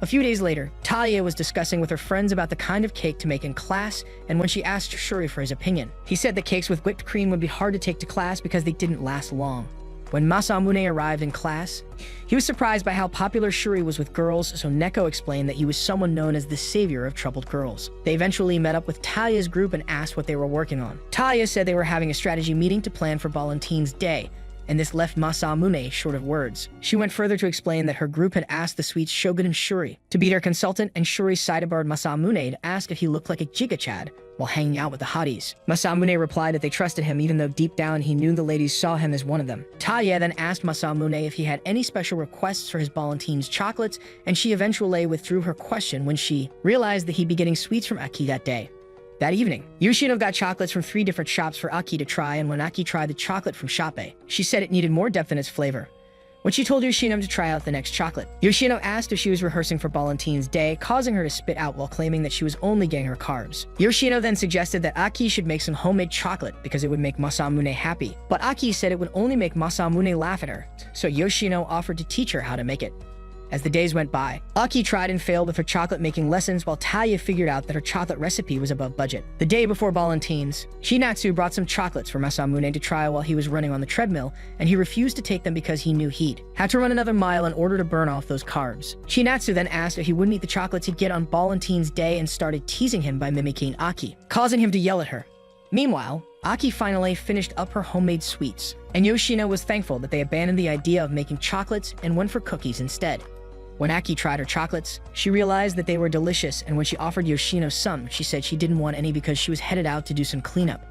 A few days later, Talia was discussing with her friends about the kind of cake to make in class, and when she asked Shuri for his opinion, he said that cakes with whipped cream would be hard to take to class because they didn't last long. When Masamune arrived in class, he was surprised by how popular Shuri was with girls, so Neko explained that he was someone known as the savior of troubled girls. They eventually met up with Talia's group and asked what they were working on. Talia said they were having a strategy meeting to plan for Valentine's Day, and this left Masamune short of words. She went further to explain that her group had asked the Sweets Shogun and Shuri to be their consultant, and Shuri sidebarred Masamune to ask if he looked like a Giga-Chad while hanging out with the hotties. Masamune replied that they trusted him even though deep down he knew the ladies saw him as one of them. Taya then asked Masamune if he had any special requests for his Ballantines chocolates, and she eventually withdrew her question when she realized that he'd be getting sweets from Aki that day. That evening, Yoshino got chocolates from 3 different shops for Aki to try, and when Aki tried the chocolate from Shop A, she said it needed more depth in its flavor. When she told Yoshino to try out the next chocolate, Yoshino asked if she was rehearsing for Ballantines Day, causing her to spit out while claiming that she was only getting her carbs. Yoshino then suggested that Aki should make some homemade chocolate because it would make Masamune happy, but Aki said it would only make Masamune laugh at her, so Yoshino offered to teach her how to make it. As the days went by, Aki tried and failed with her chocolate-making lessons while Taya figured out that her chocolate recipe was above budget. The day before Ballantines, Shinatsu brought some chocolates for Masamune to try while he was running on the treadmill, and he refused to take them because he knew he'd had to run another mile in order to burn off those carbs. Shinatsu then asked if he wouldn't eat the chocolates he'd get on Ballantines Day and started teasing him by mimicking Aki, causing him to yell at her. Meanwhile, Aki finally finished up her homemade sweets, and Yoshino was thankful that they abandoned the idea of making chocolates and went for cookies instead. When Aki tried her chocolates, she realized that they were delicious, and when she offered Yoshino some, she said she didn't want any because she was headed out to do some cleanup.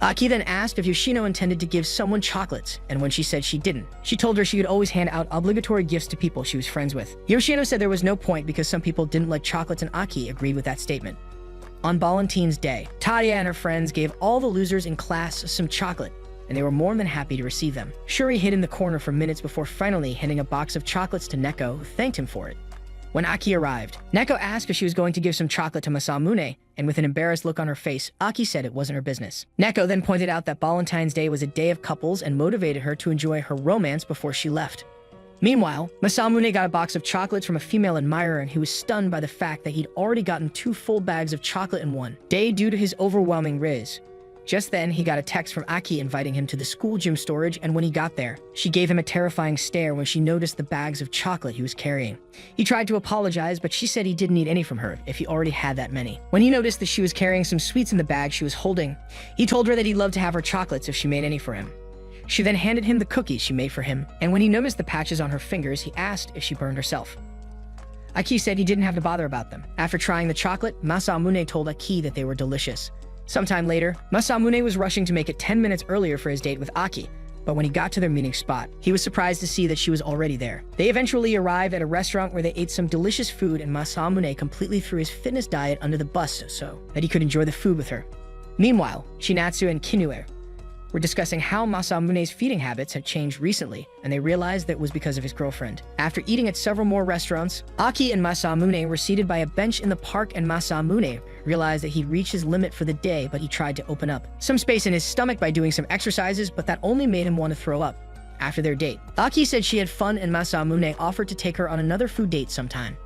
Aki then asked if Yoshino intended to give someone chocolates, and when she said she didn't, she told her she could always hand out obligatory gifts to people she was friends with. Yoshino said there was no point because some people didn't like chocolates, and Aki agreed with that statement. On Ballantines Day, Taya and her friends gave all the losers in class some chocolate, and they were more than happy to receive them. Shuri hid in the corner for minutes before finally handing a box of chocolates to Neko, who thanked him for it. When Aki arrived, Neko asked if she was going to give some chocolate to Masamune, and with an embarrassed look on her face, Aki said it wasn't her business. Neko then pointed out that Ballantines Day was a day of couples and motivated her to enjoy her romance before she left. Meanwhile, Masamune got a box of chocolates from a female admirer, and he was stunned by the fact that he'd already gotten 2 full bags of chocolate in one day due to his overwhelming riz. Just then, he got a text from Aki inviting him to the school gym storage, and when he got there, she gave him a terrifying stare when she noticed the bags of chocolate he was carrying. He tried to apologize, but she said he didn't need any from her if he already had that many. When he noticed that she was carrying some sweets in the bag she was holding, he told her that he'd love to have her chocolates if she made any for him. She then handed him the cookies she made for him, and when he noticed the patches on her fingers, he asked if she burned herself. Aki said he didn't have to bother about them. After trying the chocolate, Masamune told Aki that they were delicious. Sometime later, Masamune was rushing to make it 10 minutes earlier for his date with Aki, but when he got to their meeting spot, he was surprised to see that she was already there. They eventually arrived at a restaurant where they ate some delicious food, and Masamune completely threw his fitness diet under the bus so that he could enjoy the food with her. Meanwhile, Shinatsu and Kinue were discussing how Masamune's feeding habits had changed recently, and they realized that it was because of his girlfriend. After eating at several more restaurants, Aki and Masamune were seated by a bench in the park, and Masamune realized that he'd reached his limit for the day, but he tried to open up some space in his stomach by doing some exercises, but that only made him want to throw up. After their date, Aki said she had fun, and Masamune offered to take her on another food date sometime.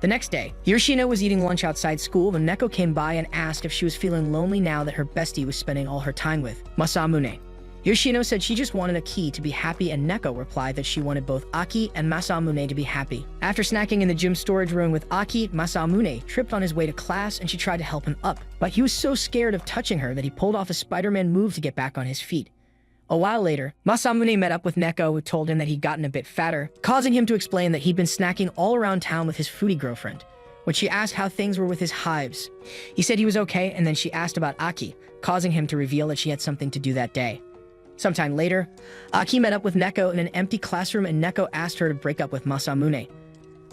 The next day, Yoshino was eating lunch outside school when Neko came by and asked if she was feeling lonely now that her bestie was spending all her time with Masamune. Yoshino said she just wanted Aki to be happy, and Neko replied that she wanted both Aki and Masamune to be happy. After snacking in the gym storage room with Aki, Masamune tripped on his way to class and she tried to help him up, but he was so scared of touching her that he pulled off a Spider-Man move to get back on his feet. A while later, Masamune met up with Neko, who told him that he'd gotten a bit fatter, causing him to explain that he'd been snacking all around town with his foodie girlfriend. When she asked how things were with his hives, he said he was okay, and then she asked about Aki, causing him to reveal that she had something to do that day. Sometime later, Aki met up with Neko in an empty classroom, and Neko asked her to break up with Masamune.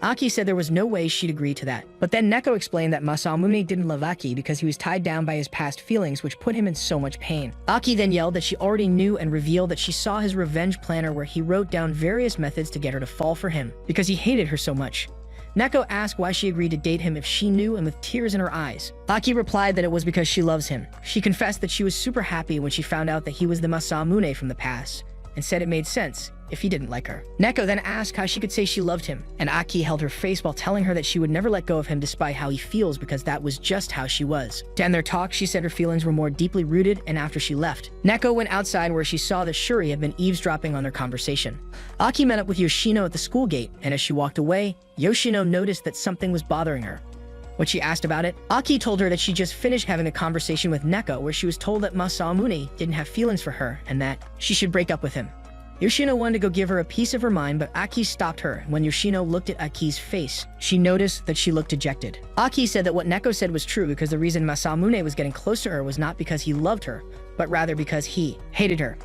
Aki said there was no way she'd agree to that. But then Neko explained that Masamune didn't love Aki because he was tied down by his past feelings, which put him in so much pain. Aki then yelled that she already knew and revealed that she saw his revenge planner where he wrote down various methods to get her to fall for him because he hated her so much. Neko asked why she agreed to date him if she knew, and with tears in her eyes, Aki replied that it was because she loves him. She confessed that she was super happy when she found out that he was the Masamune from the past, and said it made sense if he didn't like her. Neko then asked how she could say she loved him, and Aki held her face while telling her that she would never let go of him despite how he feels because that was just how she was. To end their talk, she said her feelings were more deeply rooted, and after she left, Neko went outside where she saw that Shuri had been eavesdropping on their conversation. Aki met up with Yoshino at the school gate, and as she walked away, Yoshino noticed that something was bothering her. When she asked about it, Aki told her that she just finished having a conversation with Neko where she was told that Masamune didn't have feelings for her and that she should break up with him. Yoshino wanted to go give her a piece of her mind, but Aki stopped her. When Yoshino looked at Aki's face, she noticed that she looked dejected. Aki said that what Neko said was true because the reason Masamune was getting close to her was not because he loved her, but rather because he hated her.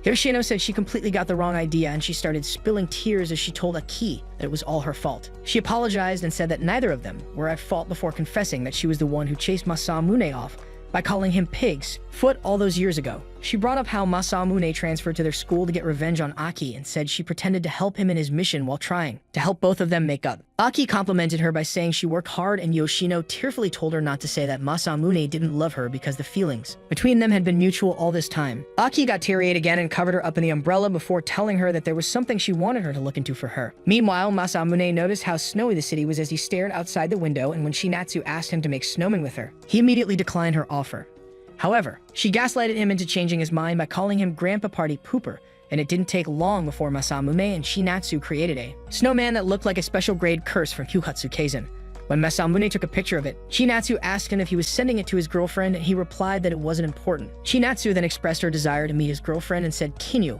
Yoshino said she completely got the wrong idea and she started spilling tears as she told Aki that it was all her fault. She apologized and said that neither of them were at fault before confessing that she was the one who chased Masamune off by calling him pig's foot all those years ago. She brought up how Masamune transferred to their school to get revenge on Aki and said she pretended to help him in his mission while trying to help both of them make up. Aki complimented her by saying she worked hard, and Yoshino tearfully told her not to say that Masamune didn't love her because the feelings between them had been mutual all this time. Aki got teary-eyed again and covered her up in the umbrella before telling her that there was something she wanted her to look into for her. Meanwhile, Masamune noticed how snowy the city was as he stared outside the window, and when Shinatsu asked him to make snowmen with her, he immediately declined her offer. However, she gaslighted him into changing his mind by calling him Grandpa Party Pooper, and it didn't take long before Masamune and Shinatsu created a snowman that looked like a special grade curse from Hyuhatsu Kaizen. When Masamune took a picture of it, Shinatsu asked him if he was sending it to his girlfriend, and he replied that it wasn't important. Shinatsu then expressed her desire to meet his girlfriend and said Kinyu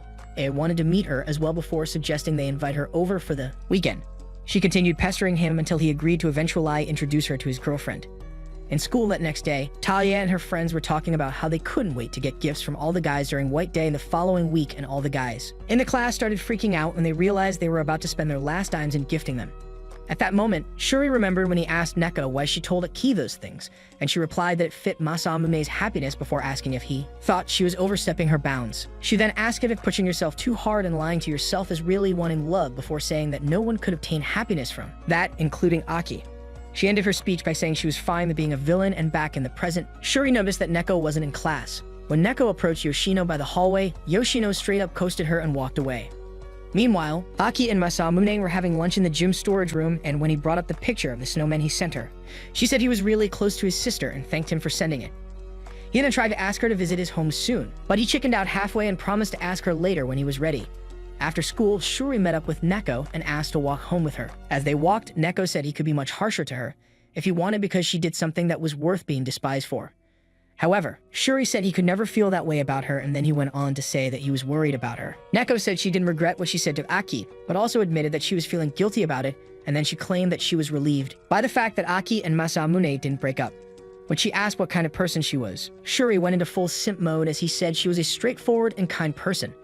wanted to meet her as well before suggesting they invite her over for the weekend. She continued pestering him until he agreed to eventually introduce her to his girlfriend. In school that next day, Talia and her friends were talking about how they couldn't wait to get gifts from all the guys during White Day the following week, and all the guys in the class started freaking out when they realized they were about to spend their last dimes in gifting them. At that moment, Shuri remembered when he asked Neko why she told Aki those things, and she replied that it fit Masamune's happiness before asking if he thought she was overstepping her bounds. She then asked if pushing yourself too hard and lying to yourself is really wanting love before saying that no one could obtain happiness from that, including Aki. She ended her speech by saying she was fine with being a villain, and back in the present, Shuri noticed that Neko wasn't in class. When Neko approached Yoshino by the hallway, Yoshino straight up coasted her and walked away. Meanwhile, Aki and Masamune were having lunch in the gym storage room, and when he brought up the picture of the snowman he sent her, she said he was really close to his sister and thanked him for sending it. He then tried to ask her to visit his home soon, but he chickened out halfway and promised to ask her later when he was ready. After school, Shuri met up with Neko and asked to walk home with her. As they walked, Neko said he could be much harsher to her if he wanted because she did something that was worth being despised for. However, Shuri said he could never feel that way about her, and then he went on to say that he was worried about her. Neko said she didn't regret what she said to Aki, but also admitted that she was feeling guilty about it, and then she claimed that she was relieved by the fact that Aki and Masamune didn't break up. When she asked what kind of person she was, Shuri went into full simp mode as he said she was a straightforward and kind person.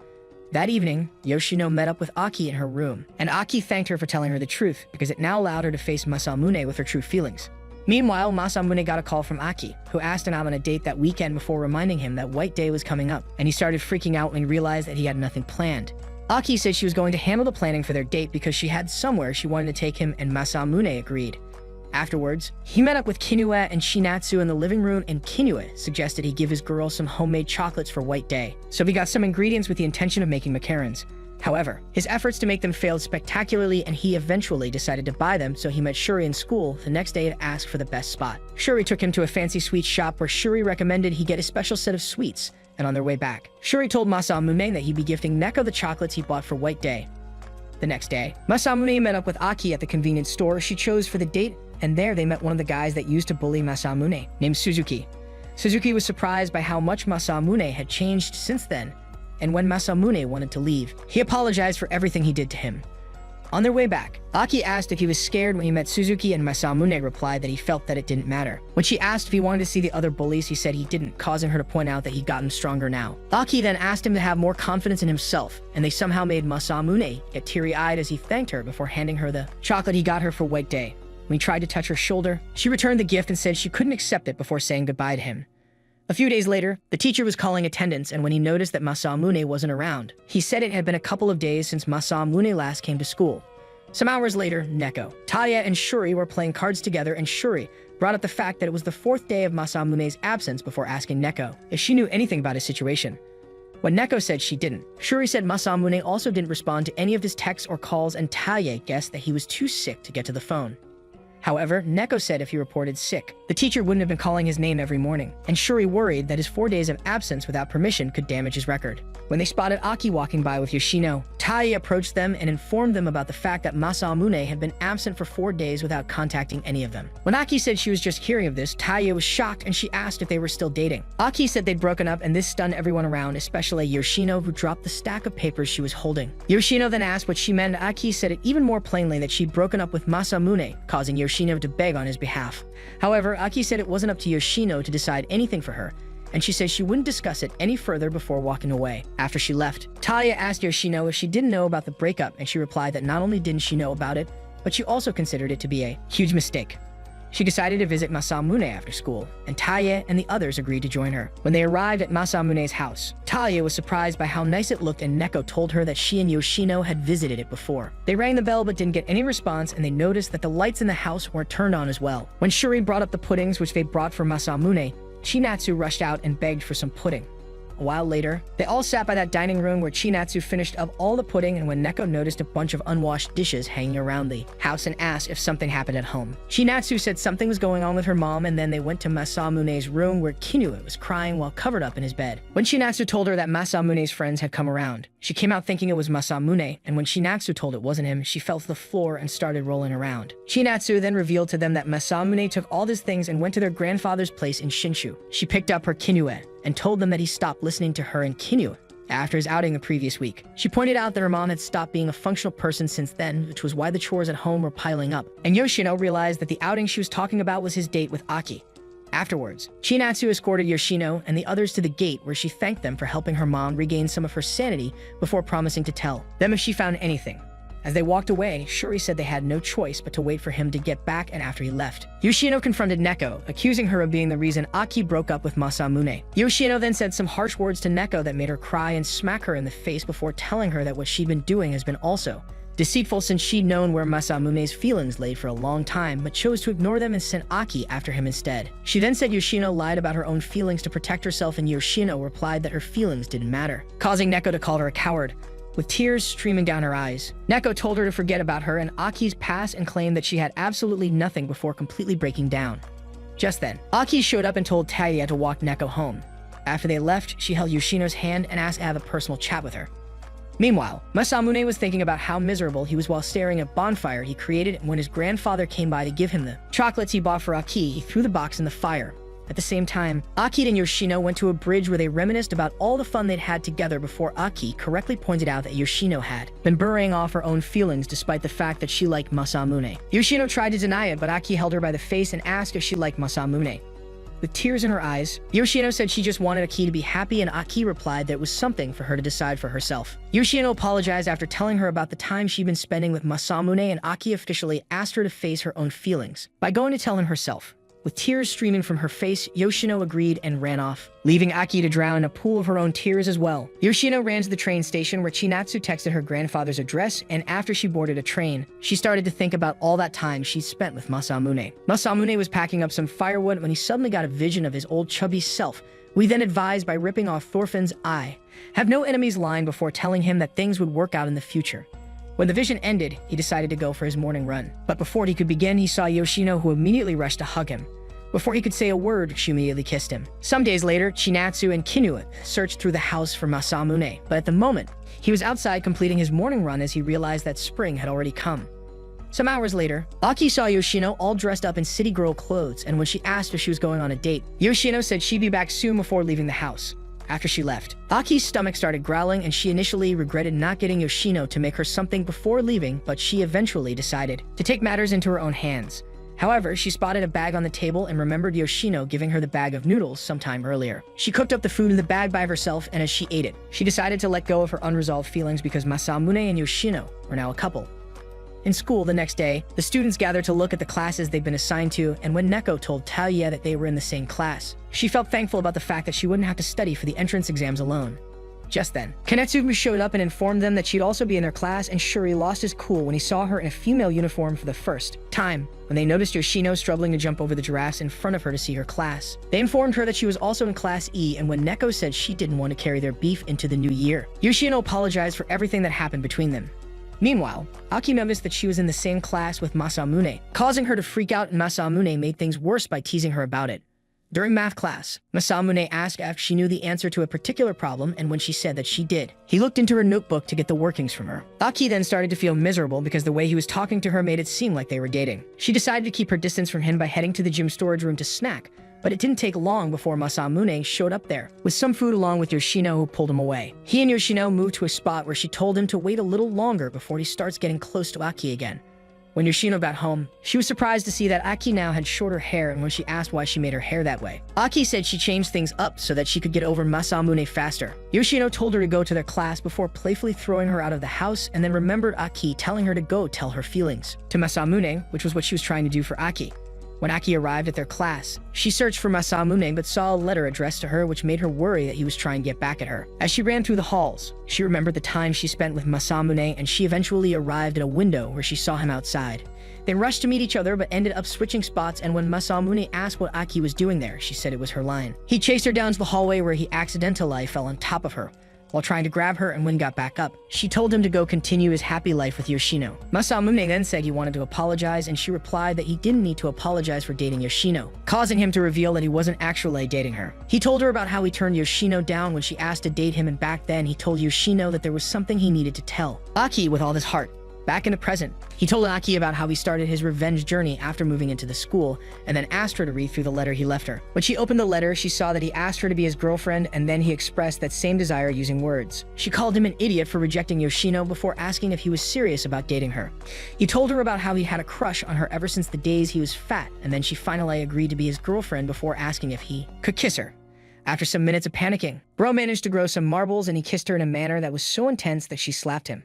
That evening, Yoshino met up with Aki in her room, and Aki thanked her for telling her the truth because it now allowed her to face Masamune with her true feelings. Meanwhile, Masamune got a call from Aki, who asked him out on a date that weekend before reminding him that White Day was coming up, and he started freaking out when he realized that he had nothing planned. Aki said she was going to handle the planning for their date because she had somewhere she wanted to take him, and Masamune agreed. Afterwards, he met up with Kinue and Shinatsu in the living room, and Kinue suggested he give his girl some homemade chocolates for White Day, so he got some ingredients with the intention of making macarons. However, his efforts to make them failed spectacularly, and he eventually decided to buy them, so he met Shuri in school the next day to ask for the best spot. Shuri took him to a fancy sweet shop where Shuri recommended he get a special set of sweets, and on their way back, Shuri told Masamune that he'd be gifting Neko the chocolates he bought for White Day. The next day, Masamune met up with Aki at the convenience store she chose for the date, and there they met one of the guys that used to bully Masamune, named Suzuki. Suzuki was surprised by how much Masamune had changed since then, and when Masamune wanted to leave, he apologized for everything he did to him. On their way back, Aki asked if he was scared when he met Suzuki, and Masamune replied that he felt that it didn't matter. When she asked if he wanted to see the other bullies, he said he didn't, causing her to point out that he'd gotten stronger now. Aki then asked him to have more confidence in himself, and they somehow made Masamune get teary-eyed as he thanked her before handing her the chocolate he got her for White Day. When he tried to touch her shoulder, she returned the gift and said she couldn't accept it before saying goodbye to him. A few days later, the teacher was calling attendance, and when he noticed that Masamune wasn't around, he said it had been a couple of days since Masamune last came to school. Some hours later, Neko, Talia, and Shuri were playing cards together, and Shuri brought up the fact that it was the 4th day of Masamune's absence before asking Neko if she knew anything about his situation. When Neko said she didn't, Shuri said Masamune also didn't respond to any of his texts or calls, and Talia guessed that he was too sick to get to the phone. However, Neko said if he reported sick, the teacher wouldn't have been calling his name every morning, and Shuri worried that his 4 days of absence without permission could damage his record. When they spotted Aki walking by with Yoshino, Tai approached them and informed them about the fact that Masamune had been absent for 4 days without contacting any of them. When Aki said she was just hearing of this, Tai was shocked and she asked if they were still dating. Aki said they'd broken up, and this stunned everyone around, especially Yoshino, who dropped the stack of papers she was holding. Yoshino then asked what she meant. Aki said it even more plainly that she'd broken up with Masamune, causing Yoshino to beg on his behalf. However, Aki said it wasn't up to Yoshino to decide anything for her, and she said she wouldn't discuss it any further before walking away. After she left, Talia asked Yoshino if she didn't know about the breakup, and she replied that not only didn't she know about it, but she also considered it to be a huge mistake. She decided to visit Masamune after school, and Talia and the others agreed to join her. When they arrived at Masamune's house, Talia was surprised by how nice it looked, and Neko told her that she and Yoshino had visited it before. They rang the bell but didn't get any response, and they noticed that the lights in the house weren't turned on as well. When Shuri brought up the puddings which they brought for Masamune, Chinatsu rushed out and begged for some pudding. A while later, they all sat by that dining room where Chinatsu finished up all the pudding, and when Neko noticed a bunch of unwashed dishes hanging around the house and asked if something happened at home. Chinatsu said something was going on with her mom, and then they went to Masamune's room where Kinue was crying while covered up in his bed. When Chinatsu told her that Masamune's friends had come around, she came out thinking it was Masamune, and when Chinatsu told it wasn't him, she fell to the floor and started rolling around. Chinatsu then revealed to them that Masamune took all his things and went to their grandfather's place in Shinshu. She picked up her Kinue and told them that he stopped listening to her and Kinue after his outing the previous week. She pointed out that her mom had stopped being a functional person since then, which was why the chores at home were piling up. And Yoshino realized that the outing she was talking about was his date with Aki. Afterwards, Chinatsu escorted Yoshino and the others to the gate, where she thanked them for helping her mom regain some of her sanity before promising to tell them if she found anything. As they walked away, Shuri said they had no choice but to wait for him to get back, and after he left, Yoshino confronted Neko, accusing her of being the reason Aki broke up with Masamune. Yoshino then said some harsh words to Neko that made her cry and smack her in the face before telling her that what she'd been doing has been also deceitful, since she'd known where Masamune's feelings lay for a long time, but chose to ignore them and sent Aki after him instead. She then said Yoshino lied about her own feelings to protect herself, and Yoshino replied that her feelings didn't matter, causing Neko to call her a coward. With tears streaming down her eyes, Neko told her to forget about her and Aki's past and claimed that she had absolutely nothing before completely breaking down. Just then, Aki showed up and told Talia to walk Neko home. After they left, she held Yoshino's hand and asked to have a personal chat with her. Meanwhile, Masamune was thinking about how miserable he was while staring at a bonfire he created, and when his grandfather came by to give him the chocolates he bought for Aki, he threw the box in the fire. At the same time, Aki and Yoshino went to a bridge where they reminisced about all the fun they'd had together before Aki correctly pointed out that Yoshino had been burying off her own feelings despite the fact that she liked Masamune. Yoshino tried to deny it, but Aki held her by the face and asked if she liked Masamune. With tears in her eyes, Yoshino said she just wanted Aki to be happy, and Aki replied that it was something for her to decide for herself. Yoshino apologized after telling her about the time she'd been spending with Masamune, and Aki officially asked her to face her own feelings by going to tell him herself. With tears streaming from her face, Yoshino agreed and ran off, leaving Aki to drown in a pool of her own tears as well. Yoshino ran to the train station where Chinatsu texted her grandfather's address, and after she boarded a train, she started to think about all that time she'd spent with Masamune. Masamune was packing up some firewood when he suddenly got a vision of his old chubby self, who he then advised by ripping off Thorfinn's eye. Have no enemies line before telling him that things would work out in the future. When the vision ended, he decided to go for his morning run. But before he could begin, he saw Yoshino, who immediately rushed to hug him. Before he could say a word, she immediately kissed him. Some days later, Chinatsu and Kinue searched through the house for Masamune, but at the moment, he was outside completing his morning run as he realized that spring had already come. Some hours later, Aki saw Yoshino all dressed up in city girl clothes, and when she asked if she was going on a date, Yoshino said she'd be back soon before leaving the house. After she left, Aki's stomach started growling, and she initially regretted not getting Yoshino to make her something before leaving, but she eventually decided to take matters into her own hands. However, she spotted a bag on the table and remembered Yoshino giving her the bag of noodles sometime earlier. She cooked up the food in the bag by herself, and as she ate it, she decided to let go of her unresolved feelings because Masamune and Yoshino were now a couple. In school the next day, the students gathered to look at the classes they'd been assigned to, and when Neko told Talia that they were in the same class, she felt thankful about the fact that she wouldn't have to study for the entrance exams alone. Just then, Kanetsugu showed up and informed them that she'd also be in their class, and Shuri lost his cool when he saw her in a female uniform for the first time. When they noticed Yoshino struggling to jump over the giraffes in front of her to see her class, they informed her that she was also in Class E, and when Neko said she didn't want to carry their beef into the new year, Yoshino apologized for everything that happened between them. Meanwhile, Aki noticed that she was in the same class with Masamune, causing her to freak out, and Masamune made things worse by teasing her about it. During math class, Masamune asked if she knew the answer to a particular problem, and when she said that she did, he looked into her notebook to get the workings from her. Aki then started to feel miserable because the way he was talking to her made it seem like they were dating. She decided to keep her distance from him by heading to the gym storage room to snack, but it didn't take long before Masamune showed up there, with some food along with Yoshino, who pulled him away. He and Yoshino moved to a spot where she told him to wait a little longer before he starts getting close to Aki again. When Yoshino got home, she was surprised to see that Aki now had shorter hair, and when she asked why she made her hair that way, Aki said she changed things up so that she could get over Masamune faster. Yoshino told her to go to their class before playfully throwing her out of the house, and then remembered Aki telling her to go tell her feelings to Masamune, which was what she was trying to do for Aki. When Aki arrived at their class, she searched for Masamune but saw a letter addressed to her, which made her worry that he was trying to get back at her. As she ran through the halls, she remembered the time she spent with Masamune, and she eventually arrived at a window where she saw him outside. They rushed to meet each other but ended up switching spots, and when Masamune asked what Aki was doing there, she said it was her line. He chased her down to the hallway where he accidentally fell on top of her while trying to grab her, and when he got back up, she told him to go continue his happy life with Yoshino. Masamune then said he wanted to apologize, and she replied that he didn't need to apologize for dating Yoshino, causing him to reveal that he wasn't actually dating her. He told her about how he turned Yoshino down when she asked to date him, and back then he told Yoshino that there was something he needed to tell Aki with all his heart. Back in the present, he told Aki about how he started his revenge journey after moving into the school, and then asked her to read through the letter he left her. When she opened the letter, she saw that he asked her to be his girlfriend, and then he expressed that same desire using words. She called him an idiot for rejecting Yoshino before asking if he was serious about dating her. He told her about how he had a crush on her ever since the days he was fat, and then she finally agreed to be his girlfriend before asking if he could kiss her. After some minutes of panicking, Bro managed to grow some marbles, and he kissed her in a manner that was so intense that she slapped him.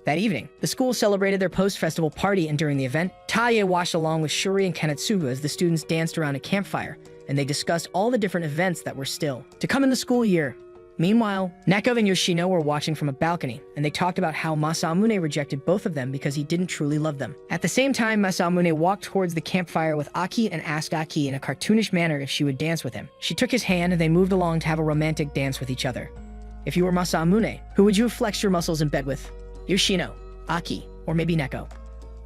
That evening, the school celebrated their post-festival party, and during the event, Taye watched along with Shuri and Kanetsugu as the students danced around a campfire, and they discussed all the different events that were still to come in the school year. Meanwhile, Neko and Yoshino were watching from a balcony, and they talked about how Masamune rejected both of them because he didn't truly love them. At the same time, Masamune walked towards the campfire with Aki and asked Aki in a cartoonish manner if she would dance with him. She took his hand, and they moved along to have a romantic dance with each other. If you were Masamune, who would you have flexed your muscles in bed with? Yoshino, Aki, or maybe Neko?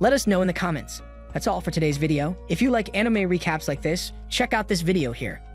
Let us know in the comments. That's all for today's video. If you like anime recaps like this, check out this video here.